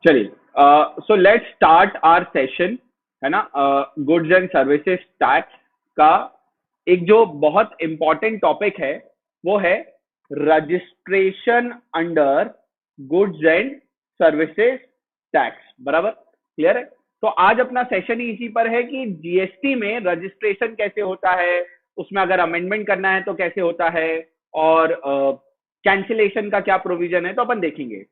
चलिए, so let's start our session, है ना। गुड्स एंड सर्विसेज टैक्स का एक जो बहुत इंपॉर्टेंट टॉपिक है वो है registration under goods and services tax. बराबर क्लियर है। तो आज अपना सेशन ही इसी पर है कि जीएसटी में रजिस्ट्रेशन कैसे होता है, उसमें अगर अमेंडमेंट करना है तो कैसे होता है, और कैंसिलेशन का क्या प्रोविजन है, तो अपन देखेंगे।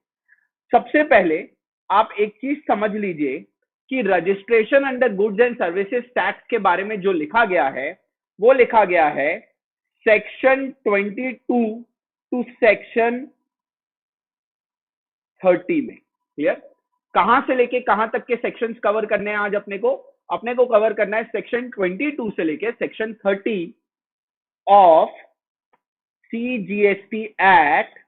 सबसे पहले आप एक चीज समझ लीजिए कि registration under goods and services tax के बारे में जो लिखा गया है वो लिखा गया है सेक्शन 22 टू सेक्शन 30 में। क्लियर। कहां से लेके कहां तक के सेक्शंस कवर करने हैं आज अपने को कवर करना है सेक्शन 22 से लेके section 30 of CGST act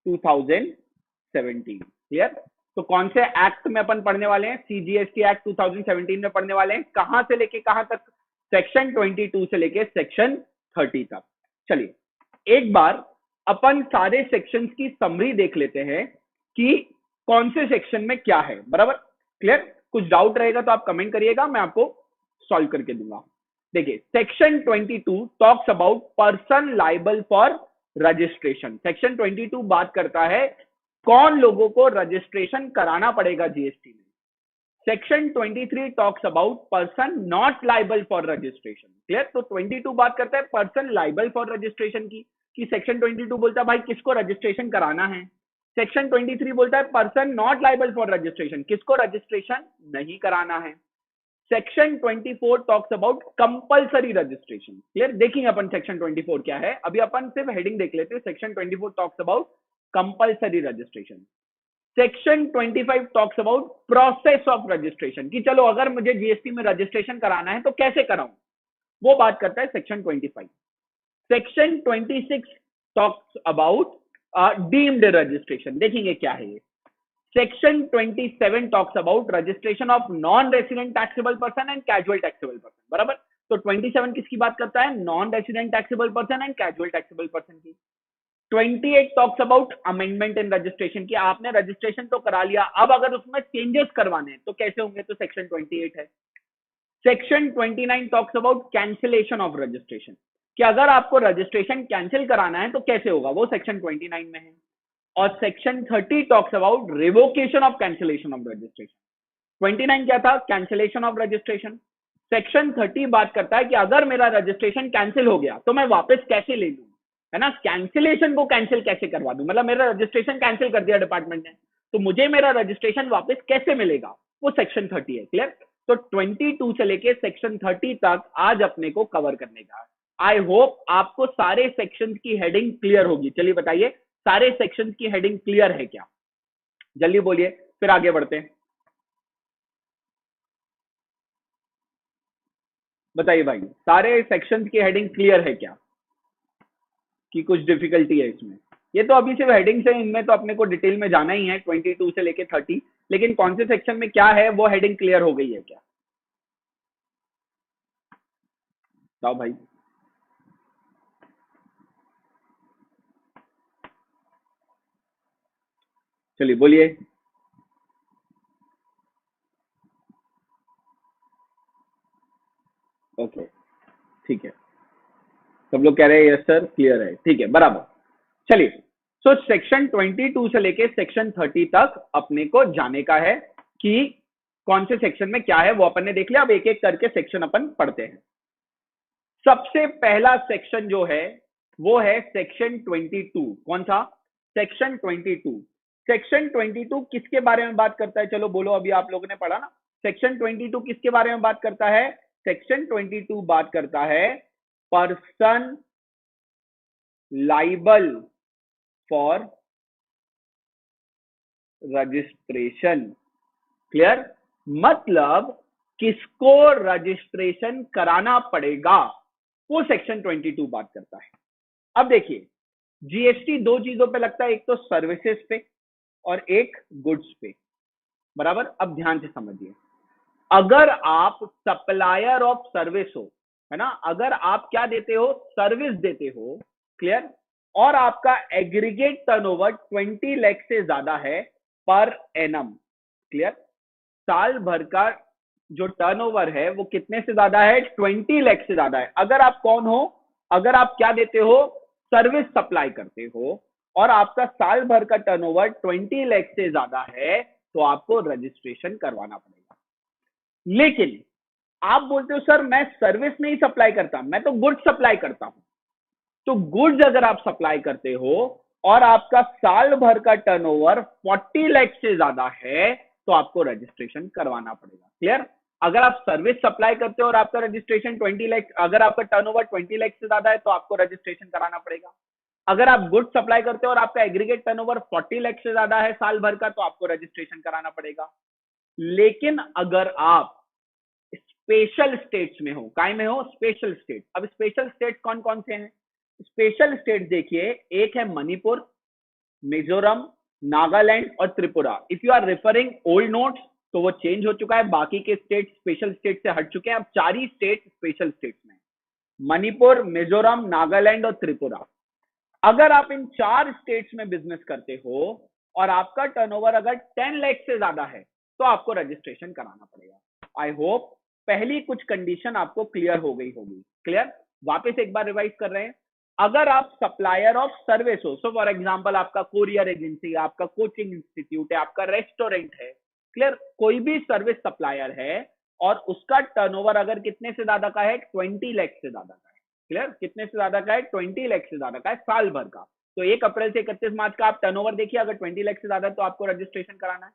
2017। Clear. तो कौन से एक्ट में अपन पढ़ने वाले हैं? सीजीएसटी एक्ट 2017 में पढ़ने वाले हैं। कहां से लेके कहां तक? सेक्शन 22 से लेके सेक्शन 30 तक। चलिए एक बार अपन सारे सेक्शंस की समरी देख लेते हैं कि कौन से सेक्शन में क्या है। बराबर क्लियर। कुछ डाउट रहेगा तो आप कमेंट करिएगा, मैं आपको सॉल्व करके दूंगा। देखिए section 22 talks about person liable for registration. Section 22 बात करता है कौन लोगों को रजिस्ट्रेशन कराना पड़ेगा जीएसटी में। Section 23 talks about person not liable for registration. Clear. तो 22 बात करता है पर्सन लाइबल फॉर रजिस्ट्रेशन की, कि सेक्शन 22 बोलता है भाई किसको रजिस्ट्रेशन कराना है। सेक्शन 23 बोलता है person not liable for registration, किसको रजिस्ट्रेशन नहीं कराना है। Section 24 talks about compulsory registration. Clear. देखेंगे अपन सेक्शन 24 क्या है, अभी अपन सिर्फ हेडिंग देख लेते हैं। Section 24 talks about compulsory registration. Section 25 talks about process of registration, कि चलो अगर मुझे जीएसटी में रजिस्ट्रेशन कराना है तो कैसे कराऊं, वो बात करता है section 25। Section 26 talks about deemed registration, देखेंगे क्या है ये। Section 27 talks about registration of non resident taxable person and casual taxable person. बराबर। तो 27 किसकी बात करता है? Non resident taxable person and casual taxable person की। 28 talks about amendment in registration, की आपने रजिस्ट्रेशन तो करा लिया, अब अगर उसमें चेंजेस करवाने हैं तो कैसे होंगे, तो सेक्शन 28 है। Section 29 talks about cancellation of registration, कि अगर आपको रजिस्ट्रेशन कैंसिल कराना है तो कैसे होगा, वो सेक्शन 29 में है। और section 30 talks about revocation of cancellation of registration. 29 क्या था? Cancellation of registration. सेक्शन 30 बात करता है कि अगर मेरा रजिस्ट्रेशन कैंसिल हो गया तो मैं वापस कैसे ले लूं, है ना। कैंसिलेशन को कैंसिल कैसे करवा दूं, मतलब मेरा रजिस्ट्रेशन कैंसिल कर दिया डिपार्टमेंट ने, तो मुझे मेरा रजिस्ट्रेशन वापस कैसे मिलेगा, वो सेक्शन 30 है। क्लियर। तो 22 से लेके सेक्शन 30 तक आज अपने को कवर करने का। आई होप आपको सारे सेक्शन की हेडिंग क्लियर होगी। चलिए बताइए सारे सेक्शन की हेडिंग क्लियर है क्या, जल्दी बोलिए, फिर आगे बढ़ते हैं। बताइए भाई सारे सेक्शन की हेडिंग क्लियर है क्या, कि कुछ डिफिकल्टी है इसमें? ये तो अभी सिर्फ हेडिंग से, इनमें तो अपने को डिटेल में जाना ही है 22 से लेके 30, लेकिन कौन से सेक्शन में क्या है वो हेडिंग क्लियर हो गई है क्या, बताओ भाई। चलिए बोलिए। ओके ठीक है, सब लोग कह रहे हैं यस सर क्लियर है, ठीक है बराबर। चलिए सो सेक्शन 22 से लेके सेक्शन 30 तक अपने को जाने का है कि कौन से सेक्शन में क्या है, वो अपन ने देख लिया। अब एक एक करके सेक्शन अपन पढ़ते हैं। सबसे पहला सेक्शन जो है वो है सेक्शन 22। कौन सा? सेक्शन 22। सेक्शन 22 किसके बारे में बात करता है, चलो बोलो, अभी आप लोगों ने पढ़ा ना। सेक्शन 22 किसके बारे में बात करता है? सेक्शन 22 बात करता है person liable for registration. Clear. मतलब किसको रजिस्ट्रेशन कराना पड़ेगा, वो सेक्शन 22 बात करता है। अब देखिए जीएसटी दो चीजों पे लगता है, एक तो सर्विसेज पे और एक गुड्स पे। बराबर। अब ध्यान से समझिए, अगर आप सप्लायर ऑफ सर्विस हो, है ना, अगर आप क्या देते हो, सर्विस देते हो। क्लियर। और आपका एग्रीगेट टर्नओवर 20 लाख से ज्यादा है पर एनम, क्लियर? साल भर का जो टर्नओवर है वो कितने से ज्यादा है? 20 लाख से ज्यादा है। अगर आप कौन हो? अगर आप क्या देते हो? सर्विस सप्लाई करते हो और आपका साल भर का टर्नओवर 20 लाख से ज्यादा है तो आपको रजिस्ट्रेशन करवाना पड़ेगा। लेकिन आप बोलते हो सर मैं सर्विस नहीं सप्लाई करता, मैं तो गुड्स सप्लाई करता हूं। तो गुड्स अगर आप सप्लाई करते हो और आपका साल भर का टर्नओवर 40 लाख से ज्यादा है तो आपको रजिस्ट्रेशन करवाना पड़ेगा। क्लियर? अगर आप सर्विस सप्लाई करते हो और आपका रजिस्ट्रेशन 20 लाख, अगर आपका टर्नओवर 20 लाख से ज्यादा है तो आपको रजिस्ट्रेशन कराना पड़ेगा। अगर आप गुड्स सप्लाई करते हो और आपका एग्रीगेट टर्नओवर 40 लाख से ज्यादा है साल भर का तो आपको रजिस्ट्रेशन कराना पड़ेगा। लेकिन अगर आप स्पेशल स्टेट्स में हो, काय में हो? Special state. अब स्पेशल स्टेट कौन कौन से हैं? स्पेशल स्टेट देखिए, एक है मणिपुर, मिजोरम, नागालैंड और Tripura. If you are referring old notes तो वो चेंज हो चुका है, बाकी के स्टेट स्पेशल स्टेट से हट चुके हैं। अब 4 ही स्टेट स्पेशल स्टेट्स में, मणिपुर, मिजोरम, नागालैंड और त्रिपुरा। अगर आप इन 4 स्टेट्स में बिजनेस करते हो और आपका टर्नओवर अगर 10 लाख से ज्यादा है तो आपको रजिस्ट्रेशन कराना पड़ेगा। आई होप पहली कुछ कंडीशन आपको क्लियर हो गई होगी। क्लियर? वापस एक बार रिवाइज कर रहे हैं। अगर आप सप्लायर ऑफ सर्विस हो, सो फॉर एग्जांपल आपका कोरियर एजेंसी, आपका कोचिंग इंस्टीट्यूट है, आपका रेस्टोरेंट है, क्लियर, कोई भी सर्विस सप्लायर है और उसका टर्नओवर अगर कितने से ज्यादा का है? 20 लाख से ज्यादा का है। क्लियर? कितने से ज्यादा का है? 20 लाख से ज्यादा का है साल भर का। तो 1 अप्रैल से 31 मार्च का आप टर्नओवर देखिए, अगर 20 लाख से ज्यादा है तो आपको रजिस्ट्रेशन कराना है।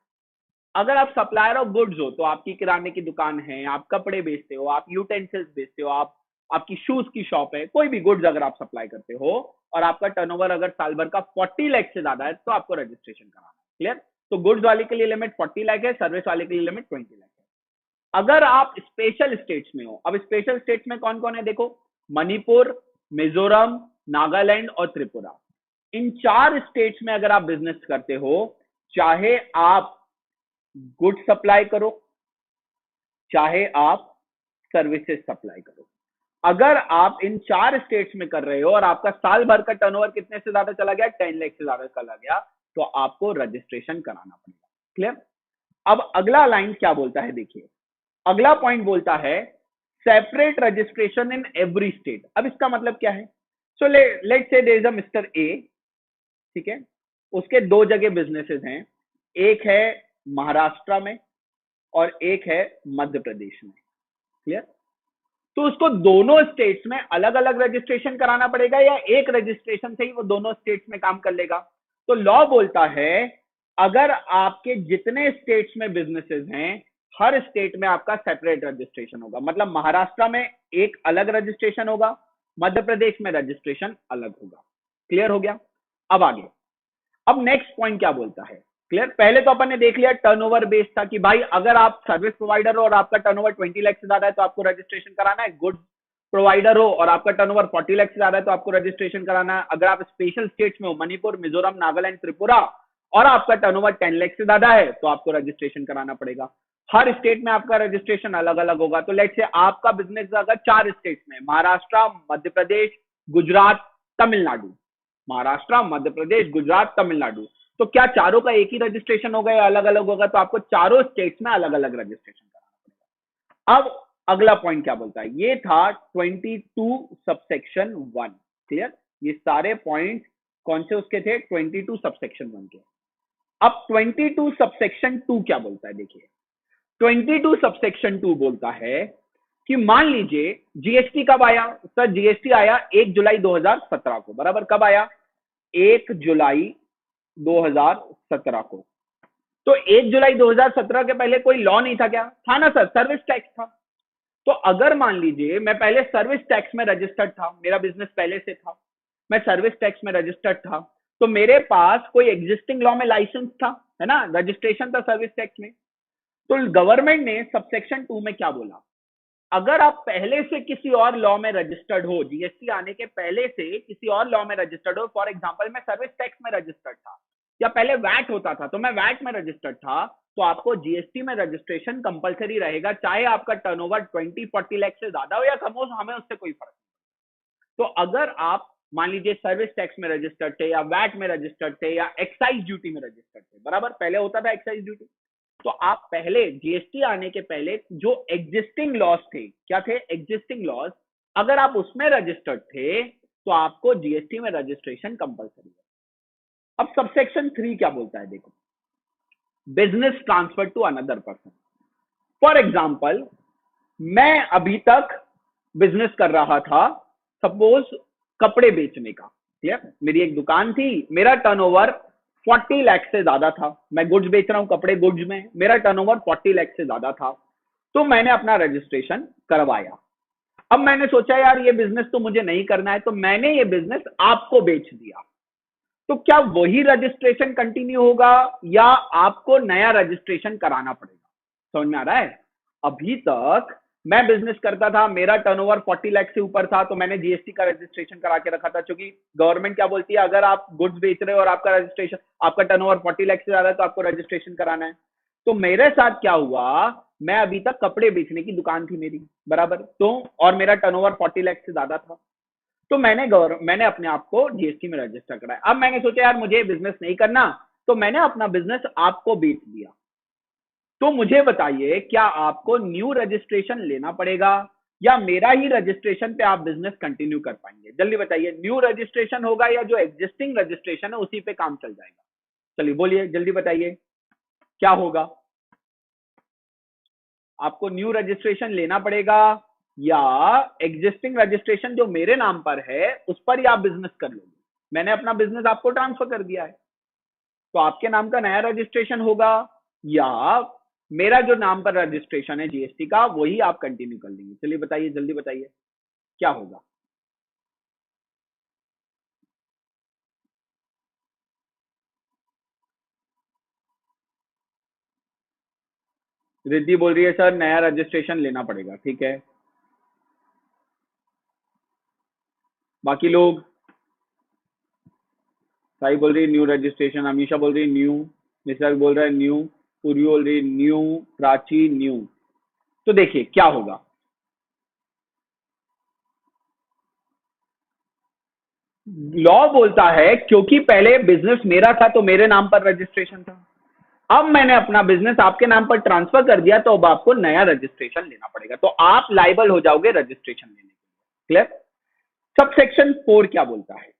अगर आप सप्लायर ऑफ गुड्स हो तो आपकी किराने की दुकान है, आप कपड़े बेचते हो, आप यूटेंसिल्स बेचते हो, आप आपकी शूज की शॉप है, कोई भी गुड्स अगर आप सप्लाई करते हो और आपका टर्नओवर अगर साल भर का 40 लाख से ज्यादा है तो आपको रजिस्ट्रेशन कराना है। क्लियर? तो गुड्स वाले के लिए लिमिट 40 लाख है, सर्विस वाले के लिए लिमिट 20 लाख है। अगर आप स्पेशल स्टेट्स में हो, अब स्पेशल स्टेट्स में कौन कौन है देखो, मणिपुर, मिजोरम, नागालैंड और त्रिपुरा। इन 4 स्टेट्स में अगर आप बिजनेस करते हो, चाहे आप गुड सप्लाई करो चाहे आप सर्विसेज सप्लाई करो, अगर आप इन 4 स्टेट्स में कर रहे हो और आपका साल भर का टर्नओवर कितने से ज्यादा चला गया? 10 लाख से ज्यादा चला गया तो आपको रजिस्ट्रेशन कराना पड़ेगा। क्लियर? अब अगला लाइन क्या बोलता है देखिए, अगला पॉइंट बोलता है separate registration in every state. अब इसका मतलब क्या है? So let's say there is a mister A, ठीक है, उसके 2 जगह बिजनेसेस हैं, एक है महाराष्ट्र में और एक है मध्य प्रदेश में। क्लियर? तो उसको दोनों स्टेट्स में अलग अलग रजिस्ट्रेशन कराना पड़ेगा या एक रजिस्ट्रेशन से ही वो दोनों स्टेट्स में काम कर लेगा? तो लॉ बोलता है अगर आपके जितने स्टेट्स में बिजनेसेस हैं हर स्टेट में आपका सेपरेट रजिस्ट्रेशन होगा। मतलब महाराष्ट्र में एक अलग रजिस्ट्रेशन होगा, मध्य प्रदेश में रजिस्ट्रेशन अलग होगा। क्लियर हो गया? अब आगे, अब नेक्स्ट पॉइंट क्या बोलता है? क्लियर? पहले तो अपन ने देख लिया टर्नओवर बेस्ड था कि भाई अगर आप सर्विस प्रोवाइडर हो और आपका टर्नओवर 20 लाख से ज्यादा है तो आपको रजिस्ट्रेशन कराना है। गुड्स प्रोवाइडर हो और आपका टर्नओवर 40 लाख से ज्यादा है तो आपको रजिस्ट्रेशन कराना है। अगर आप स्पेशल स्टेट्स में हो, मणिपुर, मिजोरम, नागालैंड, त्रिपुरा, और आपका टर्नओवर 10 लाख से ज्यादा है तो आपको रजिस्ट्रेशन कराना पड़ेगा। हर स्टेट में आपका रजिस्ट्रेशन अलग अलग होगा। तो लेट्स से आपका बिजनेस अगर 4 स्टेट्स में, महाराष्ट्र, मध्य प्रदेश, गुजरात, तमिलनाडु, महाराष्ट्र, मध्य प्रदेश, गुजरात, तमिलनाडु, तो क्या चारों का एक ही रजिस्ट्रेशन होगा या अलग अलग होगा? तो आपको चारों स्टेट्स में अलग अलग रजिस्ट्रेशन कराना पड़ेगा। अब अगला पॉइंट क्या बोलता है? ये था 22 सबसेक्शन 1। क्लियर? ये सारे पॉइंट कौन से उसके थे? 22 सबसेक्शन 1 के। अब 22 सबसेक्शन 2 क्या बोलता है देखिए, 22 सबसेक्शन 2 बोलता है कि मान लीजिए जीएसटी कब आया? सर जीएसटी आया 1 जुलाई 2017 को। बराबर? कब आया? 1 जुलाई 2017 को। तो 1 जुलाई 2017 के पहले कोई लॉ नहीं था क्या? था ना सर, सर्विस टैक्स था। तो अगर मान लीजिए मैं पहले सर्विस टैक्स में रजिस्टर्ड था, मेरा बिजनेस पहले से था, मैं सर्विस टैक्स में रजिस्टर्ड था, तो मेरे पास कोई एग्जिस्टिंग लॉ में लाइसेंस था, है ना, रजिस्ट्रेशन था सर्विस टैक्स में। तो गवर्नमेंट ने सबसेक्शन 2 में क्या बोला? अगर आप पहले से किसी और लॉ में रजिस्टर्ड हो, जीएसटी आने के पहले से किसी और लॉ में रजिस्टर्ड हो, फॉर एग्जांपल मैं सर्विस टैक्स में रजिस्टर्ड था या पहले वैट होता था तो मैं वैट में रजिस्टर्ड था, तो आपको जीएसटी में रजिस्ट्रेशन कंपलसरी रहेगा, चाहे आपका टर्नओवर 20-40 लाख से ज्यादा हो या कम हो, हमें उससे कोई फर्क नहीं। तो अगर आप मान लीजिए सर्विस टैक्स में रजिस्टर्ड थे या वैट में रजिस्टर्ड थे या एक्साइज ड्यूटी में रजिस्टर्ड थे, बराबर, पहले होता था एक्साइज ड्यूटी, तो आप पहले जीएसटी आने के पहले जो एग्जिस्टिंग लॉस थे, क्या थे एग्जिस्टिंग लॉस, अगर आप उसमें रजिस्टर्ड थे तो आपको जीएसटी में रजिस्ट्रेशन कंपलसरी है। अब सबसेक्शन 3 क्या बोलता है, देखो, business transfer to another person. For example, मैं अभी तक बिजनेस कर रहा था, सपोज कपड़े बेचने का, क्लियर, मेरी एक दुकान थी, मेरा टर्नओवर 40 लाख से ज्यादा था, मैं गुड्स बेच रहा हूं, कपड़े गुड्स में मेरा टर्नओवर 40 लाख से ज्यादा था, तो मैंने अपना रजिस्ट्रेशन करवाया। अब मैंने सोचा यार ये बिजनेस तो मुझे नहीं करना है, तो मैंने ये बिजनेस आपको बेच दिया, तो क्या वही रजिस्ट्रेशन कंटिन्यू होगा या आपको नया रजिस्ट्रेशन कराना पड़ेगा? समझ में आ रहा है? अभी तक मैं बिजनेस करता था, मेरा टर्नओवर 40 लाख से ऊपर था, तो मैंने जीएसटी का रजिस्ट्रेशन करा के रखा था, क्योंकि गवर्नमेंट क्या बोलती है, अगर आप गुड्स बेच रहे हो और आपका रजिस्ट्रेशन, आपका टर्नओवर 40 लाख से ज्यादा है तो आपको रजिस्ट्रेशन कराना है। तो मेरे साथ क्या हुआ, मैं अभी तक कपड़े बेचने की दुकान थी मेरी, बराबर, तो और मेरा टर्नओवर 40 लाख से ज्यादा था, तो मैंने अपने आप को जीएसटी में रजिस्टर कराया। अब मैंने सोचा यार मुझे बिजनेस नहीं करना, तो मैंने अपना बिजनेस आपको बेच दिया। तो मुझे बताइए, क्या आपको न्यू रजिस्ट्रेशन लेना पड़ेगा या मेरा ही रजिस्ट्रेशन पे आप बिजनेस कंटिन्यू कर पाएंगे? जल्दी बताइए, न्यू रजिस्ट्रेशन होगा या जो एग्जिस्टिंग रजिस्ट्रेशन है उसी पे काम चल जाएगा? चलिए बोलिए, जल्दी बताइए क्या होगा। आपको न्यू रजिस्ट्रेशन लेना पड़ेगा या एग्जिस्टिंग रजिस्ट्रेशन जो मेरे नाम पर है उस पर ही आप बिजनेस कर लोगे? मैंने अपना बिजनेस आपको ट्रांसफर कर दिया है, तो आपके नाम का नया रजिस्ट्रेशन होगा या मेरा जो नाम पर रजिस्ट्रेशन है जीएसटी का वही आप कंटिन्यू कर लेंगे? चलिए बताइए, जल्दी बताइए क्या होगा। रिद्धि बोल रही है सर नया रजिस्ट्रेशन लेना पड़ेगा, ठीक है। बाकी लोग, साई बोल रही है न्यू रजिस्ट्रेशन, अमीशा बोल रही है न्यू, निसर्ग बोल रहा है न्यू, पूर्वी बोल रही है न्यू, प्राची न्यू। तो देखिए क्या होगा, लॉ बोलता है क्योंकि पहले बिजनेस मेरा था तो मेरे नाम पर रजिस्ट्रेशन था, अब मैंने अपना बिजनेस आपके नाम पर ट्रांसफर कर दिया तो अब आपको नया रजिस्ट्रेशन लेना पड़ेगा, तो आप लाइबल हो जाओगे रजिस्ट्रेशन लेने के लिए। क्लियर? सब सेक्शन 4 क्या बोलता है,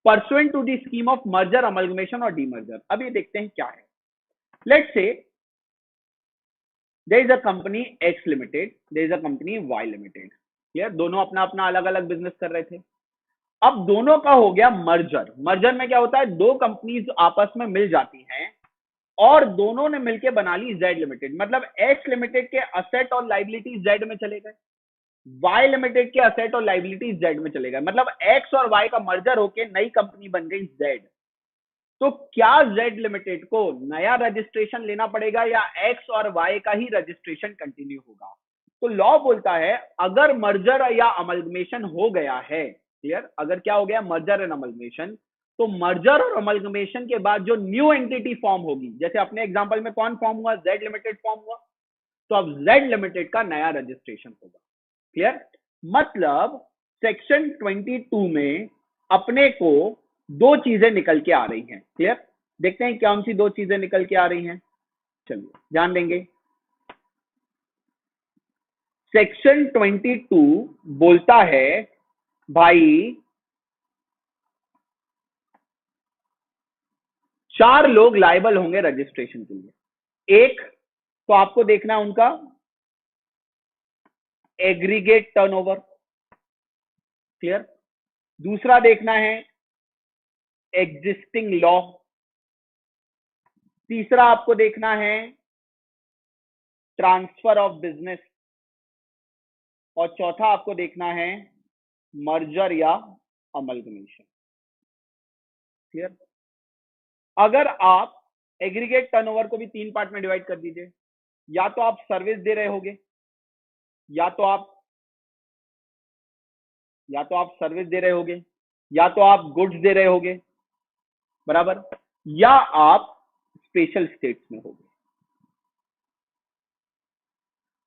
pursuant to the scheme of merger, amalgamation और डीमर्जर। अब ये देखते हैं क्या है। Let's say there is a company X limited, there is a company Y limited. Clear? दोनों अपना अपना अलग अलग बिजनेस कर रहे थे, अब दोनों का हो गया मर्जर। मर्जर में क्या होता है, दो कंपनीज आपस में मिल जाती हैं और दोनों ने मिलकर बना ली जेड लिमिटेड, मतलब एक्स लिमिटेड के असेट और लाइबिलिटी जेड में चले गए, वाई लिमिटेड के असेट और लाइबिलिटी जेड में चले गए, मतलब एक्स और वाई का मर्जर होके नई कंपनी बन गई जेड। तो क्या जेड लिमिटेड को नया रजिस्ट्रेशन लेना पड़ेगा या एक्स और वाई का ही रजिस्ट्रेशन कंटिन्यू होगा? तो लॉ बोलता है अगर मर्जर या अमलगमेशन हो गया है, क्लियर, अगर क्या हो गया मर्जर एंड अमलगमेशन, तो मर्जर और अमलगमेशन के बाद जो न्यू एंटिटी फॉर्म होगी, जैसे अपने एग्जांपल में कौन फॉर्म हुआ, जेड लिमिटेड फॉर्म हुआ, तो अब जेड लिमिटेड का नया रजिस्ट्रेशन होगा। क्लियर? मतलब सेक्शन 22 में अपने को दो चीजें निकल के आ रही हैं। क्लियर? देखते हैं कौन सी दो चीजें निकल के आ रही हैं, चलिए ध्यान देंगे। सेक्शन 22 बोलता है भाई चार लोग लायबल होंगे रजिस्ट्रेशन के लिए। एक तो आपको देखना है उनका एग्रीगेट टर्नओवर, क्लियर। दूसरा देखना है एग्जिस्टिंग लॉ। तीसरा आपको देखना है ट्रांसफर ऑफ बिजनेस। और चौथा आपको देखना है मर्जर या अमलगमेशन। क्लियर? अगर आप एग्रीगेट टर्नओवर को भी तीन पार्ट में डिवाइड कर दीजिए, या तो आप सर्विस दे रहे होगे, या तो आप सर्विस दे रहे होगे, या तो आप गुड्स दे रहे होगे, बराबर, या आप स्पेशल स्टेट्स में होगे।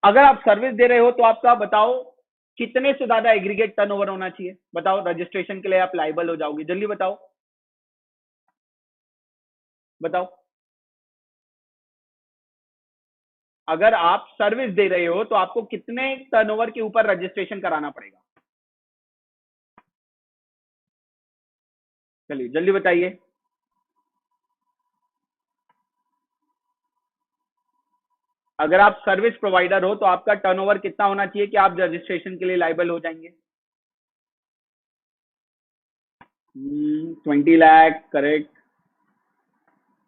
अगर आप सर्विस दे रहे हो तो आपका बताओ कितने से ज्यादा एग्रीगेट टर्नओवर होना चाहिए, बताओ, रजिस्ट्रेशन के लिए आप लाइबल हो जाओगे, जल्दी बताओ, बताओ। अगर आप सर्विस दे रहे हो तो आपको कितने टर्नओवर के ऊपर रजिस्ट्रेशन कराना पड़ेगा? चलिए जल्दी बताइए। अगर आप सर्विस प्रोवाइडर हो तो आपका टर्नओवर कितना होना चाहिए कि आप रजिस्ट्रेशन के लिए लाइबल हो जाएंगे? 20 लाख, करेक्ट।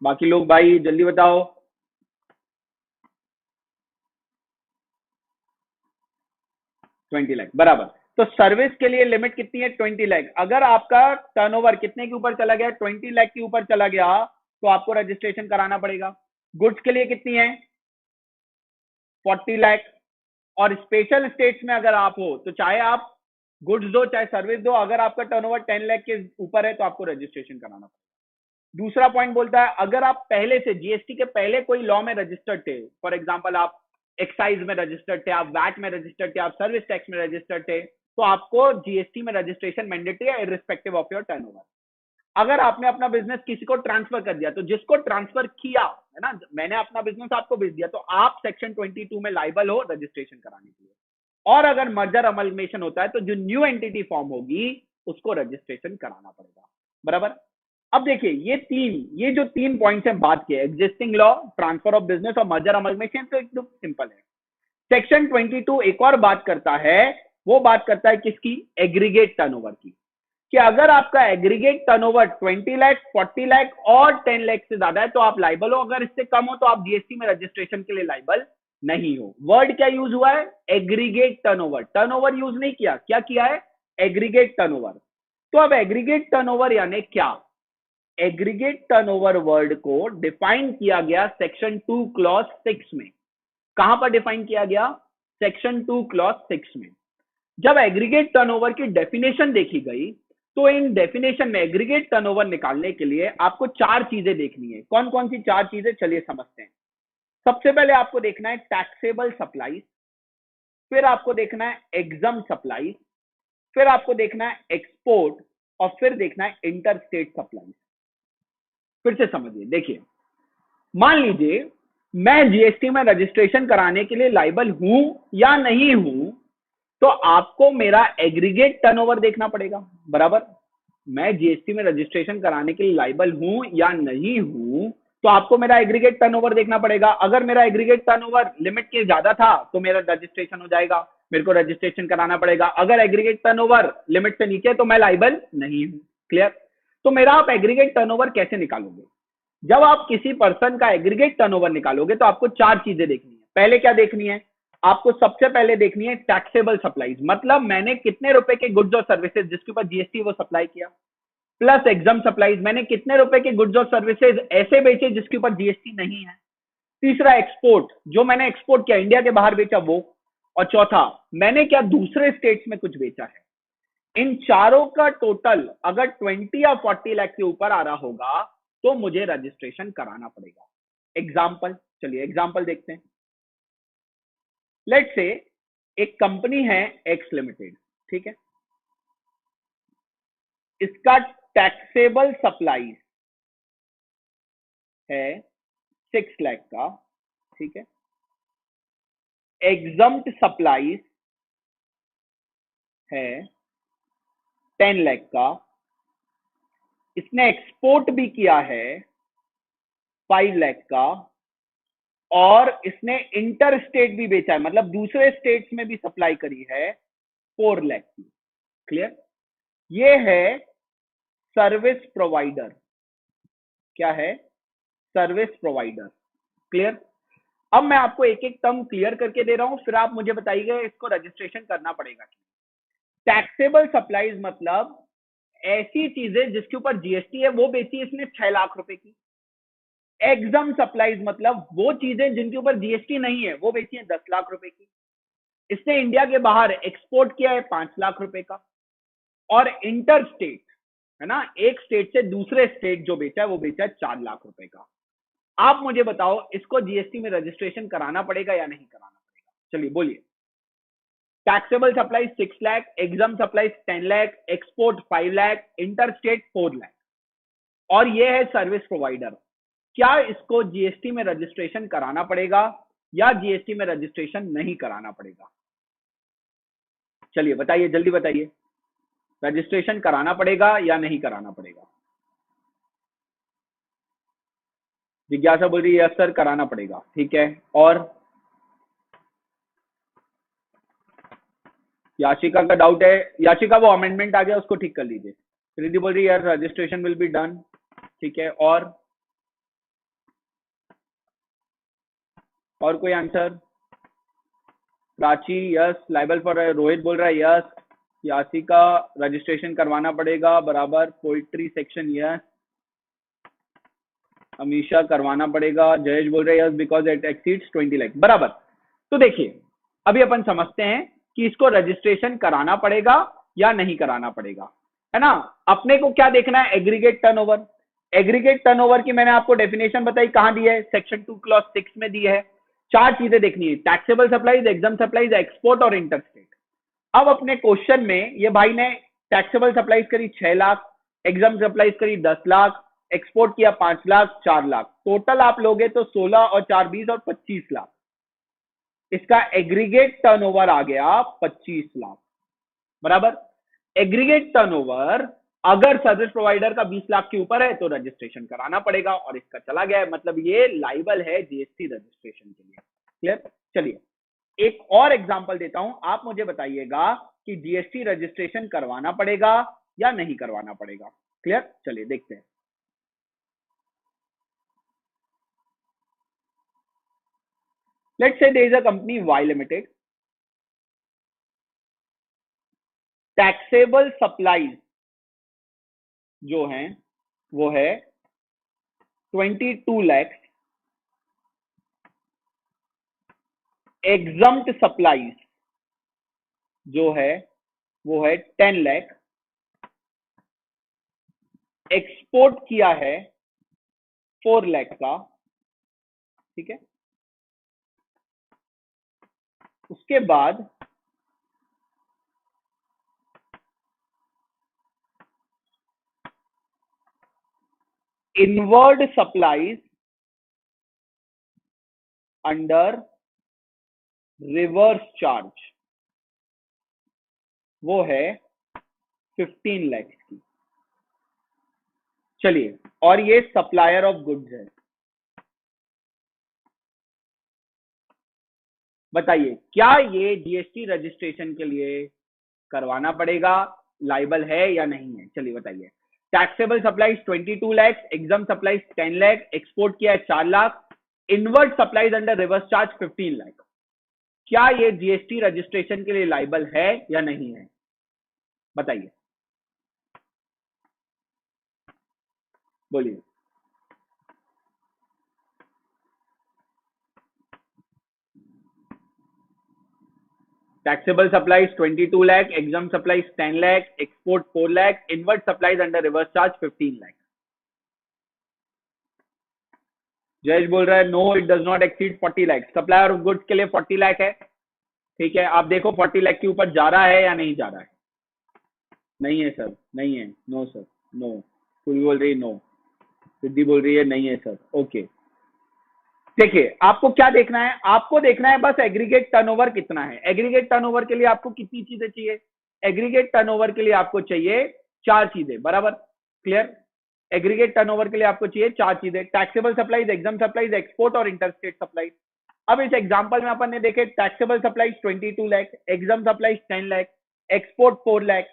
बाकी लोग भाई जल्दी बताओ। 20 लाख बराबर। तो सर्विस के लिए लिमिट कितनी है? 20 लाख। अगर आपका टर्नओवर कितने के ऊपर चला गया? 20 लाख के ऊपर चला गया तो आपको रजिस्ट्रेशन कराना पड़ेगा। गुड्स के लिए कितनी है? 40 लाख। और स्पेशल स्टेट्स में अगर आप हो तो चाहे आप गुड्स दो चाहे सर्विस दो, अगर आपका टर्नओवर 10 लाख के ऊपर है तो आपको रजिस्ट्रेशन कराना पड़ेगा। दूसरा पॉइंट बोलता है अगर आप पहले से जीएसटी के पहले कोई लॉ में रजिस्टर्ड थे, फॉर एग्जांपल आप एक्साइज में रजिस्टर्ड थे, आप वैट में रजिस्टर्ड थे, आप सर्विस टैक्स में रजिस्टर्ड थे, तो आपको जीएसटी में रजिस्ट्रेशन मैंडेटरी है इररिस्पेक्टिव ऑफ योर टर्नओवर। अगर आपने अपना बिजनेस किसी को ट्रांसफर कर दिया तो जिसको ट्रांसफर किया है ना, मैंने अपना बिजनेस आपको भेज दिया तो आप सेक्शन 22 में लाइबल हो रजिस्ट्रेशन कराने के लिए। और अगर मर्जर अमलमेशन होता है तो जो न्यू एंटिटी फॉर्म होगी उसको रजिस्ट्रेशन कराना पड़ेगा। बराबर। अब देखिए ये जो तीन पॉइंट्स हैं बात किए, existing law, transfer of business और मर्जर अमलमेशन, तो एकदम सिंपल है। सेक्शन 22 एक और बात करता है, वो बात करता है किसकी? एग्रीगेट टर्नओवर की। कि अगर आपका एग्रीगेट टर्नओवर 20 लाख, 40 लाख और 10 लाख से ज्यादा है तो आप लाइबल हो, अगर इससे कम हो तो आप जीएसटी में रजिस्ट्रेशन के लिए लाइबल नहीं हो। वर्ड क्या यूज हुआ है? Aggregate turnover. टर्नओवर यूज नहीं किया, क्या किया है? Aggregate turnover. तो अब एग्रीगेट टर्नओवर यानी क्या? एग्रीगेट टर्नओवर वर्ड को डिफाइन किया गया सेक्शन 2 क्लॉज 6 में। कहां पर डिफाइन किया गया? सेक्शन 2 क्लॉज 6 में। जब एग्रीगेट टर्नओवर की डेफिनेशन देखी गई तो इन डेफिनेशन में एग्रीगेट टर्नओवर निकालने के लिए आपको चार चीजें देखनी है। कौन कौन सी चार चीजें? चलिए समझते हैं। सबसे पहले आपको देखना है टैक्सेबल सप्लाईज, फिर आपको देखना है एग्जम सप्लाईज, फिर आपको देखना है एक्सपोर्ट, और फिर देखना है इंटर स्टेट सप्लाईज। फिर से समझिए, देखिए, मान लीजिए मैं जीएसटी में रजिस्ट्रेशन कराने के लिए लाइबल हूं या नहीं हूं, तो आपको मेरा एग्रीगेट टर्नओवर देखना पड़ेगा। बराबर। मैं जीएसटी में रजिस्ट्रेशन कराने के लिए लाइबल हूं या नहीं हूं तो आपको मेरा एग्रीगेट टर्नओवर देखना पड़ेगा। अगर मेरा एग्रीगेट टर्नओवर लिमिट के ज्यादा था तो मेरा रजिस्ट्रेशन हो जाएगा, मेरे को रजिस्ट्रेशन कराना पड़ेगा। अगर एग्रीगेट टर्नओवर लिमिट से नीचे तो मैं लाइबल नहीं हूं। क्लियर? तो मेरा आप एग्रीगेट टर्नओवर कैसे निकालोगे? जब आप किसी पर्सन का एग्रीगेट टर्नओवर निकालोगे तो आपको चार चीजें देखनी है। पहले क्या देखनी है? आपको सबसे पहले देखनी है टैक्सेबल सप्लाईज, मतलब मैंने कितने रुपए के गुड्स और सर्विसेज जिसके ऊपर जीएसटी वो सप्लाई किया, प्लस एग्जाम सप्लाईज, मैंने कितने रुपए के गुड्स और सर्विसेज ऐसे बेचे जिसके ऊपर जीएसटी नहीं है। तीसरा एक्सपोर्ट, जो मैंने एक्सपोर्ट किया इंडिया के बाहर बेचा वो। और चौथा, मैंने क्या दूसरे स्टेट्स में कुछ बेचा है। इन चारों का टोटल अगर 20 या 40 लाख के ऊपर आ रहा होगा तो मुझे रजिस्ट्रेशन कराना पड़ेगा। एग्जाम्पल, चलिए एग्जाम्पल देखते हैं। लेट से एक कंपनी है एक्स लिमिटेड, ठीक है, इसका टैक्सेबल सप्लाई है 6 लाख का, ठीक है, एग्जम्प्ट सप्लाई है 10 लाख का, इसने एक्सपोर्ट भी किया है 5 लाख का, और इसने इंटर स्टेट भी बेचा है, मतलब दूसरे स्टेट्स में भी सप्लाई करी है 4 लाख की। क्लियर? ये है सर्विस प्रोवाइडर। क्या है? Service provider. क्लियर? अब मैं आपको एक एक टर्म क्लियर करके दे रहा हूं, फिर आप मुझे बताइएगा इसको रजिस्ट्रेशन करना पड़ेगा। टैक्सेबल सप्लाईज मतलब ऐसी चीजें जिसके ऊपर जीएसटी है वो बेची इसने 6 लाख रुपए की। एग्जाम सप्लाईज मतलब वो चीजें जिनके ऊपर जीएसटी नहीं है वो बेची है 10 लाख रुपए की। इसने इंडिया के बाहर एक्सपोर्ट किया है 5 लाख रुपए का। और इंटर स्टेट है ना, एक स्टेट से दूसरे स्टेट जो बेचा है वो बेचा है 4 लाख रुपए का। आप मुझे बताओ इसको जीएसटी में रजिस्ट्रेशन कराना पड़ेगा या नहीं कराना पड़ेगा? चलिए बोलिए। Taxable supply 6 lakh, exempt supply 10 lakh, export 5 lakh, inter state 4 lakh, और ये है सर्विस प्रोवाइडर। क्या इसको जीएसटी में रजिस्ट्रेशन कराना पड़ेगा? या जीएसटी में रजिस्ट्रेशन नहीं कराना पड़ेगा? चलिए बताइए, जल्दी बताइए, रजिस्ट्रेशन कराना पड़ेगा या नहीं कराना पड़ेगा? जिज्ञासा बोल रही है यस सर कराना पड़ेगा, ठीक है। और याशिका का डाउट है, याशिका वो अमेंडमेंट आ गया उसको ठीक कर लीजिए। रिद्धि बोल रही है यार रजिस्ट्रेशन विल बी डन, ठीक है। और कोई answer? Prachi yes, liable for Rohit बोल रहा है यस, याशिका रजिस्ट्रेशन करवाना पड़ेगा बराबर, पोइट्री सेक्शन यस, अमीशा करवाना पड़ेगा, जयेश बोल रहे हैं yes because it exceeds 20 lakh बराबर। तो देखिए अभी अपन समझते हैं कि इसको रजिस्ट्रेशन कराना पड़ेगा या नहीं कराना पड़ेगा, है ना। अपने को क्या देखना है? Aggregate turnover. एग्रीगेट टर्नओवर की मैंने आपको डेफिनेशन बताई, कहां दी है? सेक्शन 2 क्लॉज 6 में दी है। चार चीजें देखनी है, taxable supplies, exam supplies, export और इंटरस्टेट। अब अपने क्वेश्चन में ये भाई ने टैक्सेबल सप्लाईज करी 6 लाख, एग्जाम सप्लाईज करी 10 लाख, एक्सपोर्ट किया 5 लाख, 4 लाख, टोटल आप लोगे तो 16 और 4 20 और 25 लाख। इसका एग्रीगेट टर्नओवर आ गया 25 लाख बराबर। एग्रीगेट टर्नओवर अगर सर्विस प्रोवाइडर का 20 लाख के ऊपर है तो रजिस्ट्रेशन कराना पड़ेगा, और इसका चला गया है, मतलब ये लाइबल है जीएसटी रजिस्ट्रेशन के लिए। क्लियर? चलिए एक और एग्जांपल देता हूं, आप मुझे बताइएगा कि जीएसटी रजिस्ट्रेशन करवाना पड़ेगा या नहीं करवाना पड़ेगा। क्लियर? चलिए देखते हैं। Let's say there is a company Y limited, taxable supplies जो है वो है 22 लाख, एग्जम्प्ट सप्लाईज जो है वो है 10 लाख, एक्सपोर्ट किया है 4 लाख का, ठीक है। उसके बाद inward supplies under reverse charge वो है 15 लाख की। चलिए, और ये सप्लायर ऑफ गुड्स है। बताइए क्या ये जीएसटी रजिस्ट्रेशन के लिए करवाना पड़ेगा, लाइबल है या नहीं है? चलिए बताइए। Taxable supplies 22 lakh, exam supplies 10 lakh, export किया है 4 lakh, inward supplies under reverse charge 15 lakh. क्या ये जीएसटी रजिस्ट्रेशन के लिए लाइबल है या नहीं है? बताइए, बोलिए। Taxable supplies 22 lakh, exam supplies 10 lakh, export 4 lakh, inward supplies under reverse charge 15 lakh. Jayesh बोल रहा है no it does not exceed 40 lakh. Supplier of goods के लिए 40 लाख है, ठीक है। आप देखो 40 लाख के ऊपर जा रहा है या नहीं जा रहा है? नहीं है सर, नहीं है, नो सर, नो। पूरी बोल रही है नो, सिद्धि बोल रही है नहीं है सर। ओके, देखिए आपको क्या देखना है? आपको देखना है बस एग्रीगेट टर्नओवर कितना है। एग्रीगेट टर्नओवर के लिए आपको कितनी चीजें चाहिए? एग्रीगेट टर्नओवर के लिए आपको चाहिए चार चीजें बराबर। क्लियर? एग्रीगेट टर्नओवर के लिए आपको चाहिए चार चीजें, taxable supplies, exam supplies, export और इंटरस्टेट सप्लाईज। अब इस एग्जांपल में अपन ने देखे taxable supplies 22 lakh, exam supplies 10 lakh, export 4 lakh,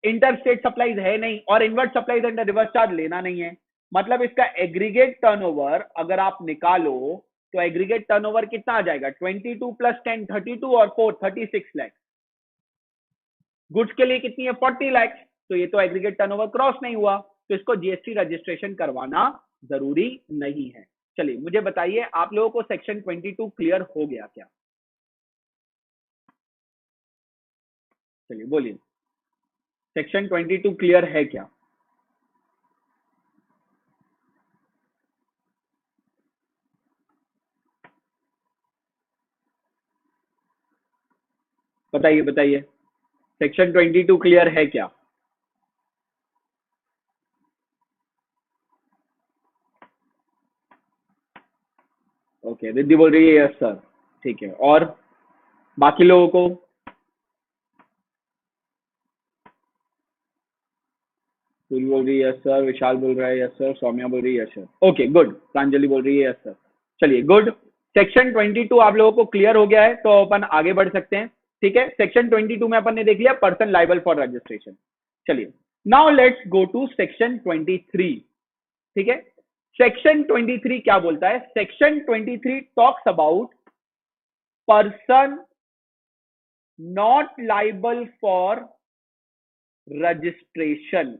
interstate supplies है नहीं, और invert supplies under reverse charge लेना नहीं है। मतलब इसका एग्रीगेट टर्नओवर अगर आप निकालो तो एग्रीगेट टर्नओवर कितना आ जाएगा? 22 प्लस 10 32 और 4 36 लाख। गुड्स के लिए कितनी है? 40 लाख। तो ये तो एग्रीगेट टर्नओवर क्रॉस नहीं हुआ, तो इसको जीएसटी रजिस्ट्रेशन करवाना जरूरी नहीं है। चलिए मुझे बताइए, आप लोगों को सेक्शन 22 क्लियर हो गया क्या? चलिए बोलिए, सेक्शन 22 क्लियर है क्या? बताइए बताइए, सेक्शन 22 क्लियर है क्या? ओके, रिद्धि बोल रही है यस सर। ठीक है, और बाकी लोगों को? पूरी बोल रही है यस सर, विशाल बोल रहा है यस सर, सौम्या बोल रही है yes sir, okay good, Pranjali बोल रही है यस सर। चलिए गुड, सेक्शन 22 आप लोगों को क्लियर हो गया है, तो अपन आगे बढ़ सकते हैं। ठीक है, सेक्शन 22 में अपन ने देख लिया पर्सन लाइबल फॉर रजिस्ट्रेशन। चलिए now let's go to section 23। ठीक है, सेक्शन 23 क्या बोलता है? Section 23 talks about person not liable for registration.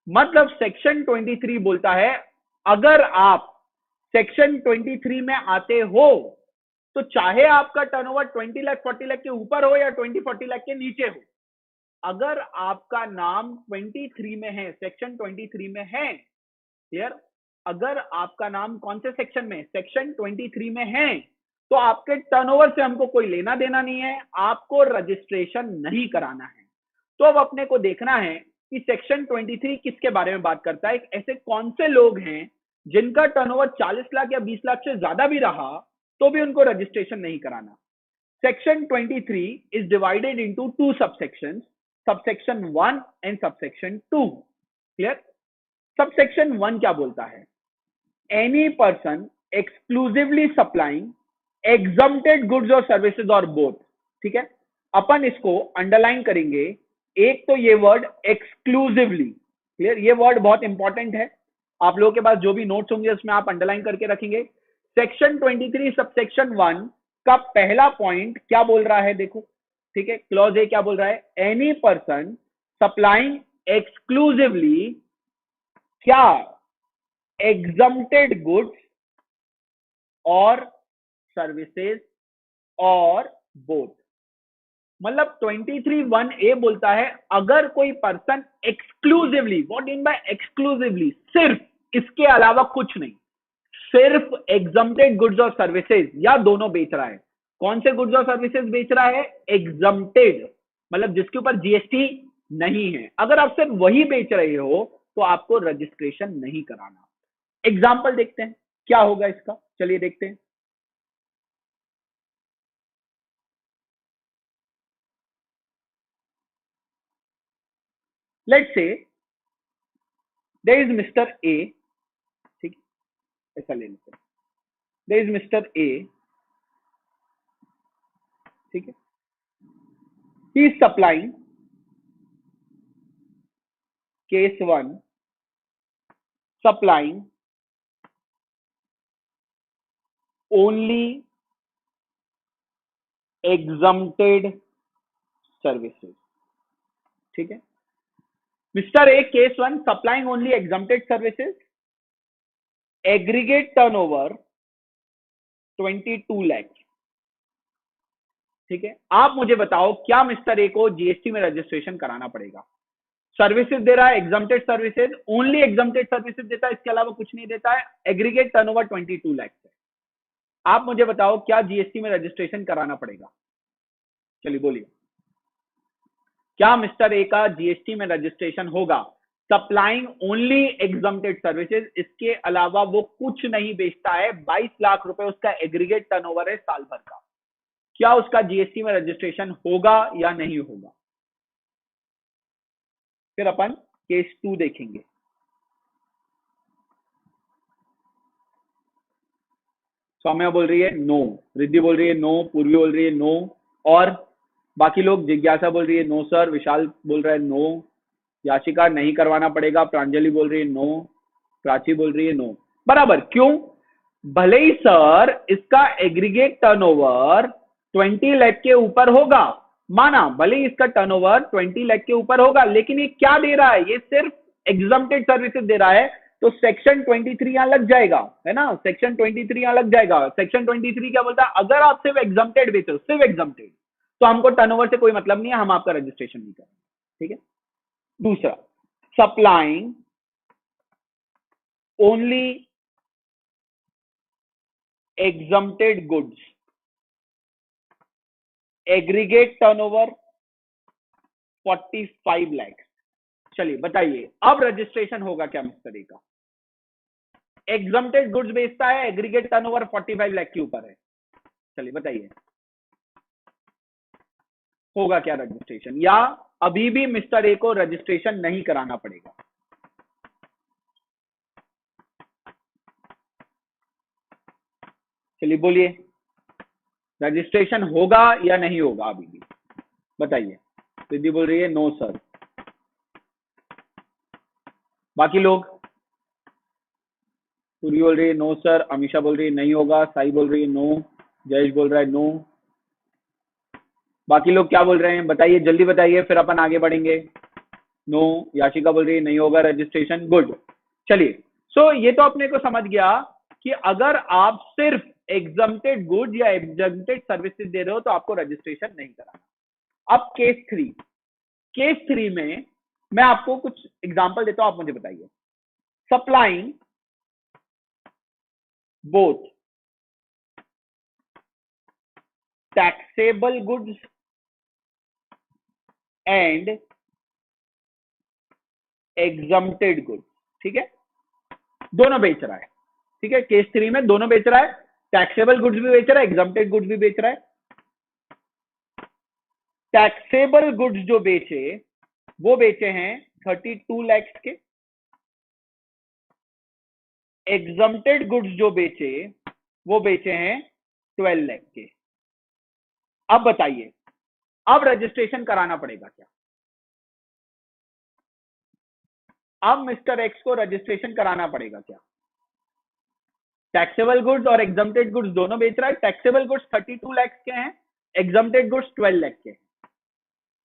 मतलब सेक्शन 23 बोलता है अगर आप सेक्शन 23 में आते हो तो चाहे आपका टर्नओवर 20 लाख 40 लाख के ऊपर हो या 20-40 लाख के नीचे हो, अगर आपका नाम 23 में है, सेक्शन 23 में है, क्लियर? अगर आपका नाम कौन से सेक्शन में? सेक्शन 23 में है, तो आपके टर्नओवर से हमको कोई लेना देना नहीं है, आपको रजिस्ट्रेशन नहीं कराना है। तो अब अपने को देखना है कि सेक्शन 23 किसके बारे में बात करता है, ऐसे कौन से लोग हैं जिनका टर्नओवर 40 लाख या 20 लाख से ज्यादा भी रहा तो भी उनको रजिस्ट्रेशन नहीं कराना। Section 23 is divided into two subsections, subsection 1 and subsection 2। Clear? Subsection 1 क्या बोलता है? Any person exclusively supplying exempted goods और सर्विसेज और बोथ। ठीक है, अपन इसको अंडरलाइन करेंगे। एक तो ये वर्ड एक्सक्लूसिवली, क्लियर? ये वर्ड बहुत इंपॉर्टेंट है, आप लोगों के पास जो भी नोट्स होंगे उसमें आप अंडरलाइन करके रखेंगे। सेक्शन 23 सबसेक्शन 1 का पहला पॉइंट क्या बोल रहा है देखो। ठीक है, क्लॉज ए क्या बोल रहा है? एनी पर्सन सप्लाइंग एक्सक्लूसिवली क्या? एग्जम्प्टेड गुड्स और सर्विसेज और बोथ। मतलब 23(1)(a बोलता है अगर कोई person exclusively, what mean by exclusively? सिर्फ, इसके अलावा कुछ नहीं, सिर्फ एग्जम्प्टेड गुड्स और सर्विसेज या दोनों बेच रहा है। कौन से गुड्स और सर्विसेज बेच रहा है? एग्जम्प्टेड, मतलब जिसके ऊपर जीएसटी नहीं है। अगर आप सिर्फ वही बेच रहे हो तो आपको रजिस्ट्रेशन नहीं कराना। एग्जाम्पल देखते हैं क्या होगा इसका, चलिए देखते हैं। Let's say there is mister A, ठीक, ऐसा ले लेते हैं। देयर इज मिस्टर ए, ठीक है, he is supplying case 1, supplying only exempted services. ठीक है, mister A case 1 supplying only exempted services, aggregate turnover 22 lakh. ठीक है, आप मुझे बताओ क्या मिस्टर ए को जीएसटी में रजिस्ट्रेशन कराना पड़ेगा? सर्विसेज दे रहा है, exempted services, only exempted services देता है, इसके अलावा कुछ नहीं देता है, एग्रीगेट टर्नओवर 22 लाख है। आप मुझे बताओ क्या जीएसटी में रजिस्ट्रेशन कराना पड़ेगा? चलिए बोलिए, क्या मिस्टर ए का जीएसटी में रजिस्ट्रेशन होगा? सप्लाइंग ओनली एग्जम्प्टेड सर्विसेज, इसके अलावा वो कुछ नहीं बेचता है, 22 लाख रुपए उसका एग्रीगेट टर्नओवर है साल भर का, क्या उसका जीएसटी में रजिस्ट्रेशन होगा या नहीं होगा? फिर अपन केस 2 देखेंगे। सौम्या बोल रही है नो, रिद्धि बोल रही है नो, पूर्वी बोल रही है नो, और बाकी लोग? जिज्ञासा बोल रही है नो सर, विशाल बोल रहा है नो, याशिका नहीं करवाना पड़ेगा, प्रांजलि बोल रही है नो, प्राची बोल रही है नो। बराबर, क्यों? भले ही सर इसका एग्रीगेट टर्नओवर 20 लाख के ऊपर होगा, माना भले ही इसका टर्नओवर 20 लाख के ऊपर होगा, लेकिन ये क्या दे रहा है? ये सिर्फ एग्जम्प्टेड सर्विसेज दे रहा है, तो सेक्शन 23 यहां लग जाएगा, है ना? सेक्शन 23 यहां लग जाएगा। सेक्शन 23 क्या बोलता है? अगर आप सिर्फ एग्जम्प्टेड बेचो, सिर्फ एग्जम्प्टेड, तो हमको टर्नओवर से कोई मतलब नहीं है, हम आपका रजिस्ट्रेशन नहीं करेंगे। ठीक है, दूसरा, supplying only exempted goods, aggregate turnover 45 lakh. चलिए बताइए अब रजिस्ट्रेशन होगा क्या मिस्टर ए का? एग्जम्प्टेड गुड्स बेचता है, एग्रीगेट टर्नओवर 45 लाख के ऊपर है, चलिए बताइए होगा क्या रजिस्ट्रेशन, या अभी भी मिस्टर ए को रजिस्ट्रेशन नहीं कराना पड़ेगा? चलिए बोलिए, रजिस्ट्रेशन होगा या नहीं होगा अभी भी, बताइए। रिद्धि बोल रही है नो सर, बाकी लोग? पूरी बोल रही है नो सर, अमीशा बोल रही है नहीं होगा, साई बोल रही है नो, जयेश बोल रहा है नो, बाकी लोग क्या बोल रहे हैं बताइए, जल्दी बताइए, फिर अपन आगे बढ़ेंगे। नो, याशिका बोल रही है नहीं होगा रजिस्ट्रेशन, गुड। चलिए, सो ये तो अपने को समझ गया कि अगर आप सिर्फ एग्जम्प्टेड गुड्स या एग्जम्प्टेड सर्विसेज दे रहे हो तो आपको रजिस्ट्रेशन नहीं कराना। अब केस थ्री में मैं आपको कुछ एग्जांपल देता हूं, आप मुझे बताइए। Supplying both taxable goods and exempted goods, ठीक है, दोनों बेच रहा है, ठीक है, केस थ्री में दोनों बेच रहा है, टैक्सेबल गुड्स भी बेच रहा है, एग्जम्प्टेड गुड्स भी बेच रहा है। टैक्सेबल गुड्स जो बेचे वो बेचे हैं 32 लाख के, एग्जम्प्टेड गुड्स जो बेचे वो बेचे हैं 12 लाख के। अब बताइए, अब रजिस्ट्रेशन कराना पड़ेगा क्या? अब मिस्टर एक्स को रजिस्ट्रेशन कराना पड़ेगा क्या? टैक्सेबल गुड्स और एग्जम्प्टेड गुड्स दोनों बेच रहा है, टैक्सेबल गुड्स 32 लाख के हैं, एग्जम्प्टेड गुड्स 12 लाख के हैं।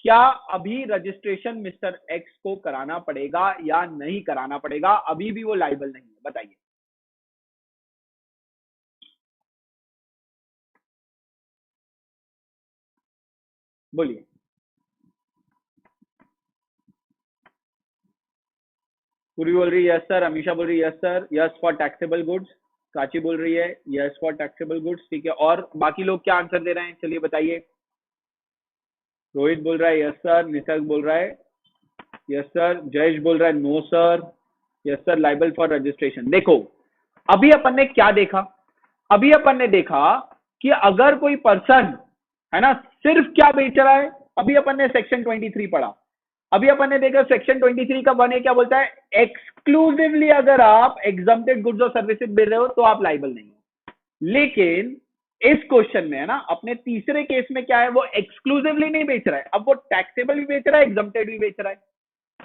क्या अभी रजिस्ट्रेशन मिस्टर एक्स को कराना पड़ेगा या नहीं कराना पड़ेगा? अभी भी वो लाइबल नहीं है, बताइए। बोलिए। पूरी बोल रही है यस सर, अमीशा बोल रही है yes sir, yes for taxable goods, काची बोल रही है यस फॉर टैक्सेबल गुड्स, ठीक है, और बाकी लोग क्या आंसर दे रहे हैं चलिए बताइए। रोहित बोल रहा है यस सर, निसर्ग बोल रहा है यस सर, जयेश बोल रहा है no sir, yes sir liable for registration. देखो अभी अपन ने क्या देखा, अभी अपन ने देखा कि अगर कोई पर्सन है ना सिर्फ क्या बेच रहा है, अभी अपन ने सेक्शन 23 पढ़ा, अभी अपन ने देखा सेक्शन 23 का 1A क्या बोलता है, एक्सक्लूसिवली अगर आप एग्जम्प्टेड गुड्स और सर्विसेज बेच रहे हो तो आप लाइबल नहीं हो। लेकिन इस क्वेश्चन में है ना अपने तीसरे केस में क्या है, वो एक्सक्लूसिवली नहीं बेच रहा है, अब वो टैक्सेबल भी बेच रहा है, एग्जम्प्टेड भी बेच रहा है,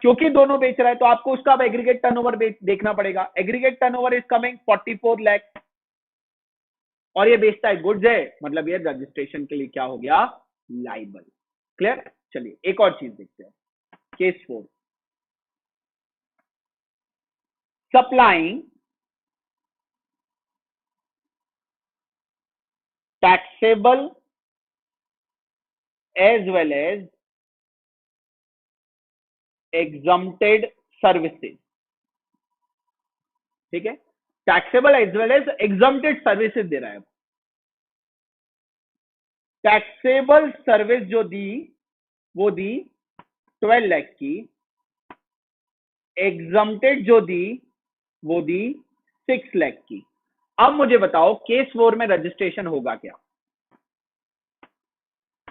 क्योंकि दोनों बेच रहा है तो आपको उसका अब एग्रीगेट टर्नओवर देखना पड़ेगा। Aggregate turnover is coming 44 lakh और ये बेचता है गुड्स है, मतलब ये रजिस्ट्रेशन के लिए क्या हो गया, लाइबल। क्लियर? चलिए एक और चीज देखते हैं, case 4, supplying taxable as well as exempted services, ठीक है, taxable as well as exempted services दे रहा है। टैक्सेबल सर्विस जो दी वो दी 12 लाख की, एग्जम्प्टेड जो दी वो दी 6 लाख की। अब मुझे बताओ केस 4 में रजिस्ट्रेशन होगा क्या,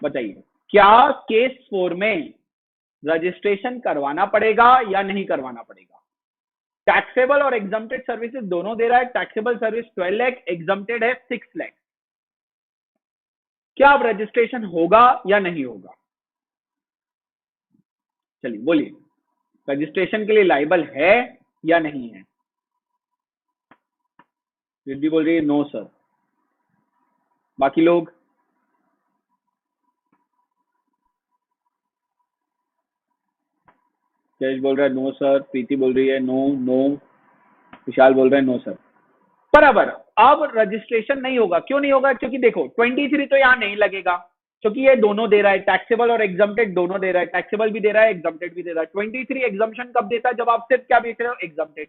बताइए। क्या केस 4 में रजिस्ट्रेशन करवाना पड़ेगा या नहीं करवाना पड़ेगा? टैक्सेबल और एग्जम्प्टेड सर्विसेज दोनों दे रहा है, टैक्सेबल सर्विस 12 लाख, एग्जम्प्टेड है 6 लाख। क्या अब रजिस्ट्रेशन होगा या नहीं होगा? चलिए बोलिए, रजिस्ट्रेशन के लिए लाइबल है या नहीं है? रिद्धि बोल रही है नो सर, बाकी लोग? जयेश बोल रहा है नो सर, प्रीति बोल रही है नो नो, विशाल बोल रहे हैं नो सर। बराबर, अब रजिस्ट्रेशन नहीं होगा, क्यों नहीं होगा? क्योंकि देखो 23 तो यहां नहीं लगेगा, क्योंकि ये दोनों दे रहा है, टैक्सेबल और एग्जम्प्टेड दोनों दे रहा है, टैक्सेबल भी दे रहा है, एग्जम्प्टेड भी दे रहा है। 23 एग्जम्पशन कब देता है? जब आप सिर्फ क्या बेच रहे हो, एग्जम्प्टेड।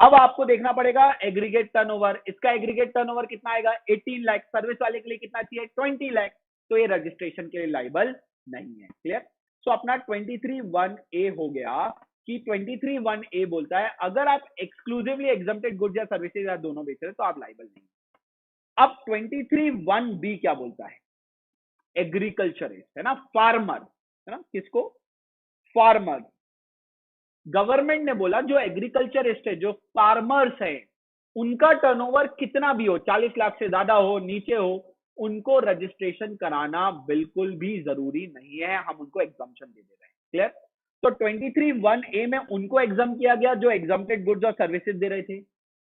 अब आपको देखना पड़ेगा एग्रीगेट टर्नओवर, इसका एग्रीगेट टर्नओवर कितना आएगा, 18 लाख, सर्विस वाले के लिए कितना चाहिए, 20 लाख, तो ये रजिस्ट्रेशन के लिए लाइबल नहीं है। क्लियर? सो अपना 23(1)(a) हो गया कि 23(1)(a) बोलता है अगर आप एक्सक्लूसिवली एग्जम्प्टेड गुड्स या सर्विसेज या दोनों बेच रहे हो तो आप लाइबल नहीं। अब 23(1)(b क्या बोलता है? एग्रीकल्चरिस्ट है ना, फार्मर है ना, किसको? फार्मर। गवर्नमेंट ने बोला जो एग्रीकल्चरिस्ट है, जो फार्मर्स है, उनका टर्नओवर कितना भी हो, 40 लाख से ज्यादा हो, नीचे हो, उनको रजिस्ट्रेशन कराना बिल्कुल भी जरूरी नहीं है, हम उनको एग्जम्पशन दे दे रहे हैं। क्लियर? तो 23(1)(a) में उनको एग्जाम किया गया जो एग्जम्प्टेड गुड्स और सर्विसेज दे रहे थे।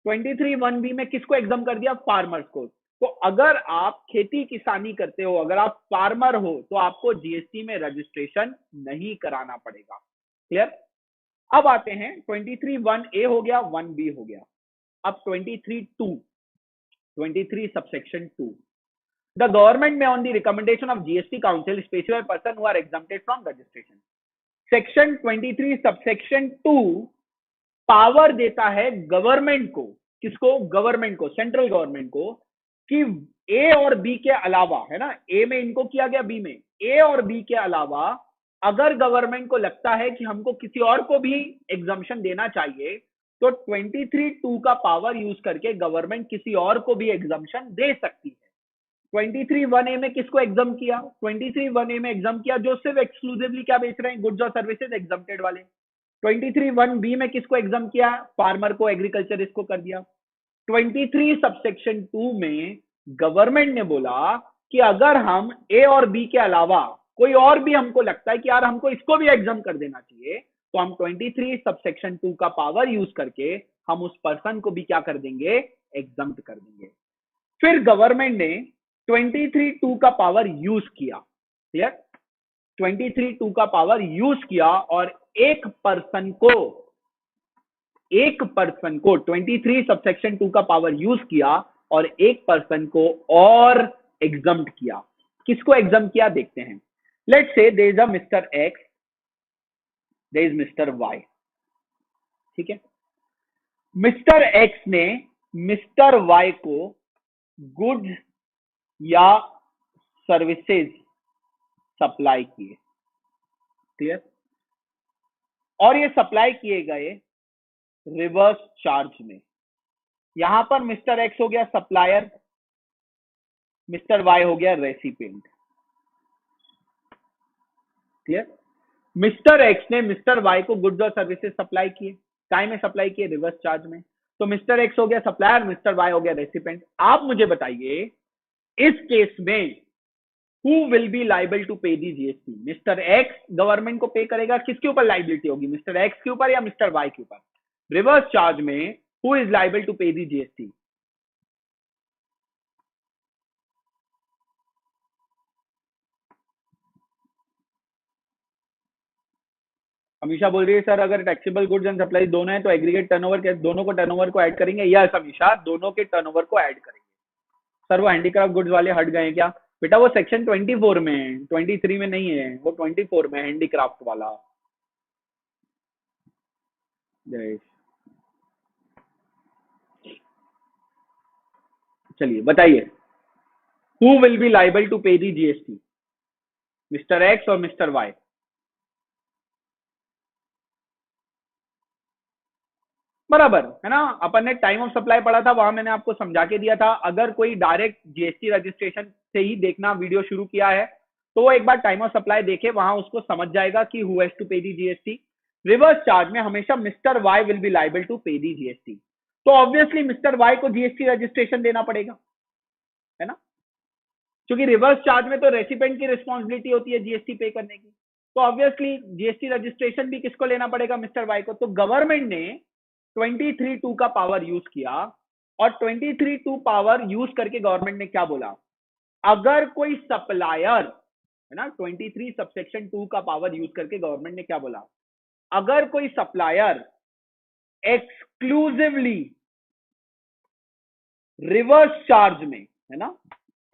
23(1)(b) में किसको एग्जाम कर दिया? फार्मर्स को। तो अगर आप खेती किसानी करते हो, अगर आप फार्मर हो, तो आपको जीएसटी में रजिस्ट्रेशन नहीं कराना पड़ेगा। क्लियर? अब आते हैं 23(1)(a) हो गया, 1(b) हो गया। अब 23 subsection 2, the government may on the recommendation of GST council specify person who are exempted from registration। Section 23 subsection 2 power देता है गवर्नमेंट को। किसको? गवर्नमेंट को, सेंट्रल गवर्नमेंट को, कि ए और बी के अलावा, है ना, ए में इनको किया गया, बी में, ए और बी के अलावा अगर गवर्नमेंट को लगता है कि हमको किसी और को भी एग्जम्पशन देना चाहिए, तो 23(2) का पावर यूज करके गवर्नमेंट किसी और को भी एग्जम्पशन दे सकती है। 23(1)(a) में किसको एग्जाम किया? 23(1)(a) में एग्जाम किया जो सिर्फ एक्सक्लूसिवली क्या बेच रहे हैं? गुड्स और सर्विसेज, एग्जम्प्टेड वाले। 23(1)(b) में किसको एग्जाम किया? फार्मर को, एग्रीकल्चरिस्ट को कर दिया। 23 सबसेक्शन 2 में गवर्नमेंट ने बोला कि अगर हम ए और बी के अलावा कोई और भी हमको लगता है कि यार हमको इसको भी एग्जाम कर देना चाहिए, तो हम 23 सबसेक्शन 2 का पावर यूज करके हम उस पर्सन को भी क्या कर देंगे? एग्जाम कर देंगे। फिर गवर्नमेंट ने 23(2) का पावर यूज किया। क्लियर? 23(2) का पावर यूज किया और एक पर्सन को 23 सबसेक्शन 2 का पावर यूज किया और एक पर्सन को और एग्जम्प्ट किया। किसको एग्जम्प्ट किया देखते हैं। Let's say there is a mister X, there is mister Y. ठीक है? मिस्टर एक्स ने मिस्टर वाई को गुड्स या सर्विसेज सप्लाई किए। क्लियर? और ये सप्लाई किए गए रिवर्स चार्ज में। यहां पर मिस्टर एक्स हो गया सप्लायर, मिस्टर वाई हो गया रेसिपिएंट। क्लियर? मिस्टर एक्स ने मिस्टर वाई को गुड्स और सर्विसेज सप्लाई किए, टाइम में सप्लाई किए, रिवर्स चार्ज में। तो मिस्टर एक्स हो गया सप्लायर, मिस्टर वाई हो गया रेसिपिएंट। आप मुझे बताइए इस केस में who will be liable to pay the GST? Mister X government को पे करेगा, किसके ऊपर लाइबिलिटी होगी? मिस्टर एक्स के ऊपर या मिस्टर वाई के ऊपर? रिवर्स चार्ज में who is liable to pay the GST? Amisha बोल रही है सर अगर टैक्सेबल गुड्स एंड सप्लाई दोनों है तो एग्रीगेट टर्नओवर के दोनों को टर्नओवर को ऐड करेंगे? यस अमीशा, दोनों के टर्नओवर को ऐड करेंगे। सर वो हैंडीक्राफ्ट गुड्स वाले हट गए क्या? बेटा वो सेक्शन 24 में है, 23 में नहीं है, वो 24 में हैंडीक्राफ्ट वाला। जयेश चलिए बताइए, who will be liable to pay the GST? Mister X और मिस्टर वाई। बराबर है ना? अपन ने टाइम ऑफ सप्लाई पढ़ा था, वहां मैंने आपको समझा के दिया था। अगर कोई डायरेक्ट जीएसटी रजिस्ट्रेशन से ही देखना वीडियो शुरू किया है तो वो एक बार टाइम ऑफ सप्लाई देखे, वहां उसको समझ जाएगा कि who has to pay the GST. Reverse charge में हमेशा mister Y will be liable to pay the GST. तो ऑब्वियसली मिस्टर वाई को जीएसटी रजिस्ट्रेशन देना पड़ेगा, है ना? क्योंकि रिवर्स चार्ज में तो रेसिपेंट की रिस्पॉन्सिबिलिटी होती है जीएसटी पे करने की। तो ऑब्वियसली जीएसटी रजिस्ट्रेशन भी किसको लेना पड़ेगा? मिस्टर वाई को। तो गवर्नमेंट ने 23(2) का पावर यूज किया और 23(2) पावर यूज करके गवर्नमेंट ने क्या बोला? अगर कोई सप्लायर, है ना, 23 सबसेक्शन 2 का पावर यूज करके गवर्नमेंट ने क्या बोला? अगर कोई सप्लायर एक्सक्लूसिवली रिवर्स चार्ज में, है ना,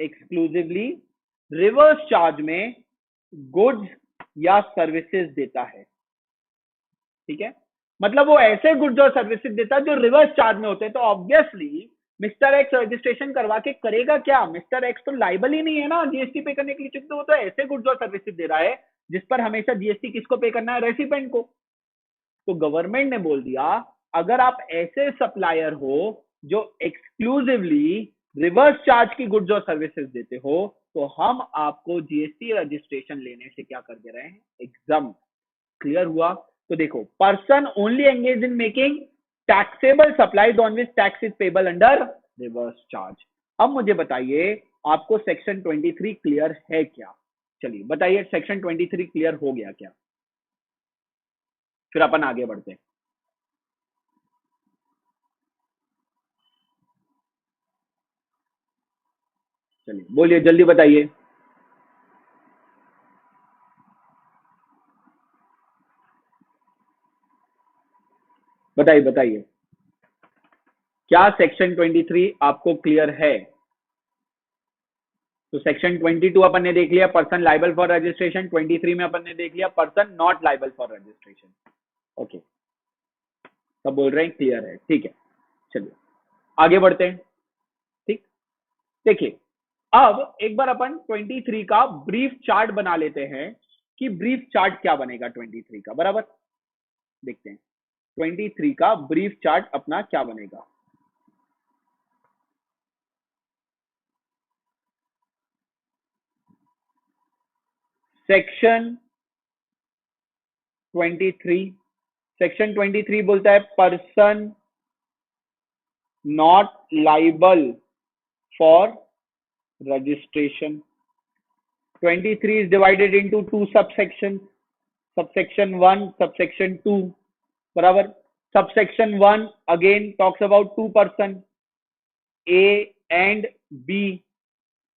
एक्सक्लूसिवली रिवर्स चार्ज में गुड्स या सर्विसेज देता है, ठीक है, मतलब वो ऐसे गुड्स और सर्विसेज देता है जो रिवर्स चार्ज में होते हैं, तो ऑब्वियसली मिस्टर एक्स रजिस्ट्रेशन करवा के करेगा क्या? मिस्टर एक्स तो लाइबल ही नहीं है ना जीएसटी पे करने के लिए, क्योंकि वो तो ऐसे गुड्स और सर्विसेज दे रहा है जिस पर हमेशा जीएसटी किसको पे करना है? रेसिपेंट को। तो गवर्नमेंट ने बोल दिया अगर आप ऐसे सप्लायर हो जो एक्सक्लूसिवली रिवर्स चार्ज की गुड्स और सर्विसेज देते हो तो हम आपको जीएसटी रजिस्ट्रेशन लेने से क्या कर दे रहे हैं, एग्जाम। क्लियर हुआ? तो देखो, person only engage in making taxable supplies on which tax is payable under reverse charge. अब मुझे बताइए, आपको सेक्शन 23 क्लियर है क्या? चलिए बताइए, सेक्शन 23 क्लियर हो गया क्या? फिर अपन आगे बढ़ते हैं। चलिए बोलिए, जल्दी बताइए। बताइए बताइए, क्या सेक्शन 23 आपको क्लियर है? तो सेक्शन 22 अपन ने देख लिया, पर्सन लाइबल फॉर रजिस्ट्रेशन। 23 में अपन ने देख लिया, person not liable for registration. Okay, सब बोल रहे हैं क्लियर है, ठीक है। चलिए आगे बढ़ते हैं। ठीक, देखिए, अब एक बार अपन 23 का ब्रीफ चार्ट बना लेते हैं कि ब्रीफ चार्ट क्या बनेगा 23 का, बराबर। देखते हैं 23 का ब्रीफ चार्ट अपना क्या बनेगा। सेक्शन 23, सेक्शन 23 बोलता है person not liable for registration. 23 is divided into two subsections, subsection 1, subsection 2, बराबर। subsection 1 again talks about two person, A and B।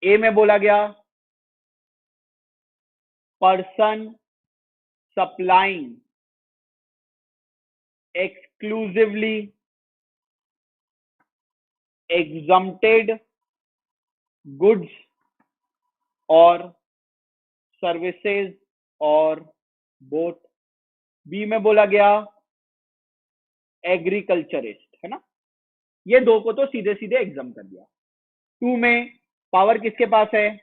A में बोला गया person supplying exclusively exempted goods और सर्विसेज और बोथ। बी में बोला गया एग्रीकल्चरिस्ट, है ना। ये दो को तो सीधे सीधे एग्जाम कर दिया। टू में पावर किसके पास है?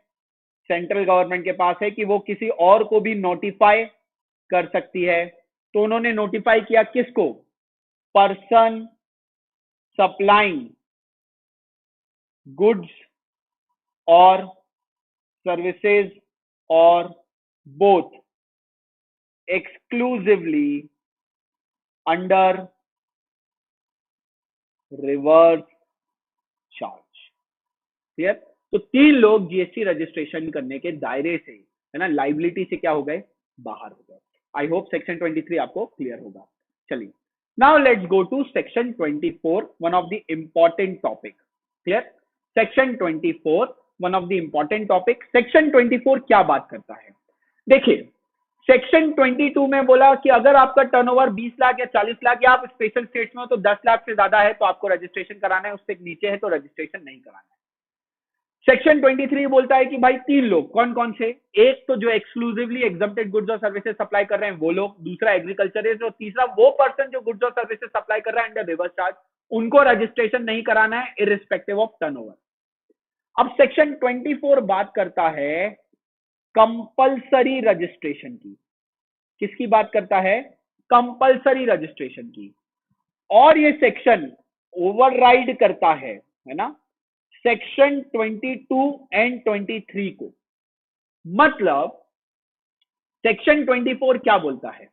सेंट्रल गवर्नमेंट के पास है कि वो किसी और को भी नोटिफाई कर सकती है। तो उन्होंने नोटिफाई किया किसको? पर्सन सप्लाइंग गुड्स और सर्विसेज और both exclusively under reverse charge. Clear? तो तीन लोग जीएसटी रजिस्ट्रेशन करने के दायरे से, है ना, लाइबिलिटी से क्या हो गए? बाहर हो गए। आई होप सेक्शन 23 आपको क्लियर होगा। चलिए, now let's go to section 24, one of the important topic. Clear? Section 24 one of the important topic. Section 24 क्या बात करता है? देखिए, सेक्शन 22 में बोला कि अगर आपका टर्नओवर 20 लाख या 40 लाख या आप स्पेशल स्टेट्स में हो तो 10 लाख से ज्यादा है तो आपको रजिस्ट्रेशन कराना है, उससे नीचे है तो रजिस्ट्रेशन नहीं कराना है। सेक्शन 23 बोलता है कि भाई तीन लोग, कौन कौन से? एक तो जो एक्सक्लूसिवली एग्जम्प्टेड गुड्स और सर्विसेज सप्लाई कर रहे हैं वो लोग, दूसरा एग्रीकल्चरिस्ट, और तीसरा वो पर्सन जो गुड्स और सर्विसेज सप्लाई कर रहा है अंडर रिवर्स चार्ज, उनको रजिस्ट्रेशन नहीं कराना है इररिस्पेक्टिव ऑफ टर्नओवर। अब सेक्शन 24 बात करता है कंपल्सरी रजिस्ट्रेशन की। किसकी बात करता है? कंपल्सरी रजिस्ट्रेशन की। और ये सेक्शन ओवरराइड करता है ना, सेक्शन 22 एंड 23 को। मतलब सेक्शन 24 क्या बोलता है?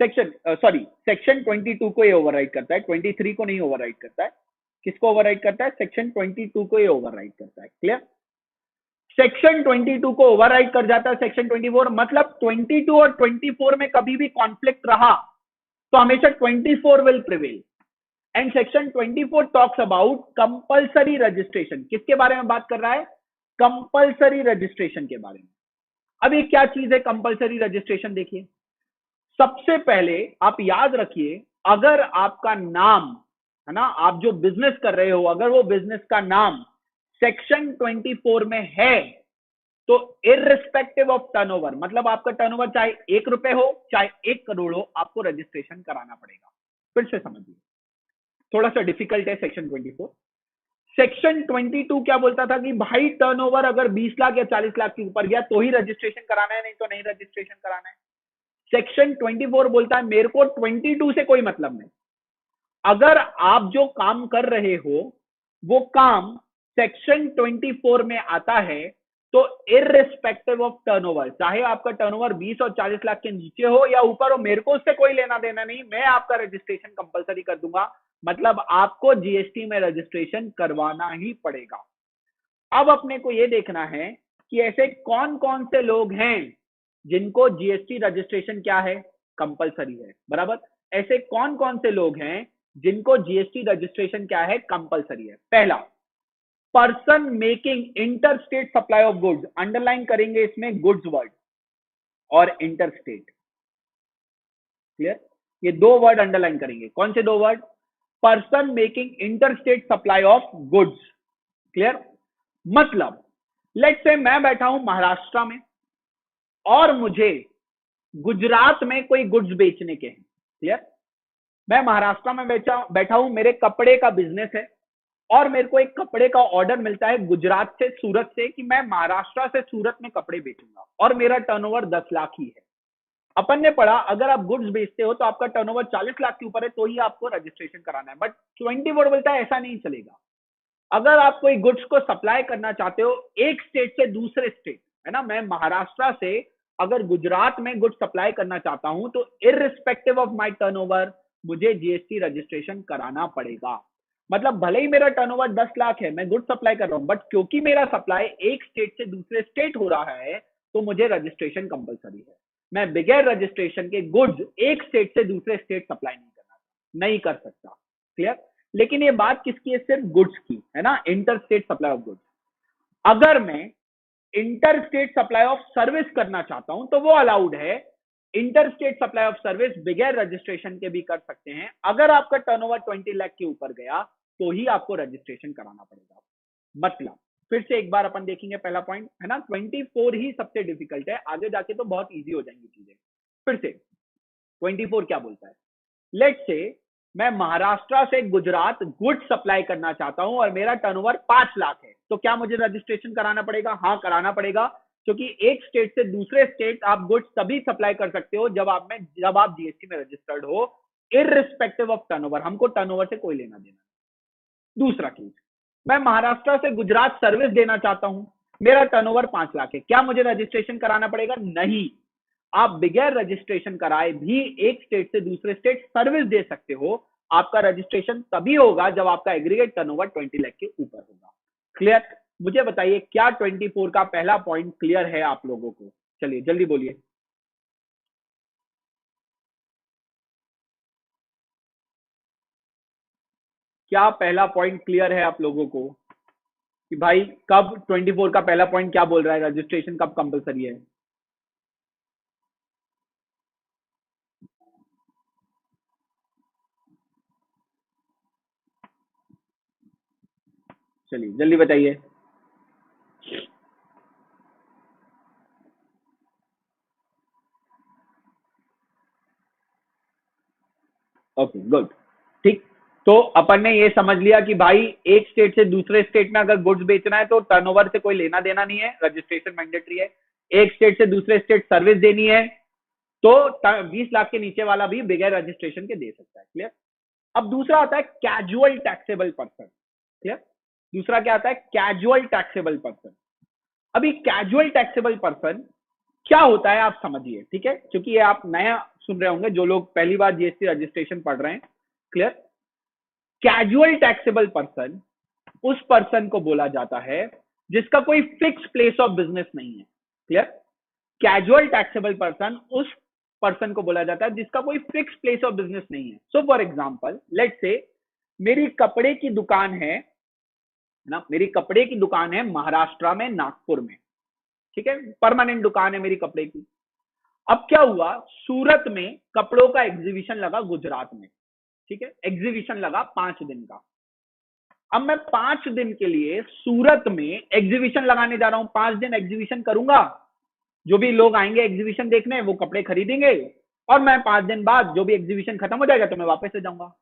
सेक्शन 22 को ये ओवरराइड करता है, 23 को नहीं ओवरराइड करता है। किसको ओवरराइड करता है? सेक्शन 22 को ये ओवरराइड करता है। क्लियर? सेक्शन 22 को ओवरराइड कर जाता है सेक्शन 24। मतलब 22 और 24 में कभी भी कॉन्फ्लिक्ट रहा तो हमेशा 24 will prevail. And section 24 talks about compulsory registration. किसके बारे में बात कर रहा है? कंपल्सरी रजिस्ट्रेशन के बारे में। अब ये क्या चीज है कंपल्सरी रजिस्ट्रेशन? देखिए, सबसे पहले आप याद रखिए, अगर आपका नाम, है ना, आप जो बिजनेस कर रहे हो, अगर वो बिजनेस का नाम सेक्शन 24 में है तो इररिस्पेक्टिव ऑफ टर्नओवर, मतलब आपका टर्नओवर चाहे 1 रुपए हो चाहे 1 करोड़ हो, आपको रजिस्ट्रेशन कराना पड़ेगा। फिर से समझिए, थोड़ा सा डिफिकल्ट है सेक्शन 24। सेक्शन 22 क्या बोलता था कि भाई टर्नओवर अगर 20 लाख या 40 लाख के ऊपर गया तो ही रजिस्ट्रेशन कराना है, नहीं तो नहीं रजिस्ट्रेशन कराना है। सेक्शन 24 बोलता है मेरे को 22 से कोई मतलब नहीं। अगर आप जो काम कर रहे हो वो काम सेक्शन 24 में आता है तो इररिस्पेक्टिव ऑफ टर्नओवर, चाहे आपका टर्नओवर 20 और 40 लाख के नीचे हो या ऊपर हो, मेरे को उससे कोई लेना देना नहीं, मैं आपका रजिस्ट्रेशन कंपलसरी कर दूंगा। मतलब आपको जीएसटी में रजिस्ट्रेशन करवाना ही पड़ेगा। अब अपने को यह देखना है कि ऐसे कौन कौन से लोग हैं जिनको जीएसटी रजिस्ट्रेशन क्या है, कंपलसरी है, बराबर। ऐसे कौन कौन से लोग हैं जिनको जीएसटी रजिस्ट्रेशन क्या है, कंपलसरी है। पहला, person making inter state supply of goods, underline करेंगे इसमें गुड्स वर्ड और इंटर स्टेट, क्लियर। ये दो वर्ड अंडरलाइन करेंगे। कौन से दो word? Person making inter state supply of goods, clear. मतलब लेट्स से मैं बैठा हूं महाराष्ट्र में और मुझे गुजरात में कोई गुड्स बेचने के हैं, क्लियर। मैं महाराष्ट्र में बैठा हूं, मेरे कपड़े का बिजनेस है और मेरे को एक कपड़े का ऑर्डर मिलता है गुजरात से, सूरत से, कि मैं महाराष्ट्र से सूरत में कपड़े बेचूंगा और मेरा टर्नओवर 10 लाख ही है। अपन ने पढ़ा अगर आप गुड्स बेचते हो तो आपका टर्नओवर 40 लाख के ऊपर है तो ही आपको रजिस्ट्रेशन कराना है, बट 24 बोलता है ऐसा नहीं चलेगा। अगर आप कोई गुड्स को सप्लाई करना चाहते हो एक स्टेट से दूसरे स्टेट, है ना, मैं महाराष्ट्र से अगर गुजरात में गुड्स सप्लाई करना चाहता हूं तो इररिस्पेक्टिव ऑफ माय टर्नओवर मुझे जीएसटी रजिस्ट्रेशन कराना पड़ेगा। मतलब भले ही मेरा टर्नओवर 10 लाख है, मैं गुड्स सप्लाई कर रहा हूं, बट क्योंकि मेरा सप्लाई एक स्टेट से दूसरे स्टेट हो रहा है तो मुझे रजिस्ट्रेशन कंपलसरी है। मैं बगैर रजिस्ट्रेशन के गुड्स एक स्टेट से दूसरे स्टेट सप्लाई नहीं कर सकता, क्लियर। लेकिन ये बात किसकी है? सिर्फ गुड्स की, है ना, inter state supply of goods. अगर मैं inter state supply of service करना चाहता हूं तो वो अलाउड है। Inter state supply of service बगैर रजिस्ट्रेशन के भी कर सकते हैं। अगर आपका टर्नओवर 20 लाख के ऊपर गया तो ही आपको रजिस्ट्रेशन कराना पड़ेगा। मतलब फिर से एक बार अपन देखेंगे पहला पॉइंट, है ना, 24 ही सबसे डिफिकल्ट है, आगे जाके तो बहुत इजी हो जाएंगी चीजें। फिर से 24 क्या बोलता है? लेट्स से मैं महाराष्ट्र से गुजरात गुड्स सप्लाई करना चाहता हूं और मेरा टर्नओवर 5 लाख है, तो क्या मुझे रजिस्ट्रेशन कराना पड़ेगा? हाँ, कराना पड़ेगा, क्योंकि एक स्टेट से दूसरे स्टेट आप गुड्स तभी सप्लाई कर सकते हो जब आप जीएसटी में रजिस्टर्ड हो, इररिस्पेक्टिव ऑफ टर्नओवर। हमको टर्नओवर से कोई लेना देना। दूसरा केस, मैं महाराष्ट्र से गुजरात सर्विस देना चाहता हूं, मेरा टर्नओवर 5 लाख है, क्या मुझे रजिस्ट्रेशन कराना पड़ेगा? नहीं, आप बगैर रजिस्ट्रेशन कराए भी एक स्टेट से दूसरे स्टेट सर्विस दे सकते हो। आपका रजिस्ट्रेशन तभी होगा जब आपका एग्रीगेट टर्नओवर 20 लाख के ऊपर होगा, क्लियर। मुझे बताइए क्या 24 का पहला पॉइंट क्लियर है आप लोगों को? चलिए जल्दी बोलिए। क्या पहला पॉइंट क्लियर है आप लोगों को कि भाई कब 24 का पहला पॉइंट क्या बोल रहा है, रजिस्ट्रेशन कब कंपलसरी है? चलिए जल्दी बताइए। ओके गुड, ठीक। तो अपन ने ये समझ लिया कि भाई एक स्टेट से दूसरे स्टेट में अगर गुड्स बेचना है तो टर्नओवर से कोई लेना देना नहीं है, रजिस्ट्रेशन मैंडेटरी है। एक स्टेट से दूसरे स्टेट सर्विस देनी है तो 20 लाख के नीचे वाला भी बगैर रजिस्ट्रेशन के दे सकता है, क्लियर। अब दूसरा आता है कैजुअल टैक्सेबल पर्सन, क्लियर। दूसरा क्या आता है? Casual taxable person. अभी कैजुअल टैक्सेबल पर्सन क्या होता है आप समझिए, ठीक है, क्योंकि ये आप नया सुन रहे होंगे जो लोग पहली बार जीएसटी रजिस्ट्रेशन पढ़ रहे हैं, क्लियर। कैजुअल टैक्सेबल पर्सन उस पर्सन को बोला जाता है जिसका कोई फिक्स प्लेस ऑफ बिजनेस नहीं है, क्लियर। कैजुअल टैक्सेबल पर्सन उस पर्सन को बोला जाता है जिसका कोई फिक्स प्लेस ऑफ बिजनेस नहीं है। So for example let's say मेरी कपड़े की दुकान है ना, मेरी कपड़े की दुकान है महाराष्ट्र में, नागपुर में, ठीक है, परमानेंट दुकान है मेरी कपड़े की। अब क्या हुआ, सूरत में कपड़ों का एग्जीबिशन लगा गुजरात में, ठीक है, एग्जीबिशन लगा 5 दिन का। अब मैं 5 दिन के लिए सूरत में एग्जीबिशन लगाने जा रहा हूं, 5 दिन एग्जीबिशन करूंगा, जो भी लोग आएंगे एग्जीबिशन देखने वो कपड़े खरीदेंगे और मैं 5 दिन बाद जो भी एग्जीबिशन खत्म हो जाएगा तो मैं वापस से जाऊंगा।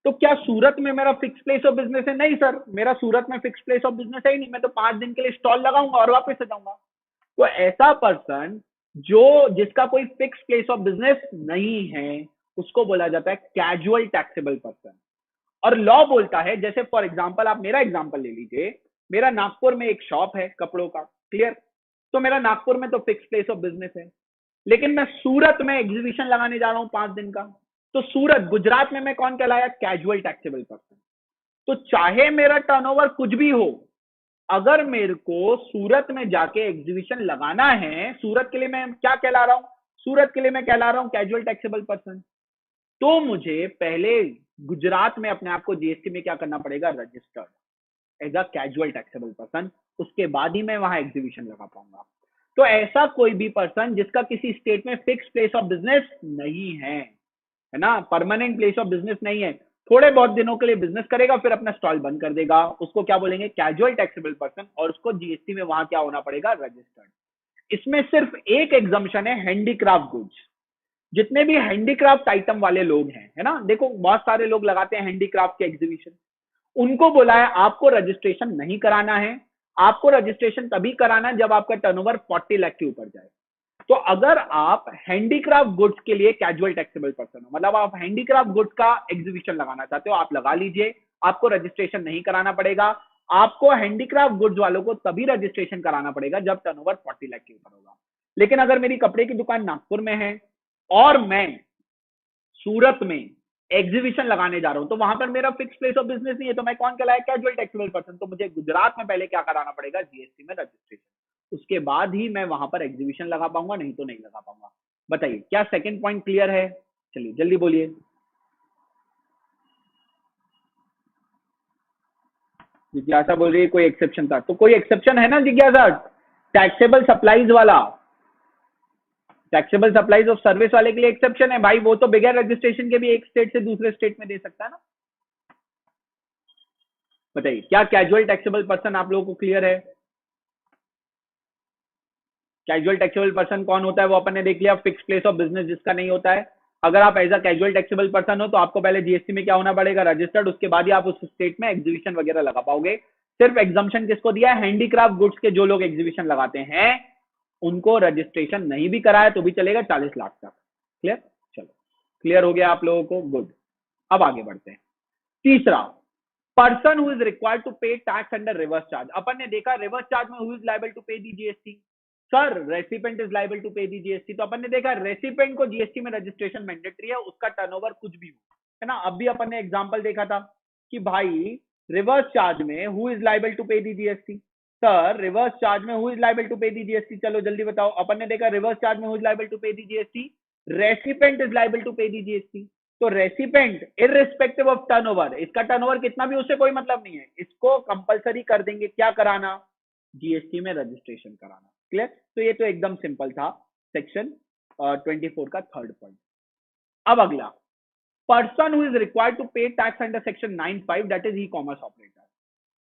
तो क्या सूरत में मेरा फिक्स प्लेस ऑफ बिजनेस है? नहीं सर, मेरा सूरत में फिक्स प्लेस ऑफ बिजनेस है ही नहीं, मैं तो 5 दिन के लिए स्टॉल लगाऊंगा और वापस से जाऊंगा। तो ऐसा पर्सन जो जिसका कोई फिक्स प्लेस ऑफ बिजनेस नहीं है उसको बोला जाता है कैजुअल टैक्सेबल पर्सन। और लॉ बोलता है, जैसे फॉर एग्जांपल आप मेरा एग्जांपल ले लीजिए, मेरा नागपुर में एक शॉप है कपड़ों का, क्लियर। तो मेरा नागपुर में तो फिक्स प्लेस ऑफ बिजनेस है, लेकिन मैं सूरत में एग्जीबिशन लगाने जा रहा हूं 5 दिन का। तो सूरत गुजरात में मैं कौन कहलाया, कैजुअल टैक्सेबल पर्सन। तो चाहे मेरा टर्नओवर कुछ भी हो, अगर मेरे को सूरत में जाके एग्जीबिशन लगाना है, सूरत के लिए मैं क्या कहला रहा हूं, सूरत के लिए मैं कहला रहा हूं कैजुअल टैक्सेबल पर्सन। तो मुझे पहले गुजरात में अपने आप को जीएसटी में क्या करना पड़ेगा, registered as a casual taxable person, उसके बाद ही मैं वहां एग्जीबिशन लगा पाऊंगा। तो ऐसा कोई भी पर्सन जिसका किसी स्टेट में फिक्स प्लेस ऑफ बिजनेस नहीं है ना, परमानेंट प्लेस ऑफ बिजनेस नहीं है, थोड़े बहुत दिनों के लिए बिजनेस करेगा फिर अपना स्टॉल बंद कर देगा, उसको क्या बोलेंगे, कैजुअल टैक्सेबल पर्सन, और उसको जीएसटी में वहां क्या होना पड़ेगा, रजिस्टर्ड। इसमें सिर्फ एक एग्जाम्पशन है, हैंडीक्राफ्ट गुड्स। जितने भी हैंडीक्राफ्ट आइटम वाले लोग हैं, है ना, देखो बहुत सारे लोग लगाते हैं हैंडीक्राफ्ट के एग्जीबिशन, उनको बोला है आपको रजिस्ट्रेशन नहीं कराना है, आपको रजिस्ट्रेशन तभी कराना है जब आपका टर्नओवर 40 लाख के ऊपर जाए। तो अगर आप हैंडीक्राफ्ट गुड्स के लिए कैजुअल टैक्सेबल पर्सन हो, मतलब आप हैंडीक्राफ्ट गुड्स का एग्जीबिशन लगाना चाहते हो, आप लगा लीजिए, आपको रजिस्ट्रेशन नहीं कराना पड़ेगा। आपको हैंडीक्राफ्ट गुड्स वालों को तभी रजिस्ट्रेशन कराना पड़ेगा जब टर्नओवर 40 लाख के ऊपर होगा। लेकिन अगर मेरी कपड़े की दुकान नागपुर में है और मैं सूरत में एग्जीबिशन लगाने जा रहा हूं, तो वहां पर मेरा फिक्स प्लेस ऑफ बिजनेस नहीं है, तो मैं कौन कहलाया, कैजुअल टैक्सेबल पर्सन। तो मुझे गुजरात में पहले क्या कराना पड़ेगा, जीएसटी में रजिस्ट्रेशन, उसके बाद ही मैं वहां पर एग्जीबिशन लगा पाऊंगा, नहीं तो नहीं लगा पाऊंगा। बताइए क्या सेकंड पॉइंट क्लियर है, चलिए जल्दी बोलिए। जिज्ञासा बोल रही है कोई एक्सेप्शन था, तो कोई एक्सेप्शन है ना जिज्ञासा, टैक्सेबल सप्लाईज वाला, टैक्सेबल सप्लाईज ऑफ सर्विस वाले के लिए एक्सेप्शन है भाई, वो तो बगैर रजिस्ट्रेशन के भी एक स्टेट से दूसरे स्टेट में दे सकता है ना। बताइए क्या कैजुअल टैक्सेबल पर्सन आप लोगों को क्लियर है। कैजुअल टैक्सेबल पर्सन कौन होता है वो अपन ने देख लिया, फिक्स प्लेस ऑफ बिजनेस जिसका नहीं होता है। अगर आप as a casual taxable person हो तो आपको पहले जीएसटी में क्या होना पड़ेगा, रजिस्टर्ड, उसके बाद ही आप उस स्टेट में एग्जीबिशन वगैरह लगा पाओगे। सिर्फ एग्जाम्पशन किसको दिया है, हैंडीक्राफ्ट गुड्स के जो लोग एग्जीबिशन लगाते हैं उनको रजिस्ट्रेशन नहीं भी कराया तो भी चलेगा 40 लाख तक। क्लियर, चलो क्लियर हो गया आप लोगों को, गुड। अब आगे बढ़ते हैं। तीसरा, person who is required to pay tax under reverse charge. अपन ने देखा रिवर्स चार्ज में who is liable to pay the GST, sir recipient is liable to pay the GST. तो अपन ने देखा रेसिपेंट को जीएसटी में रजिस्ट्रेशन मैंडेटरी है, उसका टर्नओवर कुछ भी हो, है ना। अब भी अपन ने एग्जांपल देखा था कि भाई रिवर्स चार्ज में who is liable to pay the GST, sir reverse charge में who is liable to pay the GST, चलो जल्दी बताओ। अपन ने देखा रिवर्स चार्ज में who is liable to pay the GST, recipient is liable to pay the GST. तो recipient irrespective of turnover, इसका टर्नओवर कितना भी उससे कोई मतलब नहीं है, इसको कंपलसरी कर देंगे क्या कराना, जीएसटी में रजिस्ट्रेशन कराना। क्लियर, तो ये तो एकदम सिंपल था सेक्शन 24 का थर्ड पॉइंट। अब अगला, person who is required to pay tax under section 9(5) that is e commerce operator.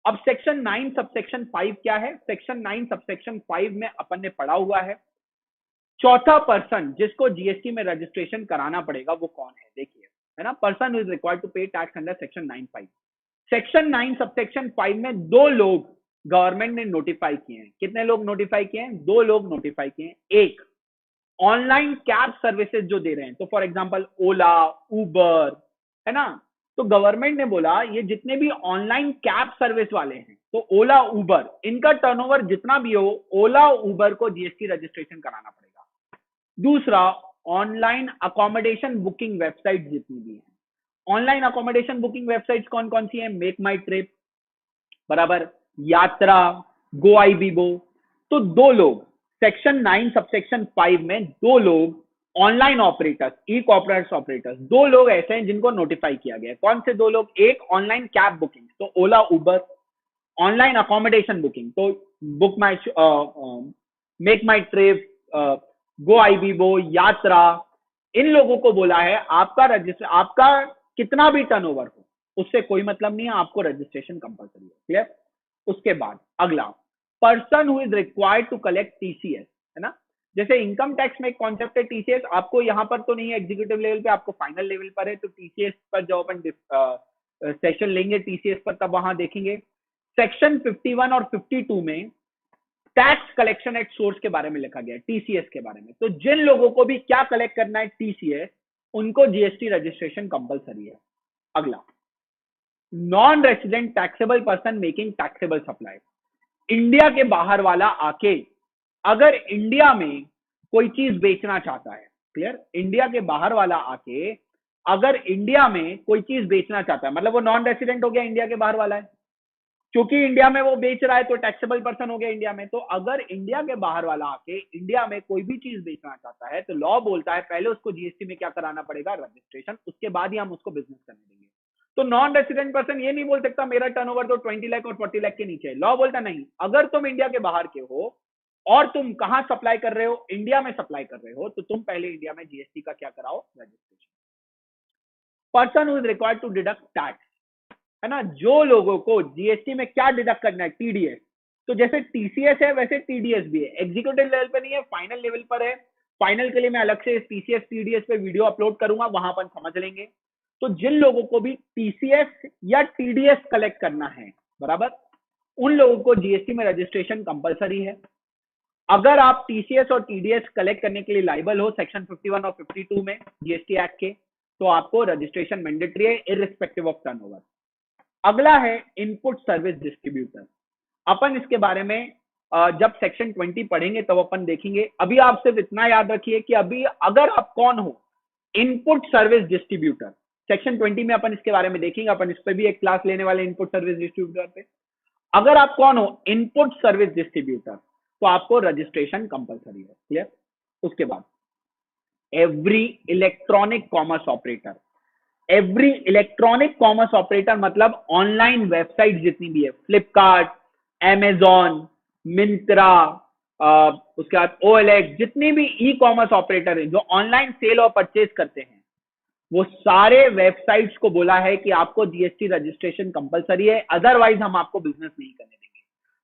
अब सेक्शन 9 सबसेक्शन 5 क्या है, सेक्शन 9 सबसेक्शन 5 में अपन ने पढ़ा हुआ है, चौथा पर्सन जिसको जीएसटी में रजिस्ट्रेशन कराना पड़ेगा वो कौन है, देखिए, है ना, person is required to pay tax under section 9(5). Section 9 subsection 5 में दो लोग गवर्नमेंट ने नोटिफाई किए हैं। कितने लोग नोटिफाई किए हैं, दो लोग नोटिफाई किए हैं। एक, ऑनलाइन कैब सर्विसेज जो दे रहे हैं, तो फॉर एग्जांपल ओला, उबर, है ना, तो गवर्नमेंट ने बोला ये जितने भी ऑनलाइन कैब सर्विस वाले हैं, तो ओला, उबर, इनका टर्नओवर जितना भी हो, ओला, उबर को जीएसटी रजिस्ट्रेशन कराना पड़ेगा। दूसरा, ऑनलाइन अकोमोडेशन बुकिंग वेबसाइट जितनी भी हैं, ऑनलाइन अकोमोडेशन बुकिंग वेबसाइट्स कौन कौन सी हैं, मेक माई ट्रिप, बराबर, यात्रा, गो आई बीबो। तो दो लोग सेक्शन 9 सबसेक्शन 5 में, दो लोग online operators, e commerce operators, दो लोग ऐसे हैं जिनको नोटिफाई किया गया है। कौन से दो लोग, एक ऑनलाइन कैब बुकिंग तो ओला उबर, ऑनलाइन अकोमोडेशन बुकिंग तो बुक माई, मेक माई ट्रिप, गो आई बीबो, यात्रा। इन लोगों को बोला है आपका रजिस्टर, आपका कितना भी टर्नओवर हो उससे कोई मतलब नहीं है, आपको रजिस्ट्रेशन कंपलसरी है। क्लियर, उसके बाद अगला, person who is required to collect TCS, है ना, जैसे इनकम टैक्स में एक कॉन्सेप्ट है टीसीएस, आपको यहाँ पर तो नहीं है एग्जीक्यूटिव लेवल पे, आपको फाइनल लेवल पर है, तो टीसीएस पर जब अपन सेशन लेंगे टीसीएस पर तब वहां देखेंगे। सेक्शन 51 और 52 में टैक्स कलेक्शन एट सोर्स के बारे में लिखा गया है, टीसीएस के बारे में। तो जिन लोगों को भी क्या कलेक्ट करना है टीसीएस, उनको जीएसटी रजिस्ट्रेशन कंपलसरी है। अगला, non resident taxable person making taxable supply. India के बाहर वाला आके अगर इंडिया में कोई चीज बेचना चाहता है, क्लियर, इंडिया के बाहर वाला आके अगर इंडिया में कोई चीज बेचना चाहता है, मतलब वो नॉन रेसिडेंट हो गया, इंडिया के बाहर वाला है, क्योंकि इंडिया में वो बेच रहा है तो टैक्सेबल पर्सन हो गया इंडिया में। तो अगर इंडिया के बाहर वाला आके इंडिया में कोई भी चीज बेचना चाहता है तो लॉ बोलता है पहले उसको जीएसटी में क्या कराना पड़ेगा, रजिस्ट्रेशन, उसके बाद ही हम उसको बिजनेस करने देंगे। तो नॉन रेसिडेंट पर्सन ये नहीं बोल सकता मेरा टर्नओवर तो 20 लाख और 40 लाख के नीचे है। लॉ बोलता नहीं, अगर तुम इंडिया के बाहर के हो और तुम कहां सप्लाई कर रहे हो, इंडिया में सप्लाई कर रहे हो, तो तुम पहले इंडिया में जीएसटी का क्या कराओ, registration. Person who is required to deduct tax, है ना, जो लोगों को जीएसटी में क्या डिडक्ट करना है, टीडीएस। तो जैसे टीसीएस है वैसे टीडीएस भी है, एग्जीक्यूटिव लेवल पे नहीं है, फाइनल लेवल पर है। फाइनल के लिए मैं अलग से टीसीएस टीडीएस पे वीडियो अपलोड करूंगा, वहां पर समझ लेंगे। तो जिन लोगों को भी टीसीएस या टीडीएस कलेक्ट करना है, बराबर, उन लोगों को जीएसटी में रजिस्ट्रेशन कंपलसरी है। अगर आप टीसीएस और टीडीएस कलेक्ट करने के लिए लाइबल हो सेक्शन 51 और 52 में जीएसटी एक्ट के, तो आपको रजिस्ट्रेशन मैंडेटरी है इररिस्पेक्टिव ऑफ टर्नओवर। अगला है इनपुट सर्विस डिस्ट्रीब्यूटर। अपन इसके बारे में जब सेक्शन 20 पढ़ेंगे तब अपन देखेंगे। अभी आप सिर्फ इतना याद रखिए कि अभी अगर आप कौन हो, इनपुट सर्विस डिस्ट्रीब्यूटर, सेक्शन 20 में अपन इसके बारे में देखेंगे, अपन इस पर भी एक क्लास लेने वाले इनपुट सर्विस डिस्ट्रीब्यूटर पे। अगर आप कौन हो, इनपुट सर्विस डिस्ट्रीब्यूटर, तो आपको रजिस्ट्रेशन कंपलसरी है, क्लियर। उसके बाद every electronic commerce operator, every electronic commerce operator मतलब ऑनलाइन वेबसाइट जितनी भी है, फ्लिपकार्ट, एमेजॉन, मिंत्रा, उसके बाद ओएलएक्स, जितनी भी ई कॉमर्स ऑपरेटर है जो ऑनलाइन सेल और परचेज करते हैं, वो सारे वेबसाइट्स को बोला है कि आपको जीएसटी रजिस्ट्रेशन कंपलसरी है, अदरवाइज हम आपको बिजनेस नहीं करने देंगे।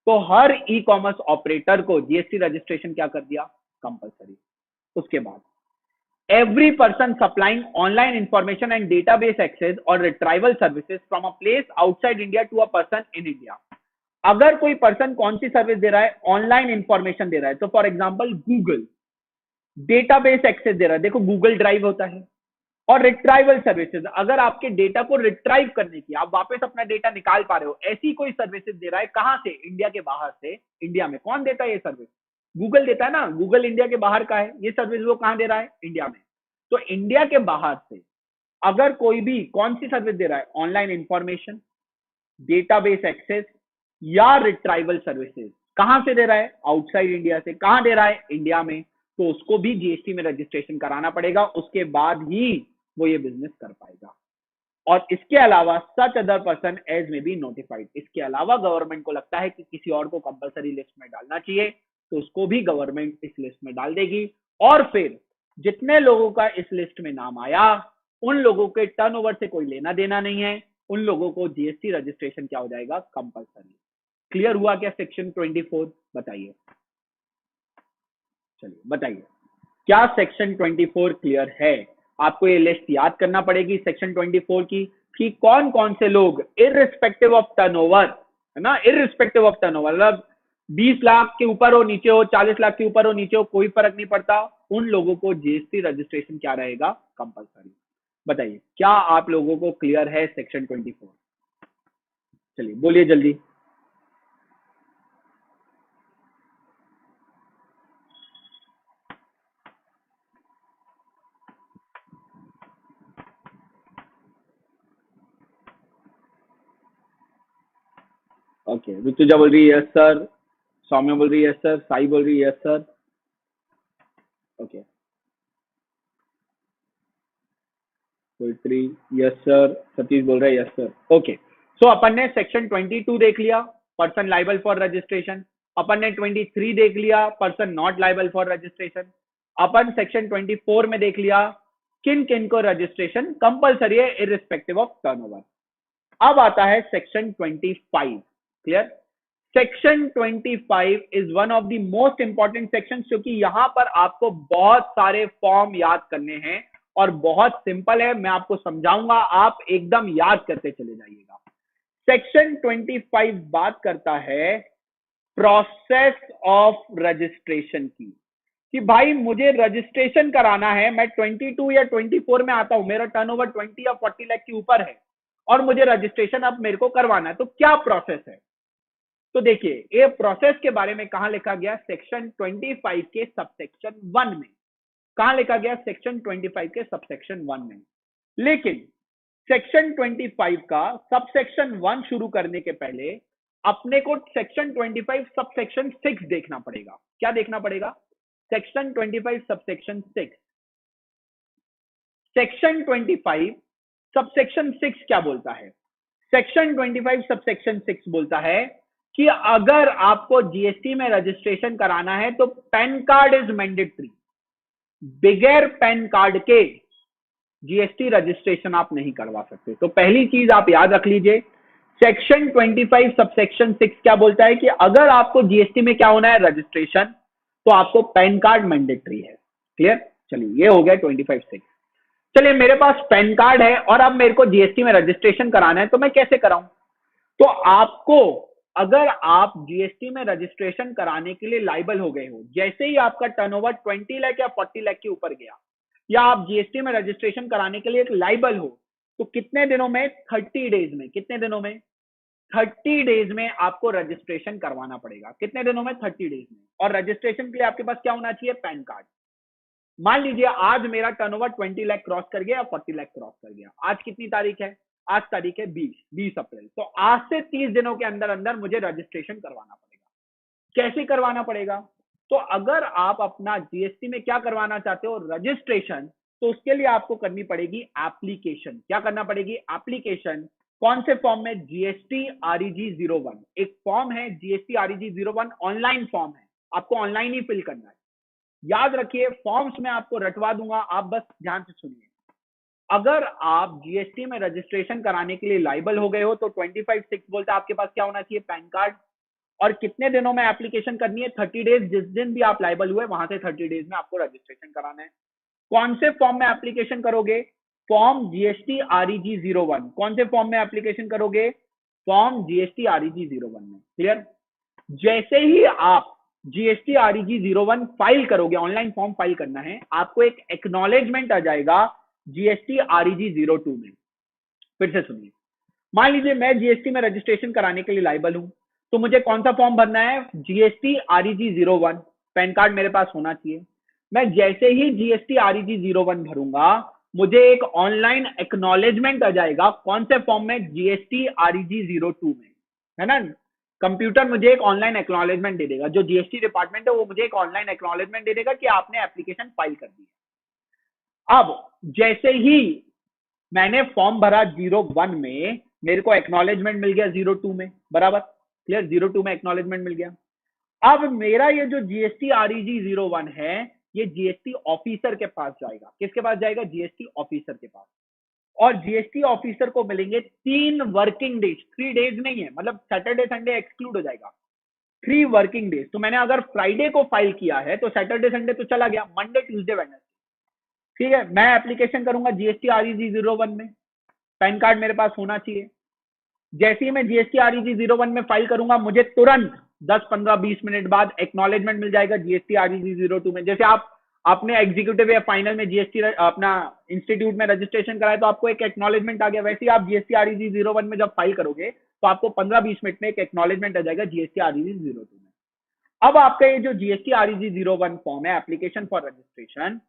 तो हर ई कॉमर्स ऑपरेटर को जीएसटी रजिस्ट्रेशन क्या कर दिया, कंपलसरी। उसके बाद every person supplying online information and database access or retrieval services from a place outside India to a person in India। अगर कोई पर्सन कौन सी सर्विस दे रहा है, ऑनलाइन इंफॉर्मेशन दे रहा है, तो for example Google database access दे रहा है, देखो गूगल ड्राइव होता है, और रिट्राइवल सर्विसेज, अगर आपके डेटा को रिट्राइव करने की, आप वापस अपना डेटा निकाल पा रहे हो, ऐसी कोई सर्विसेज दे रहा है, कहां से, इंडिया के बाहर से। इंडिया में कौन देता है ये सर्विस, गूगल देता है ना, गूगल इंडिया के बाहर का है, ये सर्विस वो कहां दे रहा है, इंडिया में। तो इंडिया के बाहर से अगर कोई भी कौन सी सर्विस दे रहा है, ऑनलाइन इंफॉर्मेशन, डेटाबेस एक्सेस या रिट्राइवल सर्विसेज, कहां से दे रहा है, आउटसाइड इंडिया से, कहां दे रहा है, इंडिया में, तो उसको भी जीएसटी में रजिस्ट्रेशन कराना पड़ेगा, उसके बाद ही वो ये बिजनेस कर पाएगा। और इसके अलावा सच अदर पर्सन एज में बी नोटिफाइड, इसके अलावा गवर्नमेंट को लगता है कि किसी और को कंपलसरी लिस्ट में डालना चाहिए, तो उसको भी गवर्नमेंट इस लिस्ट में डाल देगी। और फिर जितने लोगों का इस लिस्ट में नाम आया, उन लोगों के टर्नओवर से कोई लेना देना नहीं है, उन लोगों को जीएसटी रजिस्ट्रेशन क्या हो जाएगा, कंपलसरी। क्लियर हुआ क्या सेक्शन 24? बताइए, चलिए बताइए, क्या सेक्शन 24 क्लियर है? आपको ये लिस्ट याद करना पड़ेगी सेक्शन 24 की, कि कौन कौन से लोग इररिस्पेक्टिव ऑफ टर्नओवर, है ना, इररिस्पेक्टिव ऑफ टर्नओवर, मतलब 20 लाख के ऊपर हो नीचे हो, 40 लाख के ऊपर हो नीचे हो, कोई फर्क नहीं पड़ता, उन लोगों को जीएसटी रजिस्ट्रेशन क्या रहेगा, कंपलसरी। बताइए, क्या आप लोगों को क्लियर है सेक्शन 24? चलिए बोलिए जल्दी। ओके, ऋतुजा बोल रही है यस सर, सौम्या बोल रही है यस सर, साई बोल रही है yes sir. Okay, poetry yes sir, Satish बोल रहा है यस सर। ओके, सो अपन ने सेक्शन 22 देख लिया, पर्सन लाइबल फॉर रजिस्ट्रेशन। अपन ने 23 देख लिया, person not liable for registration. Upon section 24 में देख लिया किन किन को रजिस्ट्रेशन कंपलसरी है इररिस्पेक्टिव ऑफ टर्नओवर। अब आता है section 25, clear. Section 25 is one of the most important section, क्योंकि यहां पर आपको बहुत सारे फॉर्म याद करने हैं और बहुत सिंपल है, मैं आपको समझाऊंगा, आप एकदम याद करते चले जाइएगा। सेक्शन 25 बात करता है प्रोसेस ऑफ रजिस्ट्रेशन की, कि भाई मुझे रजिस्ट्रेशन कराना है, मैं 22 या 24 में आता हूं, मेरा टर्नओवर 20 या 40 लाख के ऊपर है और मुझे रजिस्ट्रेशन अब मेरे को करवाना है, तो क्या प्रोसेस है। तो देखिए ये प्रोसेस के बारे में कहां लिखा गया, सेक्शन 25 के सबसेक्शन 1 में। कहां लिखा गया, सेक्शन 25 के सबसेक्शन 1 में। लेकिन सेक्शन 25 का सबसेक्शन 1 शुरू करने के पहले अपने को सेक्शन 25 सबसेक्शन 6 देखना पड़ेगा। क्या देखना पड़ेगा, सेक्शन 25 सबसेक्शन 6। सेक्शन 25 सबसेक्शन 6 क्या बोलता है, सेक्शन 25 सबसेक्शन 6 बोलता है कि अगर आपको जीएसटी में रजिस्ट्रेशन कराना है तो पैन कार्ड इज मैंडेटरी। बगैर पैन कार्ड के जीएसटी रजिस्ट्रेशन आप नहीं करवा सकते। तो पहली चीज आप याद रख लीजिए, सेक्शन 25 सबसेक्शन 6 क्या बोलता है कि अगर आपको जीएसटी में क्या होना है, रजिस्ट्रेशन, तो आपको पैन कार्ड मैंडेटरी है। क्लियर, चलिए ये हो गया 25/6। चलिए मेरे पास पैन कार्ड है और अब मेरे को जीएसटी में रजिस्ट्रेशन कराना है, तो मैं कैसे कराऊं। तो आपको, अगर आप जीएसटी में रजिस्ट्रेशन कराने के लिए लाइबल हो गए हो, जैसे ही आपका टर्नओवर 20 लाख या 40 लाख के ऊपर गया, या आप जीएसटी में रजिस्ट्रेशन कराने के लिए एक लाइबल हो, तो कितने दिनों में, 30 डेज में, कितने दिनों में, 30 डेज में आपको रजिस्ट्रेशन करवाना पड़ेगा। कितने दिनों में, 30 डेज में। और रजिस्ट्रेशन के लिए आपके पास क्या होना चाहिए, पैन कार्ड। मान लीजिए आज मेरा टर्नओवर 20 लाख क्रॉस कर गया या 40 लाख क्रॉस कर गया। आज कितनी तारीख है, आज तारीख है 20 अप्रैल। तो आज से 30 दिनों के अंदर अंदर मुझे रजिस्ट्रेशन करवाना पड़ेगा। कैसे करवाना पड़ेगा, तो अगर आप अपना जीएसटी में क्या करवाना चाहते हो, रजिस्ट्रेशन, तो उसके लिए आपको करनी पड़ेगी एप्लीकेशन। क्या करना पड़ेगी, एप्लीकेशन। कौन से फॉर्म में, जीएसटी आरईजी 01 एक फॉर्म है, जीएसटी आरईजी 01 ऑनलाइन फॉर्म है, आपको ऑनलाइन ही फिल करना है। याद रखिए फॉर्म्स में आपको रटवा दूंगा, आप बस ध्यान से सुनिए। अगर आप जीएसटी में रजिस्ट्रेशन कराने के लिए लाइबल हो गए हो तो 25/6 बोलता है आपके पास क्या होना चाहिए, पैन कार्ड। और कितने दिनों में एप्लीकेशन करनी है, 30 डेज। जिस दिन भी आप लाइबल हुए वहां से 30 डेज में आपको रजिस्ट्रेशन कराना है। कौन से फॉर्म में एप्लीकेशन करोगे, फॉर्म जीएसटी आरईजी 01। कौन से फॉर्म में एप्लीकेशन करोगे, फॉर्म जीएसटी आरईजी 01 में। क्लियर, जैसे ही आप जीएसटी आरईजी 01 फाइल करोगे, ऑनलाइन फॉर्म फाइल करना है, आपको एक एक्नॉलेजमेंट आ जाएगा जीएसटी आरईजी 02 में। फिर से सुनिए, मान लीजिए मैं जीएसटी में रजिस्ट्रेशन कराने के लिए लाइबल हूं, तो मुझे कौन सा फॉर्म भरना है, जीएसटी आरईजी 01। पैन कार्ड मेरे पास होना चाहिए। मैं जैसे ही जीएसटी आरईजी 01 भरूंगा, मुझे एक ऑनलाइन एक्नॉलेजमेंट आ जाएगा। कौन से फॉर्म में, जीएसटी आरईजी 02 में, है ना। कंप्यूटर मुझे एक ऑनलाइन एक्नॉलेजमेंट दे देगा, जो जीएसटी डिपार्टमेंट है वो मुझे एक ऑनलाइन एक्नॉलेजमेंट दे देगा कि आपने एप्लीकेशन फाइल कर दी है। अब जैसे ही मैंने फॉर्म भरा 01 में, मेरे को एक्नॉलेजमेंट मिल गया 02 में, बराबर। क्लियर, 02 में एक्नॉलेजमेंट मिल गया। अब मेरा ये जो जीएसटी आरईजी 01 है, ये जीएसटी ऑफिसर के पास जाएगा। किसके पास जाएगा, जीएसटी ऑफिसर के पास। और जीएसटी ऑफिसर को मिलेंगे 3 वर्किंग डेज, 3 डेज नहीं है, मतलब सैटरडे संडे एक्सक्लूड हो जाएगा। 3 वर्किंग डेज। तो मैंने अगर फ्राइडे को फाइल किया है तो सैटरडे संडे तो चला गया, मंडे ट्यूसडे वेडनेसडे। ठीक है, मैं एप्लीकेशन करूंगा जीएसटी आरईजी 01 में, पैन कार्ड मेरे पास होना चाहिए। जैसे ही मैं जीएसटी आरईजी 01 में फाइल करूंगा, मुझे तुरंत 10-15-20 मिनट बाद एक्नॉलेजमेंट मिल जाएगा जीएसटी आरईजी 02 में। जैसे आपने एग्जीक्यूटिव या फाइनल में जीएसटी अपना इंस्टीट्यूट में रजिस्ट्रेशन कराया तो आपको एक एक्नॉलेजमेंट आ गया, वैसे ही आप जीएसटी आरईजी 01 में जब फाइल करोगे तो आपको 15-20 मिनट में एक एक्नॉलेजमेंट आ जाएगा जीएसटी आरईजी 02 में। अब आपका ये जो जीएसटी आरईजी 01 फॉर्म है, एप्लीकेशन फॉर रजिस्ट्रेशन,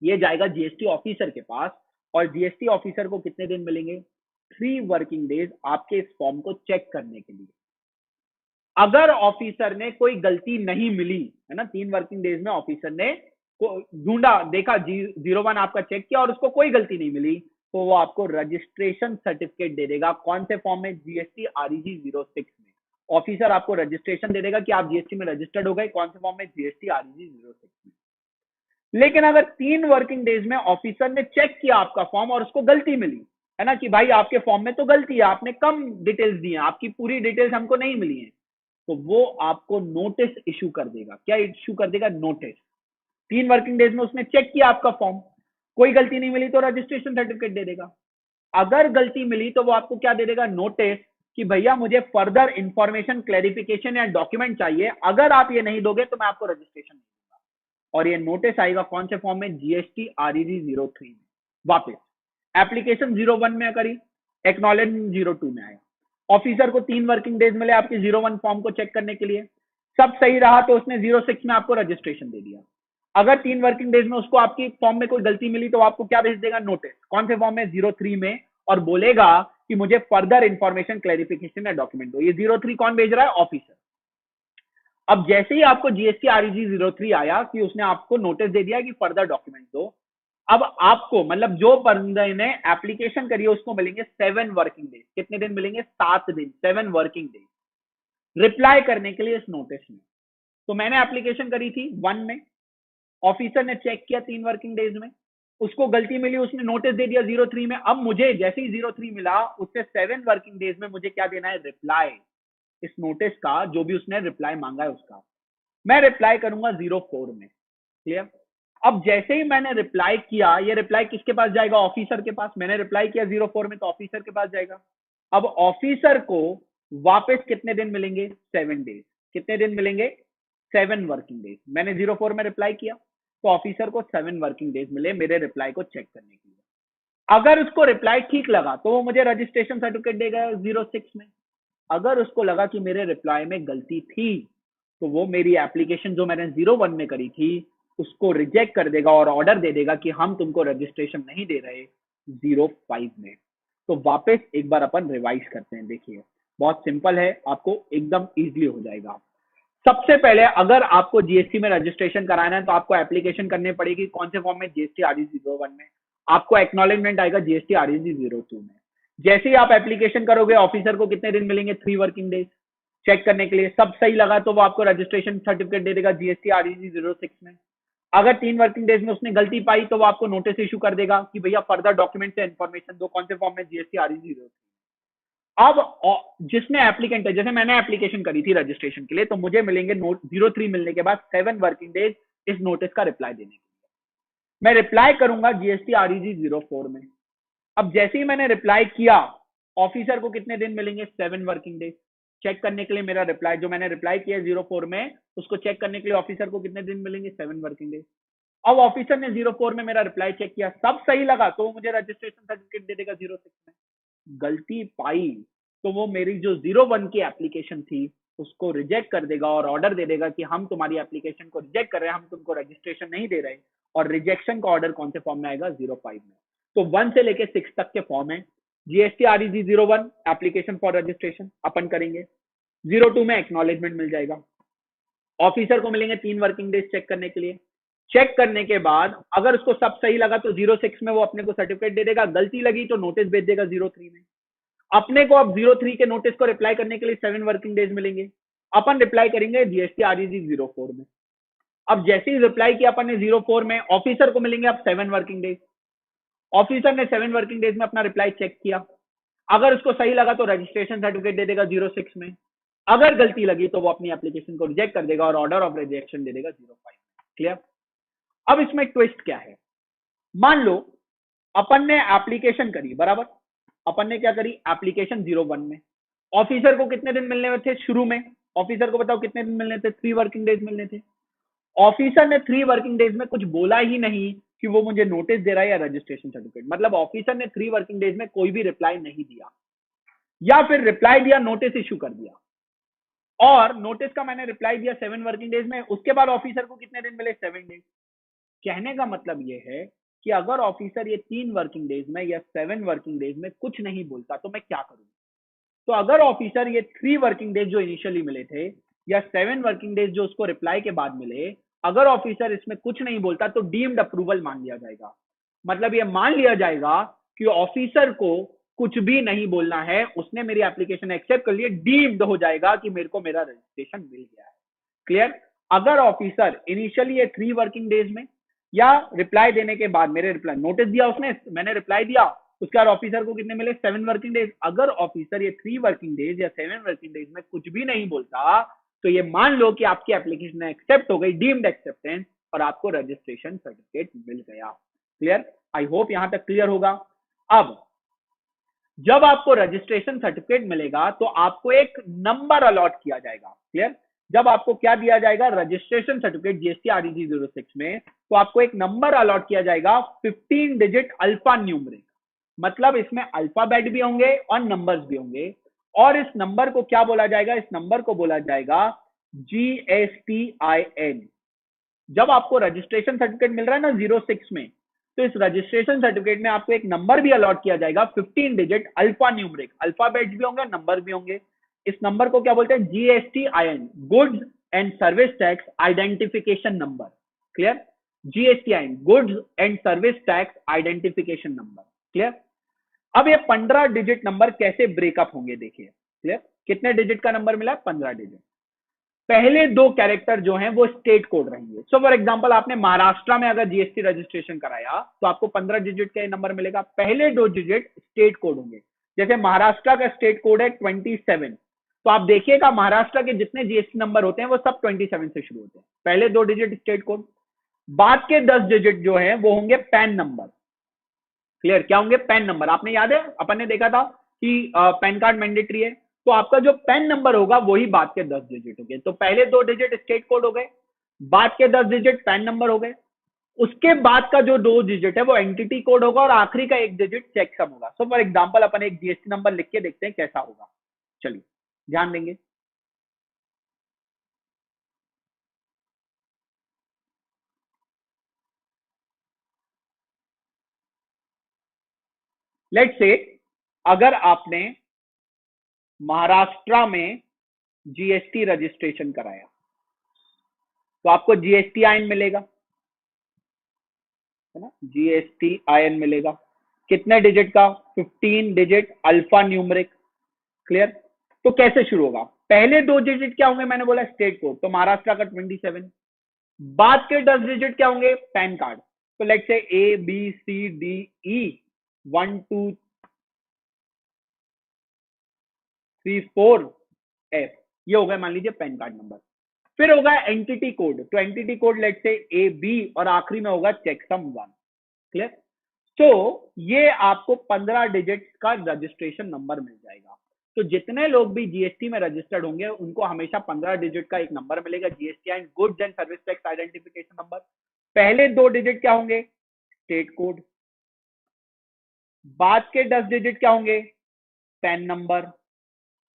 ये जाएगा जीएसटी ऑफिसर के पास। और जीएसटी ऑफिसर को कितने दिन मिलेंगे, 3 वर्किंग डेज आपके इस फॉर्म को चेक करने के लिए। अगर ऑफिसर ने कोई गलती नहीं मिली, है ना, 3 वर्किंग डेज में ऑफिसर ने ढूंढा, देखा 01 आपका चेक किया और उसको कोई गलती नहीं मिली, तो वो आपको रजिस्ट्रेशन सर्टिफिकेट दे देगा। कौन से फॉर्म में, जीएसटी आरईजी 06 में। ऑफिसर आपको रजिस्ट्रेशन दे देगा कि आप जीएसटी में रजिस्टर्ड हो गए। कौन से फॉर्म में, जीएसटी आरईजी 06 में। लेकिन अगर 3 वर्किंग डेज में ऑफिसर ने चेक किया आपका फॉर्म और उसको गलती मिली, है ना, कि भाई आपके फॉर्म में तो गलती है, आपने कम डिटेल्स दी है, आपकी पूरी डिटेल्स हमको नहीं मिली है, तो वो आपको नोटिस इशू कर देगा। क्या इशू कर देगा, नोटिस। 3 वर्किंग डेज में उसने चेक किया आपका फॉर्म, कोई गलती नहीं मिली तो रजिस्ट्रेशन सर्टिफिकेट दे देगा। अगर गलती मिली तो वो आपको क्या दे देगा, नोटिस, कि भैया मुझे फर्दर इंफॉर्मेशन, क्लैरिफिकेशन या डॉक्यूमेंट चाहिए, अगर आप ये नहीं दोगे तो मैं आपको रजिस्ट्रेशन नहीं दूंगा। और ये नोटिस आएगा कौन से फॉर्म में, जीएसटी आरईजी 03 में। वापस एप्लीकेशन 01 में करी, एक्नॉलेजमेंट 02 में आया। ऑफिसर को 3 वर्किंग डेज मिले आपके 01 फॉर्म को चेक करने के लिए। सब सही रहा तो उसने 06 में आपको रजिस्ट्रेशन दे दिया। अगर 3 वर्किंग डेज में उसको आपकी फॉर्म में कोई गलती मिली तो आपको क्या भेज देगा, नोटिस। कौन से फॉर्म में, 03 में, और बोलेगा कि मुझे फर्दर इंफॉर्मेशन क्लैरिफिकेशन या डॉक्यूमेंट दो। ये 03 कौन भेज रहा है, ऑफिसर। अब जैसे ही आपको जीएसटी आरईजी 03 आया कि उसने आपको नोटिस दे दिया कि फर्दर डॉक्यूमेंट दो, अब आपको मतलब जो बंदे ने एप्लीकेशन करी है उसको मिलेंगे 7 वर्किंग डेज। कितने दिन मिलेंगे, 7 दिन, 7 वर्किंग डेज रिप्लाई करने के लिए इस नोटिस में। तो मैंने एप्लीकेशन करी थी 1 में, ऑफिसर ने चेक किया 3 वर्किंग डेज में, उसको गलती मिली, उसने नोटिस दे दिया 03 में। अब मुझे जैसे ही 03 मिला उससे 7 वर्किंग डेज में मुझे क्या देना है, रिप्लाई। इस नोटिस का जो भी उसने रिप्लाई मांगा है उसका मैं रिप्लाई करूंगा 04 में। क्लियर। अब जैसे ही मैंने रिप्लाई किया, ये रिप्लाई किसके पास जाएगा, ऑफिसर के पास। मैंने रिप्लाई किया 04 में तो ऑफिसर के पास जाएगा। अब ऑफिसर को वापस कितने दिन मिलेंगे, 7 डेज। कितने दिन मिलेंगे, 7 वर्किंग डेज। मैंने 04 में रिप्लाई किया तो ऑफिसर को 7 वर्किंग डेज मिले मेरे रिप्लाई को चेक करने के लिए। अगर उसको रिप्लाई ठीक लगा तो वो मुझे रजिस्ट्रेशन सर्टिफिकेट देगा 06 में। अगर उसको लगा कि मेरे रिप्लाई में गलती थी तो वो मेरी एप्लीकेशन जो मैंने 01 में करी थी उसको रिजेक्ट कर देगा और ऑर्डर दे देगा कि हम तुमको रजिस्ट्रेशन नहीं दे रहे 05 में। तो वापस एक बार अपन रिवाइज करते हैं। देखिए बहुत सिंपल है, आपको एकदम इजीली हो जाएगा। सबसे पहले अगर आपको जीएसटी में रजिस्ट्रेशन कराना है तो आपको एप्लीकेशन करनी पड़ेगी कौन से फॉर्म में, जीएसटी आरईजी 01 में। आपको एक्नॉलेजमेंट आएगा जीएसटी आरईजी 02 में। जैसे ही आप एप्लीकेशन करोगे ऑफिसर को कितने दिन मिलेंगे, 3 वर्किंग डेज चेक करने के लिए। सब सही लगा तो वो आपको रजिस्ट्रेशन सर्टिफिकेट दे देगा जीएसटी आरईजी 06 में। अगर 3 वर्किंग डेज में उसने गलती पाई तो वो आपको नोटिस इशू कर देगा कि भैया फर्दर डॉक्यूमेंट से इन्फॉर्मेशन दो। कौन से फॉर्म में, जीएसटी आरईजी 03। अब जिसने एप्लीकेंट है, जैसे मैंने एप्लीकेशन करी थी रजिस्ट्रेशन के लिए तो मुझे मिलेंगे नोट 03 मिलने के बाद 7 वर्किंग डेज इस नोटिस का रिप्लाई देने के लिए। मैं रिप्लाई करूंगा जीएसटी आरईजी 04 में। अब जैसे ही मैंने रिप्लाई किया ऑफिसर को कितने दिन मिलेंगे, 7 वर्किंग डेज चेक करने के लिए। मेरा रिप्लाई जो मैंने रिप्लाई किया 04 में उसको चेक करने के लिए ऑफिसर को कितने दिन मिलेंगे, 7 वर्किंग डेज। अब ऑफिसर ने 04 में मेरा रिप्लाई चेक किया, सब सही लगा तो वो मुझे रजिस्ट्रेशन सर्टिफिकेट दे देगा 06 में। गलती पाई तो वो मेरी जो 01 की एप्लीकेशन थी उसको रिजेक्ट कर देगा और ऑर्डर दे देगा कि हम तुम्हारी एप्लीकेशन को रिजेक्ट कर रहे हैं, हम तुमको रजिस्ट्रेशन नहीं दे रहे। और रिजेक्शन का ऑर्डर कौन से फॉर्म में आएगा, 05 में। तो 1 से लेके 6 तक के फॉर्म है। GST REG 01 application for registration अपन करेंगे, 02 में एक्नॉलेजमेंट मिल जाएगा। ऑफिसर को मिलेंगे 3 वर्किंग डेज चेक करने के लिए। चेक करने के बाद अगर उसको सब सही लगा तो 06 में वो अपने को सर्टिफिकेट दे देगा, गलती लगी तो नोटिस भेज देगा 03 में। अपने को अब 03 के नोटिस को रिप्लाई करने के लिए 7 वर्किंग डेज मिलेंगे। अपन रिप्लाई करेंगे जीएसटी आरईजी 04 में। अब जैसे ही रिप्लाई किया अपन ने 04 में, ऑफिसर को मिलेंगे अब 7 वर्किंग डेज। ऑफिसर ने 7 वर्किंग डेज में अपना रिप्लाई चेक किया, अगर उसको सही लगा तो रजिस्ट्रेशन सर्टिफिकेट दे देगा 06 में। अगर गलती लगी तो वो अपनी एप्लीकेशन को रिजेक्ट कर देगा और ऑर्डर ऑफ रिजेक्शन दे देगा 05 में। क्लियर। अब इसमें ट्विस्ट क्या है, मान लो अपन ने एप्लीकेशन करी, बराबर। अपन ने क्या करी, एप्लीकेशन 01 में। ऑफिसर को कितने दिन मिलने थे शुरू में, ऑफिसर को बताओ कितने दिन मिलने थे, 3 वर्किंग डेज मिलने थे। ऑफिसर ने 3 वर्किंग डेज में कुछ बोला ही नहीं कि वो मुझे नोटिस दे रहा है या रजिस्ट्रेशन सर्टिफिकेट। मतलब ऑफिसर ने 3 वर्किंग डेज में कोई भी रिप्लाई नहीं दिया, या फिर रिप्लाई दिया, नोटिस इशू कर दिया। और नोटिस का मैंने रिप्लाई दिया 7 वर्किंग डेज में, उसके बाद ऑफिसर को कितने दिन मिले, 7 डेज। कहने का मतलब ये है कि अगर ऑफिसर ये 3 वर्किंग डेज में या 7 वर्किंग डेज में कुछ नहीं बोलता तो मैं क्या करूं। तो अगर ऑफिसर ये 3 वर्किंग डेज जो इनिशियली मिले थे या 7 वर्किंग डेज जो उसको रिप्लाई के बाद मिले, अगर ऑफिसर इसमें कुछ नहीं बोलता तो डीम्ड अप्रूवल मान लिया जाएगा। मतलब ये मान लिया जाएगा कि ऑफिसर को कुछ भी नहीं बोलना है, उसने मेरी एप्लीकेशन एक्सेप्ट कर ली, डीम्ड हो जाएगा कि मेरे को मेरा रजिस्ट्रेशन मिल गया है। क्लियर। अगर ऑफिसर इनिशियली ये 3 वर्किंग डेज में या रिप्लाई देने के बाद, मेरे रिप्लाई नोटिस दिया उसने, मैंने रिप्लाई दिया, उसके बाद ऑफिसर को कितने मिले, 7 वर्किंग डेज। अगर ऑफिसर ये 3 वर्किंग डेज या 7 वर्किंग डेज में कुछ भी नहीं बोलता तो ये मान लो कि आपकी एप्लीकेशन एक्सेप्ट हो गई, डीम्ड एक्सेप्टेंस, और आपको रजिस्ट्रेशन सर्टिफिकेट मिल गया। क्लियर। आई होप यहां तक क्लियर होगा। अब जब आपको रजिस्ट्रेशन सर्टिफिकेट मिलेगा तो आपको एक नंबर अलॉट किया जाएगा। क्लियर। जब आपको क्या दिया जाएगा, रजिस्ट्रेशन सर्टिफिकेट जीएसटी आरईजी 06 में, तो आपको एक नंबर अलॉट किया जाएगा 15 डिजिट अल्फा न्यूमरिक। मतलब इसमें अल्फाबेट भी होंगे और नंबर्स भी होंगे। और इस नंबर को क्या बोला जाएगा? इस नंबर को बोला जाएगा GSTIN। जब आपको रजिस्ट्रेशन सर्टिफिकेट मिल रहा है ना 06 में, तो इस रजिस्ट्रेशन सर्टिफिकेट में आपको एक नंबर भी अलॉट किया जाएगा, 15 डिजिट अल्फा न्यूमरिक, अल्फाबेट्स भी होंगे, नंबर भी होंगे। इस नंबर को क्या बोलते हैं? GSTIN, goods and service tax identification number. Clear? GSTIN, goods and service tax identification number. Clear? अब ये 15 डिजिट नंबर कैसे ब्रेकअप होंगे देखिए। क्लियर? कितने डिजिट का नंबर मिला? 15 डिजिट। पहले दो कैरेक्टर जो हैं वो स्टेट कोड रहेंगे। सो फॉर एग्जांपल आपने महाराष्ट्र में अगर जीएसटी रजिस्ट्रेशन कराया तो आपको 15 डिजिट का नंबर मिलेगा। पहले दो डिजिट स्टेट कोड होंगे। जैसे महाराष्ट्र का स्टेट कोड है 27, तो आप देखिएगा महाराष्ट्र के जितने जीएसटी नंबर होते हैं वो सब 27 से शुरू होते हैं। पहले दो डिजिट स्टेट कोड, बाद के 10 डिजिट जो है वो होंगे पैन नंबर। क्लियर? क्या होंगे? PAN number. आपने याद है अपन ने देखा था कि पैन कार्ड मैंडेटरी है, तो आपका जो पैन नंबर होगा वही बाद के 10 डिजिट हो गए। तो पहले दो डिजिट स्टेट कोड हो गए, बाद के 10 डिजिट पैन नंबर हो गए, उसके बाद का जो दो डिजिट है वो एंटिटी कोड होगा और आखिरी का एक डिजिट चेक सम होगा। सो फॉर एग्जांपल अपन एक जीएसटी नंबर लिख के देखते हैं कैसा होगा। चलिए ध्यान देंगे। लेट्स से अगर आपने महाराष्ट्र में जीएसटी रजिस्ट्रेशन कराया तो आपको GSTIN मिलेगा, है ना? GSTIN मिलेगा कितने डिजिट का? 15 डिजिट अल्फा न्यूमरिक। क्लियर? तो कैसे शुरू होगा? पहले दो डिजिट क्या होंगे? मैंने बोला स्टेट कोड, तो महाराष्ट्र का 27। बाद के 10 डिजिट क्या होंगे? Pan card. तो लेट्स से ABCDE 1 2 3 4 F, ये हो गया मान लीजिए पैन कार्ड नंबर। फिर होगा एंटिटी कोड, तो entity code let's say AB और आखिरी में होगा चेकसम 1। क्लियर? तो ये आपको 15 डिजिट का रजिस्ट्रेशन नंबर मिल जाएगा। तो जितने लोग भी जीएसटी में रजिस्टर्ड होंगे उनको हमेशा 15 डिजिट का एक नंबर मिलेगा, GSTIN, goods and service tax identification number. पहले दो डिजिट क्या होंगे? State code. बाद के 10 डिजिट क्या होंगे? PAN number.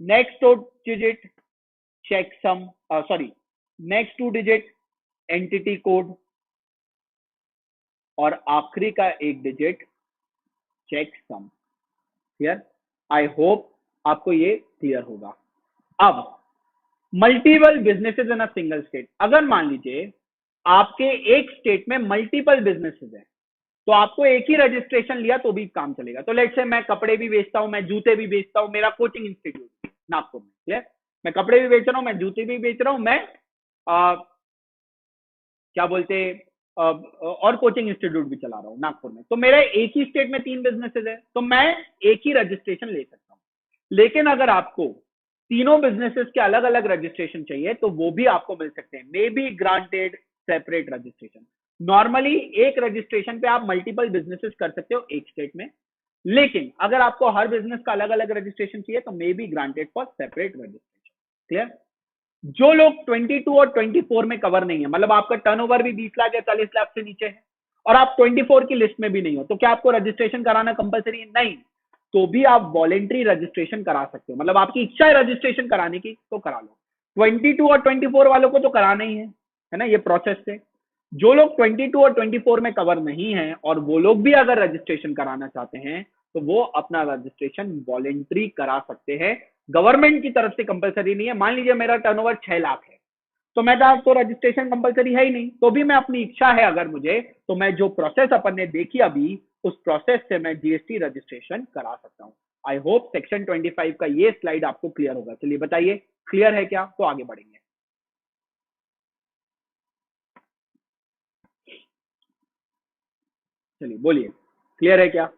नेक्स्ट दो digit check sum, sorry, next two digit entity code और आखिरी का एक digit check sum. Clear? I hope आपको ये क्लियर होगा। अब multiple businesses in a single state, अगर मान लीजिए आपके एक स्टेट में मल्टीपल बिजनेसेस है तो आपको एक ही रजिस्ट्रेशन लिया तो भी काम चलेगा। तो लेट्स से मैं कपड़े भी बेचता हूं, मैं जूते भी बेचता हूं, मेरा कोचिंग इंस्टीट्यूट नागपुर में। क्लियर? मैं कपड़े भी बेच रहा हूं, मैं जूते भी बेच रहा हूं, मैं क्या बोलते और कोचिंग इंस्टीट्यूट भी चला रहा हूँ नागपुर में। तो मेरे एक ही स्टेट में 3 बिजनेसेस है तो मैं एक ही रजिस्ट्रेशन ले सकता हूँ। लेकिन अगर आपको तीनों बिजनेसेस के अलग अलग रजिस्ट्रेशन चाहिए तो वो भी आपको मिल सकते हैं, मे be granted separate registration. Normally एक रजिस्ट्रेशन पे आप मल्टीपल बिजनेसेस कर सकते हो एक स्टेट में, लेकिन अगर आपको हर बिजनेस का अलग अलग रजिस्ट्रेशन चाहिए तो मे be granted for separate registration. Clear? जो लोग 22 और 24 में कवर नहीं है, मतलब आपका टर्नओवर भी 20 लाख या 40 लाख से नीचे है और आप 24 की लिस्ट में भी नहीं हो, तो क्या आपको रजिस्ट्रेशन कराना कंपलसरी है? नहीं। तो भी आप वॉलेंट्री रजिस्ट्रेशन करा सकते हो, मतलब आपकी इच्छा है रजिस्ट्रेशन कराने की तो करा लो। 22 और 24 वालों को तो कराना ही है ना, ये प्रोसेस से। जो लोग 22 और 24 में कवर नहीं है और वो लोग भी अगर रजिस्ट्रेशन कराना चाहते हैं तो वो अपना रजिस्ट्रेशन वॉलेंट्री करा सकते हैं, गवर्नमेंट की तरफ से कंपलसरी नहीं है। मान लीजिए मेरा टर्नओवर 6 लाख है तो मैं तो रजिस्ट्रेशन कंपलसरी है ही नहीं, तो भी मैं अपनी इच्छा है अगर मुझे, तो मैं जो प्रोसेस अपन ने देखी अभी उस प्रोसेस से मैं जीएसटी रजिस्ट्रेशन करा सकता हूँ। आई होप सेक्शन 25 का ये स्लाइड आपको क्लियर होगा। चलिए बताइए क्लियर है क्या, तो आगे बढ़ेंगे। चलिए बोलिए क्लियर है क्या?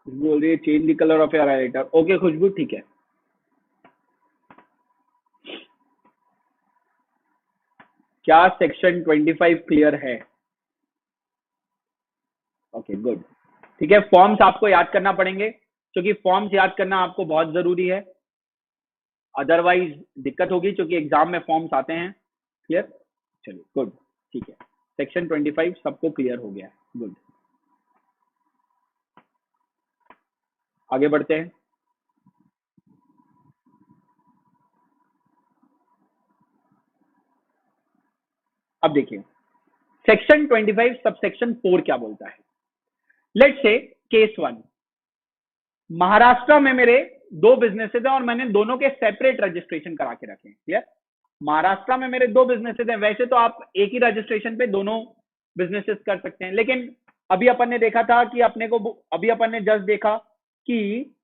खुशबू बोल रही है change the colour of your highlighter. Okay Khushboo, ठीक है। क्या सेक्शन 25 क्लियर है? Okay good. ठीक है, फॉर्म्स आपको याद करना पड़ेंगे क्योंकि फॉर्म्स याद करना आपको बहुत जरूरी है। अदरवाइज दिक्कत होगी क्योंकि एग्जाम में फॉर्म्स आते हैं। क्लियर? चलिए गुड, ठीक है। सेक्शन 25 सबको क्लियर हो गया, गुड। आगे बढ़ते हैं। अब देखिए सेक्शन 25 सब सेक्शन 4 क्या बोलता है। लेट्स से केस 1, महाराष्ट्र में मेरे दो बिजनेसेस हैं और मैंने दोनों के सेपरेट रजिस्ट्रेशन करा के रखे हैं। क्लियर? महाराष्ट्र में मेरे दो बिजनेसेस हैं, वैसे तो आप एक ही रजिस्ट्रेशन पे दोनों बिजनेसेस कर सकते हैं, लेकिन अभी अपन ने देखा था कि अभी अपन ने जस्ट देखा कि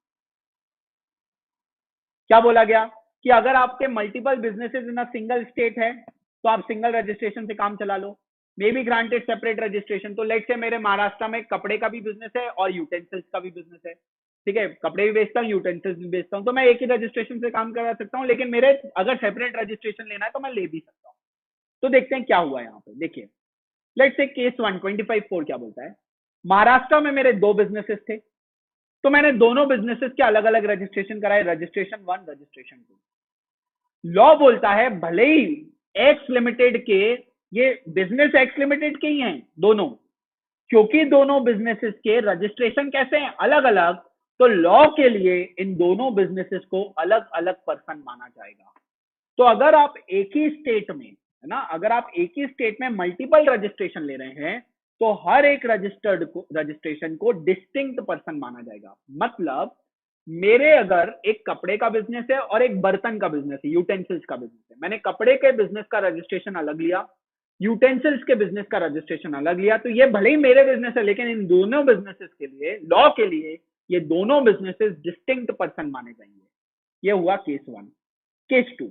क्या बोला गया कि अगर आपके multiple businesses in a single state है तो आप सिंगल रजिस्ट्रेशन से काम चला लो, may be granted separate registration. तो लेट से मेरे महाराष्ट्र में कपड़े का भी बिजनेस है और यूटेंसिल्स का भी बिजनेस है, ठीक है, कपड़े भी बेचता हूँ यूटेंसिल्स भी बेचता हूँ, तो मैं एक ही रजिस्ट्रेशन से काम करा सकता हूँ, लेकिन मेरे अगर सेपरेट रजिस्ट्रेशन लेना है तो मैं ले भी सकता हूँ। तो देखते हैं क्या हुआ यहाँ पे। देखिए लेट से केस 1 25(4) क्या बोलता है। महाराष्ट्र में मेरे दो बिजनेसेस थे तो मैंने दोनों बिजनेसेस के अलग अलग रजिस्ट्रेशन कराए, रजिस्ट्रेशन 1 रजिस्ट्रेशन 2। लॉ बोलता है भले ही एक्स लिमिटेड के ये बिजनेस एक्स लिमिटेड के ही हैं दोनों, क्योंकि दोनों बिजनेसेस के रजिस्ट्रेशन कैसे हैं अलग अलग, तो लॉ के लिए इन दोनों बिजनेसेस को अलग अलग पर्सन माना जाएगा। तो अगर आप एक ही स्टेट में है ना, अगर आप एक ही स्टेट में मल्टीपल रजिस्ट्रेशन ले रहे हैं तो हर एक रजिस्ट्रेशन को डिस्टिंक्ट पर्सन माना जाएगा। मतलब मेरे अगर एक कपड़े का बिजनेस है और एक बर्तन का बिजनेस है, यूटेंसिल्स का बिजनेस है, मैंने कपड़े के बिजनेस का रजिस्ट्रेशन अलग लिया, यूटेंसिल्स के बिजनेस का रजिस्ट्रेशन अलग लिया, तो ये भले ही मेरे बिजनेस है लेकिन इन दोनों बिजनेसेस के लिए लॉ के लिए ये दोनों बिजनेसेस डिस्टिंक्ट पर्सन माने जाएंगे। ये हुआ केस 1। केस 2,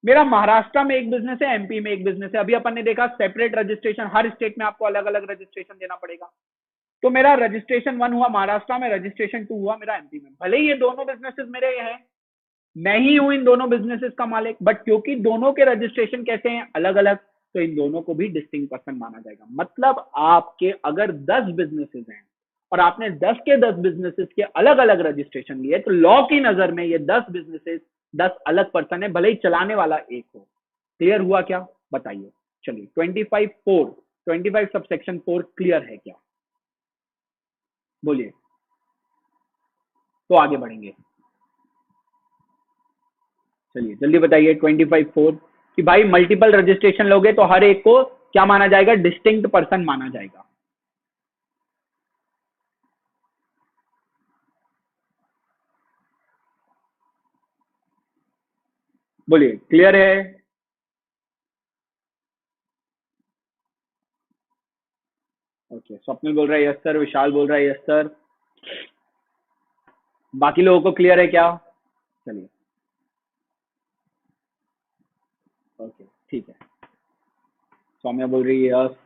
मेरा महाराष्ट्र में एक बिजनेस है, एमपी में एक बिजनेस है। अभी अपन ने देखा सेपरेट रजिस्ट्रेशन, हर स्टेट में आपको अलग अलग रजिस्ट्रेशन देना पड़ेगा। तो मेरा रजिस्ट्रेशन 1 हुआ महाराष्ट्र में, रजिस्ट्रेशन 2 हुआ मेरा एमपी में। भले ही ये दोनों बिजनेसेस मेरे हैं, मैं ही हूं इन दोनों बिजनेसेस का मालिक, बट क्योंकि दोनों के रजिस्ट्रेशन कैसे हैं अलग अलग, तो इन दोनों को भी डिस्टिंक्ट पर्सन माना जाएगा। मतलब आपके अगर 10 बिजनेसेस हैं और आपने 10 के 10 बिजनेसेस के अलग अलग रजिस्ट्रेशन लिए, तो लॉ की नजर में ये 10 बिजनेसेस 10 अलग पर्सन है, भले ही चलाने वाला एक हो। क्लियर हुआ क्या? बताइए। चलिए 25 सब सेक्शन 4 क्लियर है क्या? बोलिए, तो आगे बढ़ेंगे। चलिए जल्दी बताइए 25(4) कि भाई मल्टीपल रजिस्ट्रेशन लोगे तो हर एक को क्या माना जाएगा? डिस्टिंक्ट पर्सन माना जाएगा। बोलिए, क्लियर है? ओके, स्वप्निल बोल रहा है यस सर, विशाल बोल रहा है यस सर, बाकी लोगों को क्लियर है क्या? चलिए ओके ठीक है, सौम्या बोल रही है यस,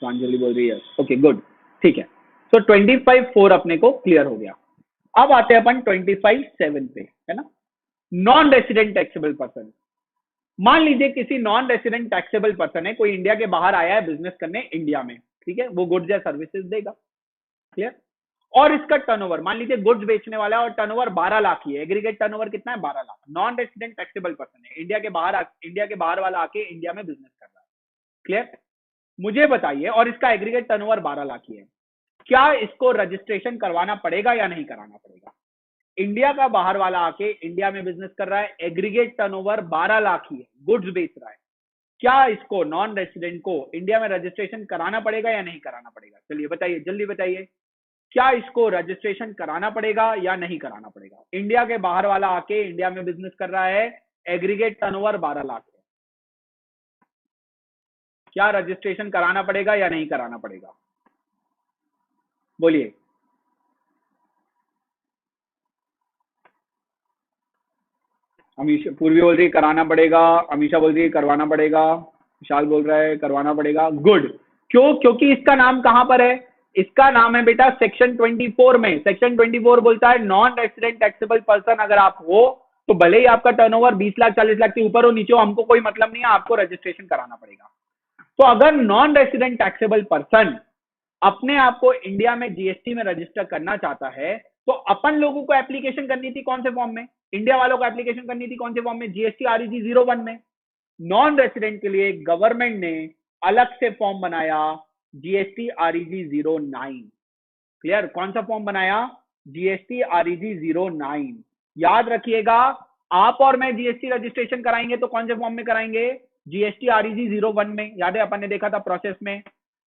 स्वांजलि बोल रही है यस, ओके गुड, ठीक है। सो 25(4) अपने को क्लियर हो गया। अब आते हैं अपन 25(7) पे, है ना, नॉन रेसिडेंट टैक्सेबल पर्सन। मान लीजिए किसी नॉन रेसिडेंट टैक्सेबल पर्सन है, कोई इंडिया के बाहर आया है बिजनेस करने इंडिया में, ठीक है, वो गुड्स या सर्विसेज देगा। क्लियर? और इसका टर्नओवर, मान लीजिए गुड्स बेचने वाला है और टर्नओवर 12 लाख ही है, एग्रीगेट टर्नओवर कितना है? 12 lakh. Non resident taxable person है, इंडिया के बाहर वाला आके इंडिया में बिजनेस कर रहा है। क्लियर? मुझे बताइए, और इसका एग्रीगेट टर्नओवर 12 लाख ही है, क्या इसको रजिस्ट्रेशन करवाना पड़ेगा या नहीं कराना पड़ेगा? इंडिया का बाहर वाला आके इंडिया में बिजनेस कर रहा है, एग्रीगेट टर्नओवर 12 लाख ही है, गुड्स बेच रहा है, क्या इसको नॉन रेसिडेंट को इंडिया में रजिस्ट्रेशन कराना पड़ेगा या नहीं कराना पड़ेगा? चलिए बताइए, जल्दी बताइए, क्या इसको रजिस्ट्रेशन कराना पड़ेगा या नहीं कराना पड़ेगा? इंडिया के बाहर वाला आके इंडिया में बिजनेस कर रहा है, एग्रीगेट टर्नओवर 12 लाख है, क्या रजिस्ट्रेशन कराना पड़ेगा या नहीं कराना पड़ेगा? बोलिए। अमीशा, पूर्वी बोल रही है कराना पड़ेगा, अमीशा बोल रही है करवाना पड़ेगा, विशाल बोल रहा है करवाना पड़ेगा, गुड। क्यों? क्योंकि इसका नाम कहां पर है? इसका नाम है बेटा सेक्शन 24 में। सेक्शन 24 बोलता है नॉन रेसिडेंट टैक्सेबल पर्सन अगर आप हो तो भले ही आपका टर्नओवर 20 लाख 40 लाख के ऊपर हो नीचे हो, हमको कोई मतलब नहीं है, आपको रजिस्ट्रेशन कराना पड़ेगा। तो अगर नॉन रेसिडेंट टैक्सेबल पर्सन अपने आप को इंडिया में जीएसटी में रजिस्टर करना चाहता है तो अपन लोगों को एप्लीकेशन करनी थी कौन से फॉर्म में? इंडिया वालों को एप्लीकेशन करनी थी कौन से फॉर्म में? जीएसटी आरईजी 01 में। नॉन रेसिडेंट के लिए गवर्नमेंट ने अलग से फॉर्म बनाया, जीएसटी आरईजी 09। क्लियर? कौन सा फॉर्म बनाया? GST REG 09। याद रखिएगा, आप और मैं जीएसटी रजिस्ट्रेशन कराएंगे तो कौन से फॉर्म में कराएंगे? जीएसटी आरईजी 01 में। याद है अपन ने देखा था प्रोसेस में।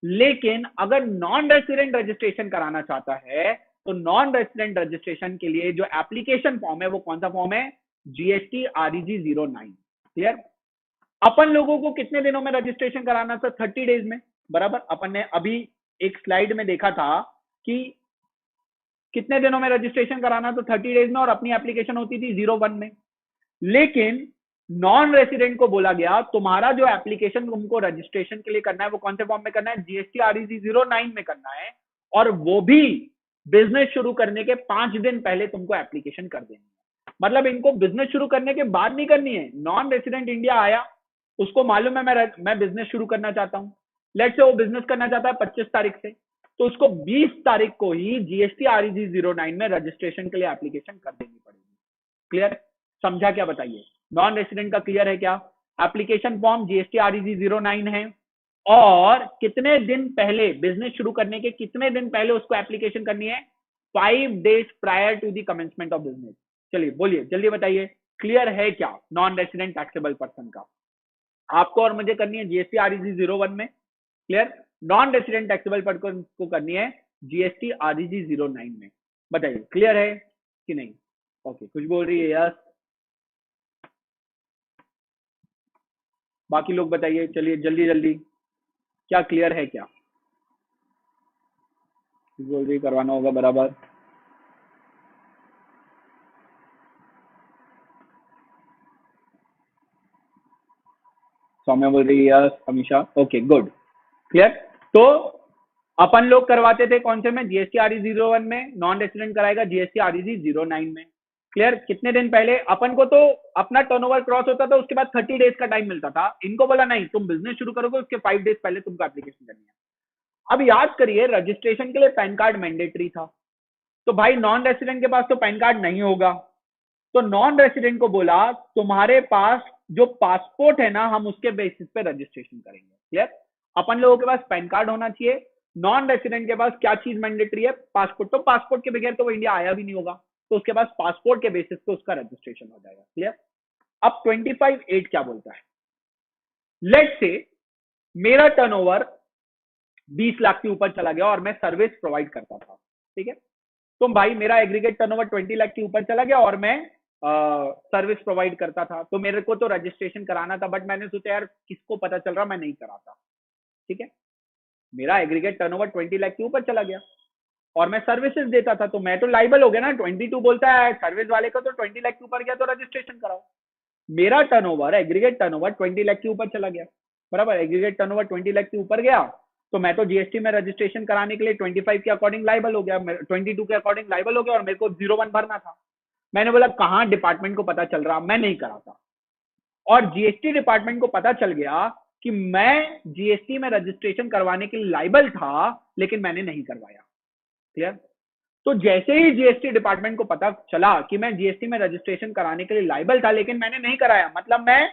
लेकिन अगर नॉन रेसिडेंट रजिस्ट्रेशन कराना चाहता है तो नॉन रेसिडेंट रजिस्ट्रेशन के लिए जो एप्लीकेशन फॉर्म है वो कौन सा फॉर्म है? GST REG 09। क्लियर? अपन लोगों को कितने दिनों में रजिस्ट्रेशन कराना था? 30 डेज में। बराबर? अपन ने अभी एक स्लाइड में देखा था कि कितने दिनों में रजिस्ट्रेशन कराना? तो 30 डेज में, और अपनी एप्लीकेशन होती थी 01 में। लेकिन नॉन रेसिडेंट को बोला गया तुम्हारा जो एप्लीकेशन तुमको रजिस्ट्रेशन के लिए करना है वो कौन से फॉर्म में करना है? जीएसटी आरईजी 09 में करना है, और वो भी बिजनेस शुरू करने के 5 दिन पहले तुमको एप्लीकेशन कर देनी है। मतलब इनको बिजनेस शुरू करने के बाद नहीं करनी है। नॉन रेसिडेंट इंडिया आया, उसको मालूम है मैं बिजनेस शुरू करना चाहता हूं, लेट से वो बिजनेस करना चाहता है 25 तारीख से, तो उसको 20 तारीख को ही जीएसटी आरईजी 09 में रजिस्ट्रेशन के लिए एप्लीकेशन कर देनी पड़ेगी। क्लियर? समझा क्या? बताइए। नॉन रेसिडेंट का क्लियर है क्या? एप्लीकेशन फॉर्म जीएसटी आरईजी 09 है, और कितने दिन पहले, बिजनेस शुरू करने के कितने दिन पहले उसको एप्लीकेशन करनी है? 5 days prior to the commencement of business. चलिए बोलिए, जल्दी बताइए, क्लियर है क्या नॉन रेसिडेंट टैक्सेबल पर्सन का? आपको और मुझे करनी है जीएसटी आरईजी 01 में। Clear? Non resident taxable person को करनी है जीएसटी आरईजी 09 में। बताइए क्लियर है कि नहीं? ओके, कुछ बोल रही है? यस। बाकी लोग बताइए, चलिए जल्दी जल्दी, क्या क्लियर है क्या? कुछ बोल रही, करवाना होगा बराबर। सौम्या बोल रही है yes, Amisha okay good. Clear? तो अपन लोग करवाते थे कौन से में? जीएसटी आरईजी 01 में। नॉन रेसिडेंट कराएगा जीएसटी आरईजी 09 में। क्लियर? कितने दिन पहले? अपन को तो अपना टर्नओवर क्रॉस होता था उसके बाद 30 डेज का टाइम मिलता था। इनको बोला नहीं, तुम बिजनेस शुरू करोगे उसके 5 डेज पहले तुमको एप्लीकेशन करनी है। अब याद करिए, रजिस्ट्रेशन के लिए पैन कार्ड मैंडेटरी था, तो भाई नॉन रेसिडेंट के पास तो पैन कार्ड नहीं होगा, तो नॉन रेसिडेंट को बोला तुम्हारे पास जो पासपोर्ट है ना, हम उसके बेसिस पे रजिस्ट्रेशन करेंगे। क्लियर? अपन लोगों के पास पैन कार्ड होना चाहिए, नॉन रेसिडेंट के पास क्या चीज मैंडेटरी है? पासपोर्ट। तो पासपोर्ट के बगैर तो वो इंडिया आया भी नहीं होगा, तो उसके पास पासपोर्ट के बेसिस पे उसका रजिस्ट्रेशन हो जाएगा। क्लियर? अब 25(8) क्या बोलता है? लेट से मेरा टर्नओवर 20 लाख के ऊपर चला गया और मैं सर्विस प्रोवाइड करता था, ठीक है? तो भाई मेरा एग्रीगेट टर्नओवर 20 लाख के ऊपर चला गया और मैं सर्विस प्रोवाइड करता था, तो मेरे को तो रजिस्ट्रेशन कराना था, बट मैंने सोचा यार किसको पता चल रहा, मैं नहीं कराता। ठीक है? मेरा एग्रीगेट टर्नओवर 20 लाख के ऊपर चला गया और मैं सर्विसेज देता था, तो मैं तो लाइबल हो गया ना। 22 बोलता है सर्विस वाले का तो 20 लाख के ऊपर गया तो रजिस्ट्रेशन कराओ। मेरा टर्नओवर, एग्रीगेट टर्नओवर 20 लाख के ऊपर चला गया, बराबर? एग्रीगेट टर्नओवर 20 लाख के ऊपर गया तो मैं तो जीएसटी में रजिस्ट्रेशन कराने के लिए 25 के अकॉर्डिंग लाइबल हो गया, 22 के अकॉर्डिंग लाइबल हो गया, और मेरे को 01 भरना था। मैंने बोला कहाँ डिपार्टमेंट को पता चल रहा, मैं नहीं कराता। और जीएसटी डिपार्टमेंट को पता चल गया कि मैं जीएसटी में रजिस्ट्रेशन करवाने के लिए लाइबल था, लेकिन मैंने नहीं करवाया। क्लियर? तो जैसे ही जीएसटी डिपार्टमेंट को पता चला कि मैं जीएसटी में रजिस्ट्रेशन कराने के लिए लाइबल था लेकिन मैंने नहीं कराया, मतलब मैं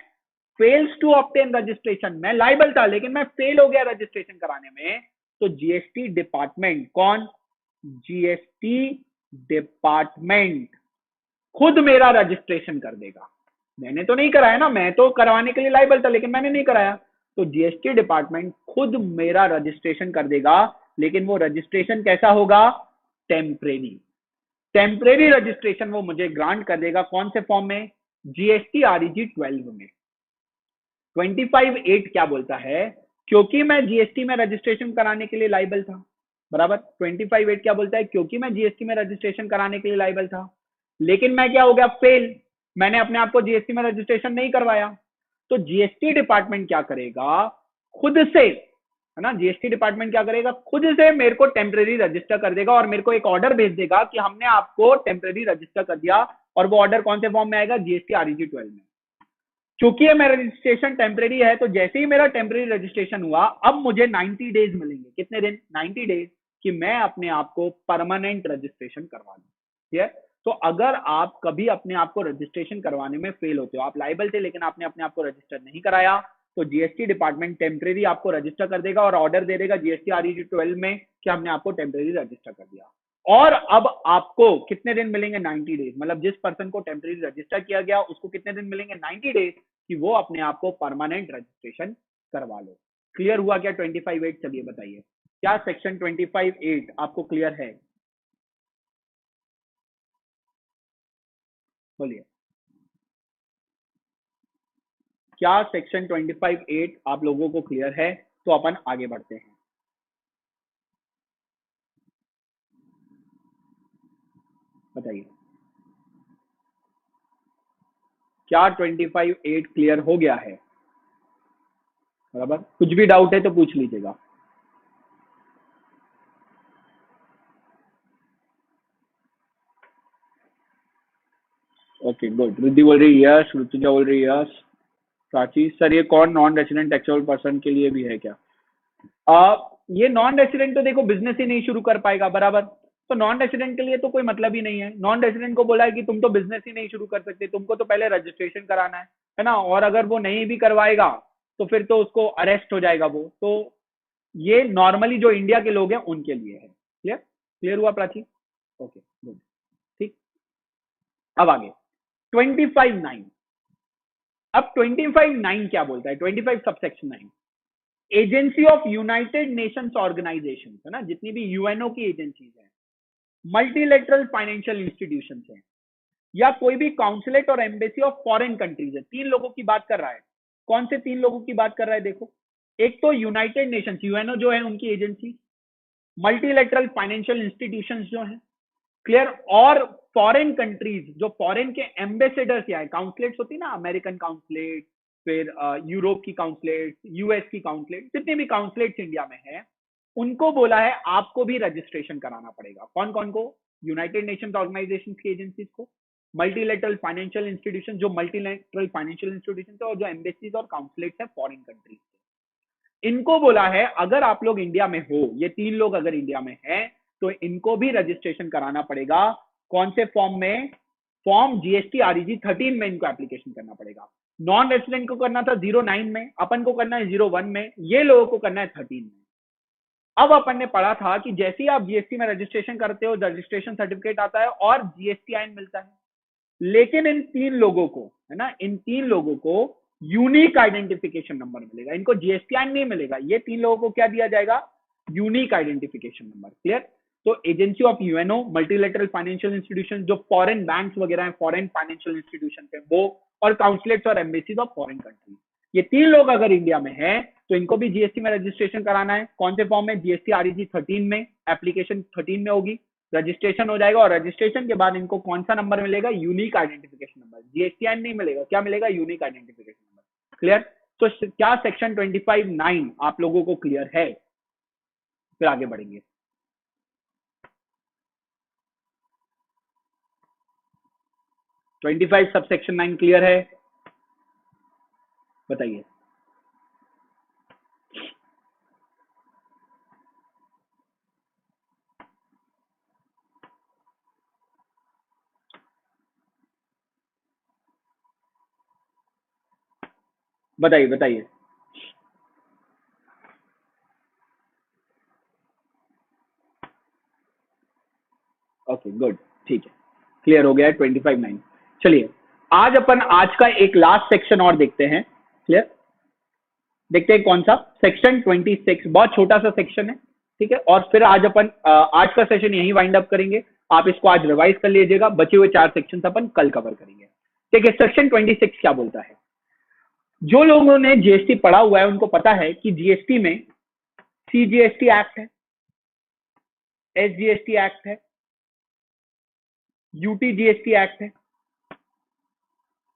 फेल्स टू ऑब्टेन रजिस्ट्रेशन, मैं लाइबल था लेकिन मैं फेल हो गया रजिस्ट्रेशन कराने में, तो जीएसटी डिपार्टमेंट, कौन? जीएसटी डिपार्टमेंट खुद मेरा रजिस्ट्रेशन कर देगा। मैंने तो नहीं कराया ना, मैं तो करवाने के लिए लाइबल था लेकिन मैंने नहीं कराया, तो जीएसटी डिपार्टमेंट खुद मेरा रजिस्ट्रेशन कर देगा। लेकिन वो रजिस्ट्रेशन कैसा होगा? टेम्परेरी। टेम्परेरी रजिस्ट्रेशन वो मुझे ग्रांट कर देगा, कौन से फॉर्म में? जीएसटी आरईजी 12 में। 25(8) क्या बोलता है? क्योंकि मैं जीएसटी में रजिस्ट्रेशन कराने के लिए लाइबल था, बराबर? 25(8) क्या बोलता है? क्योंकि मैं जीएसटी में रजिस्ट्रेशन कराने के लिए लाइबल था, लेकिन मैं क्या हो गया? फेल। मैंने अपने आप को जीएसटी में रजिस्ट्रेशन नहीं करवाया, तो जीएसटी डिपार्टमेंट क्या करेगा? खुद से, है ना, जीएसटी डिपार्टमेंट क्या करेगा? खुद से मेरे को टेम्परेरी रजिस्टर कर देगा और मेरे को एक ऑर्डर भेज देगा कि हमने आपको टेम्परेरी रजिस्टर कर दिया। और वो ऑर्डर कौन से फॉर्म में आएगा? जीएसटी आरईजी 12 में। चूंकि ये मेरा रजिस्ट्रेशन टेम्परेरी है, तो जैसे ही मेरा टेम्परेरी रजिस्ट्रेशन हुआ, अब मुझे 90 डेज मिलेंगे। कितने दिन? 90 डेज, कि मैं अपने आप को परमानेंट रजिस्ट्रेशन करवा दूं। ठीक है। तो अगर आप कभी अपने आप को रजिस्ट्रेशन करवाने में फेल होते हो, आप लाइबल थे लेकिन आपने अपने आप को रजिस्टर नहीं कराया, तो जीएसटी डिपार्टमेंट टेम्परेरी आपको रजिस्टर कर देगा और ऑर्डर दे देगा जीएसटी REG 12 में कि हमने आपको टेम्परेरी रजिस्टर कर दिया। और अब आपको कितने दिन मिलेंगे? 90 डेज। मतलब जिस पर्सन को टेम्परेरी रजिस्टर किया गया उसको कितने दिन मिलेंगे? 90 डेज, कि वो अपने आप को परमानेंट रजिस्ट्रेशन करवा लो। क्लियर हुआ क्या 25(8)? चलिए बताइए, क्या सेक्शन 25(8) आपको क्लियर है? बोलिए, क्या सेक्शन 25(8) आप लोगों को क्लियर है? तो अपन आगे बढ़ते हैं। बताइए, क्या 25(8) क्लियर हो गया है? बराबर, कुछ भी डाउट है तो पूछ लीजिएगा। Okay good. रिद्धि बोल रही यस, ऋतुजा बोल रही यस। प्राची सर, ये कौन नॉन रेसिडेंट एक्चुअल पर्सन के लिए भी है क्या? आ, ये नॉन रेसिडेंट तो देखो बिजनेस ही नहीं शुरू कर पाएगा, बराबर। तो नॉन रेसिडेंट के लिए तो कोई मतलब ही नहीं है। नॉन रेसिडेंट को बोला है कि तुम तो बिजनेस ही नहीं शुरू कर सकते, तुमको तो पहले रजिस्ट्रेशन कराना है ना। और अगर वो नहीं भी करवाएगा तो फिर तो उसको अरेस्ट हो जाएगा वो। तो ये नॉर्मली जो इंडिया के लोग हैं उनके लिए है। क्लियर? क्लियर हुआ प्राची? Okay good. ठीक, अब आगे 25(9). अब 25(9) क्या बोलता है? 25 subsection 9, agency of United Nations organisation है ना, जितनी भी यूएनओ की एजेंसीज हैं, मल्टीलेटरल फाइनेंशियल इंस्टीट्यूशन है, या कोई भी काउंसलेट और एम्बेसी ऑफ फॉरेन कंट्रीज है। तीन लोगों की बात कर रहा है। कौन से तीन लोगों की बात कर रहा है? देखो, एक तो यूनाइटेड नेशंस यूएनओ जो है उनकी एजेंसी, मल्टीलेटरल फाइनेंशियल इंस्टीट्यूशंस जो है, क्लियर, और फॉरेन कंट्रीज जो फॉरेन के एम्बेसडर्स या काउंसलेट्स होती है ना, अमेरिकन काउंसलेट, फिर यूरोप की काउंसलेट, यूएस की काउंसलेट, जितने भी काउंसलेट्स इंडिया में है, उनको बोला है आपको भी रजिस्ट्रेशन कराना पड़ेगा। कौन कौन को? यूनाइटेड नेशंस ऑर्गेनाइजेशन की एजेंसीज को, मल्टीलेटरल फाइनेंशियल इंस्टीट्यूशन जो मल्टीलेटरल फाइनेंशियल इंस्टीट्यूशन और जो एम्बेसीज और काउंसलेट्स है फॉरेन कंट्रीज, इनको बोला है अगर आप लोग इंडिया में हो, ये तीन लोग अगर इंडिया में हैं, तो इनको भी रजिस्ट्रेशन कराना पड़ेगा। कौन से फॉर्म में? फॉर्म जीएसटी REG 13 में इनको एप्लीकेशन करना पड़ेगा। नॉन रेसिडेंट को करना था 09 में, अपन को करना है 01 में, ये लोगों को करना है 13 में। अब अपन ने पढ़ा था कि जैसे ही आप जीएसटी में रजिस्ट्रेशन करते हो, रजिस्ट्रेशन सर्टिफिकेट आता है और GSTIN मिलता है। लेकिन इन तीन लोगों को, है ना, इन तीन लोगों को यूनिक आइडेंटिफिकेशन नंबर मिलेगा, इनको GSTIN नहीं मिलेगा। ये तीन लोगों को क्या दिया जाएगा? Unique identification number. क्लियर? तो agency of UNO, multilateral financial institution जो फॉरेन बैंक्स वगैरह हैं, फॉरेन फाइनेंशियल इंस्टीट्यूशन है वो, और काउंसलेट्स और एम्बेसीज ऑफ फॉरेन कंट्री, ये तीन लोग अगर इंडिया में हैं तो इनको भी जीएसटी में रजिस्ट्रेशन कराना है। कौन से फॉर्म में? जीएसटी REG 13 में, एप्लीकेशन 13 में होगी, रजिस्ट्रेशन हो जाएगा और रजिस्ट्रेशन के बाद इनको कौन सा नंबर मिलेगा? Unique identification number. GSTIN नहीं मिलेगा, क्या मिलेगा? Unique identification number. क्लियर? तो क्या सेक्शन 25(9) आप लोगों को क्लियर है? फिर आगे बढ़ेंगे। 25 सबसेक्शन 9 क्लियर है? बताइए। बताइए बताइए। ओके गुड, ठीक है, क्लियर हो गया है 25(9). चलिए, आज अपन आज का एक लास्ट सेक्शन और देखते हैं। क्लियर? देखते हैं कौन सा? सेक्शन 26, बहुत छोटा सा सेक्शन है, ठीक है। और फिर आज अपन आज का सेशन यही वाइंड अप करेंगे। आप इसको आज रिवाइज कर लीजिएगा, बचे हुए 4 सेक्शन अपन कल कवर करेंगे। ठीक है, सेक्शन 26 क्या बोलता है? जो लोगों ने जीएसटी पढ़ा हुआ है उनको पता है कि जीएसटी में CGST एक्ट है, SGST एक्ट है, UTGST एक्ट है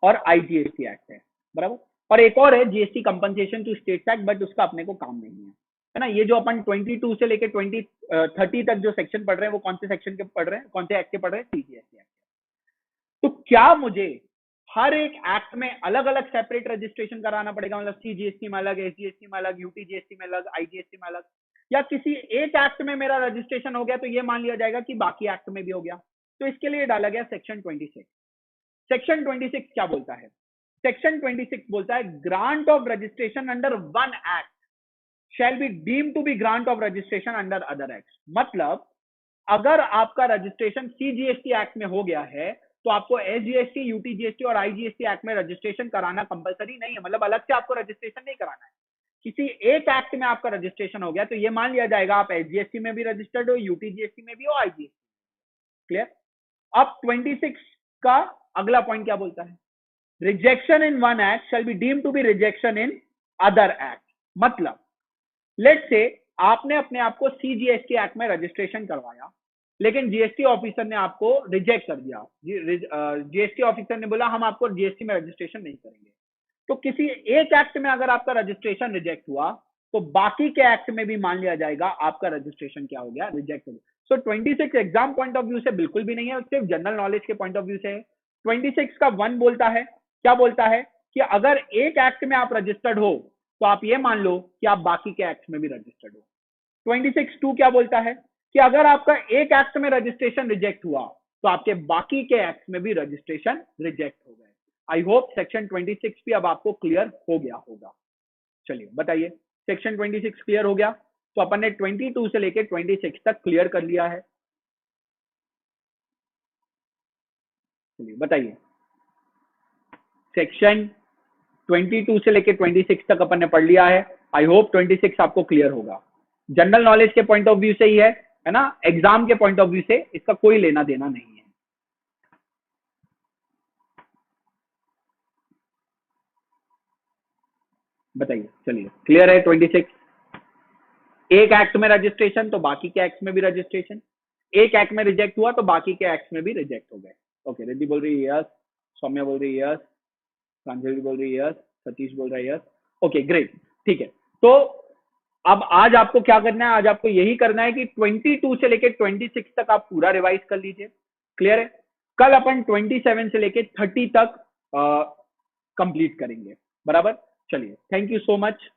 और IGST एक्ट है, बराबर। और एक और है GST compensation to states act, but उसका अपने को काम नहीं है ना। ये जो अपन 22 से लेके 30 तक जो सेक्शन पढ़ रहे हैं वो कौन से सेक्शन के पढ़ रहे हैं? कौन से एक्ट के पढ़ रहे हैं? CGST act. तो क्या मुझे हर एक एक्ट में अलग अलग सेपरेट रजिस्ट्रेशन कराना पड़ेगा? मतलब CGST में अलग, SGST में अलग, UTGST में अलग, IGST में अलग, या किसी एक एक्ट में मेरा रजिस्ट्रेशन हो गया तो ये मान लिया जाएगा कि बाकी एक्ट में भी हो गया? तो इसके लिए डाला गया सेक्शन 26। सेक्शन 26 क्या बोलता है? सेक्शन 26 बोलता है grant of registration under one act shall be deemed to be grant of registration under other act. मतलब अगर आपका रजिस्ट्रेशन सीजीएसटी एक्ट में हो गया है तो आपको एसजीएसटी, यूटीजीएसटी और आईजीएसटी एक्ट में रजिस्ट्रेशन कराना कंपलसरी नहीं है। मतलब अलग से आपको रजिस्ट्रेशन नहीं कराना है। किसी एक एक्ट में आपका रजिस्ट्रेशन हो गया तो ये मान लिया जाएगा आप एसजीएसटी में भी रजिस्टर्ड हो, यूटीजीएसटी में भी हो, आईजीएसटी। क्लियर? अब 26 का अगला पॉइंट क्या बोलता है? Rejection in one act shall be deemed to be rejection in other act. मतलब लेट्स से आपने अपने आप को सीजीएसटी एक्ट में रजिस्ट्रेशन करवाया, लेकिन जीएसटी ऑफिसर ने आपको रिजेक्ट कर दिया। जीएसटी ऑफिसर ने बोला हम आपको जीएसटी में रजिस्ट्रेशन नहीं करेंगे। तो किसी एक एक्ट में अगर आपका रजिस्ट्रेशन रिजेक्ट हुआ तो बाकी के एक्ट में भी मान लिया जाएगा आपका रजिस्ट्रेशन क्या हो गया? रिजेक्ट हो गया। सो 26 एग्जाम पॉइंट ऑफ व्यू से बिल्कुल भी नहीं है, सिर्फ जनरल नॉलेज के पॉइंट ऑफ व्यू से है। 26 का 1 बोलता है, क्या बोलता है कि अगर एक एक्ट में आप रजिस्टर्ड हो तो आप ये मान लो कि आप बाकी के एक्ट में भी रजिस्टर्ड हो। 26(2) क्या बोलता है कि अगर आपका एक एक्ट में रजिस्ट्रेशन रिजेक्ट हुआ तो आपके बाकी के एक्ट में भी रजिस्ट्रेशन रिजेक्ट हो गए। आई होप सेक्शन 26 भी अब आपको क्लियर हो गया होगा। चलिए बताइए, सेक्शन 26 क्लियर हो गया? तो अपन ने 22 से लेके 26 तक क्लियर कर लिया है। चलिए बताइए, सेक्शन 22 से लेके 26 तक अपन ने पढ़ लिया है। आई होप 26 आपको क्लियर होगा। जनरल नॉलेज के पॉइंट ऑफ व्यू से ही है ना? एग्जाम के पॉइंट ऑफ व्यू से इसका कोई लेना देना नहीं है। बताइए, चलिए क्लियर है 26? एक एक्ट में रजिस्ट्रेशन तो बाकी के एक्ट में भी रजिस्ट्रेशन, एक एक्ट में रिजेक्ट हुआ तो बाकी के एक्ट में भी रिजेक्ट हो गए। ओके, रिद्धि बोल रही है यस, सौम्या बोल रही है यस, प्रांजलि बोल रही है यस, सतीश बोल रहा है यस। ओके ग्रेट, ठीक है। तो अब आज आपको क्या करना है? आज आपको यही करना है कि 22 से लेके 26 तक आप पूरा रिवाइज कर लीजिए। क्लियर है? कल अपन 27 से लेके 30 तक कंप्लीट करेंगे। बराबर? चलिए, थैंक यू सो मच।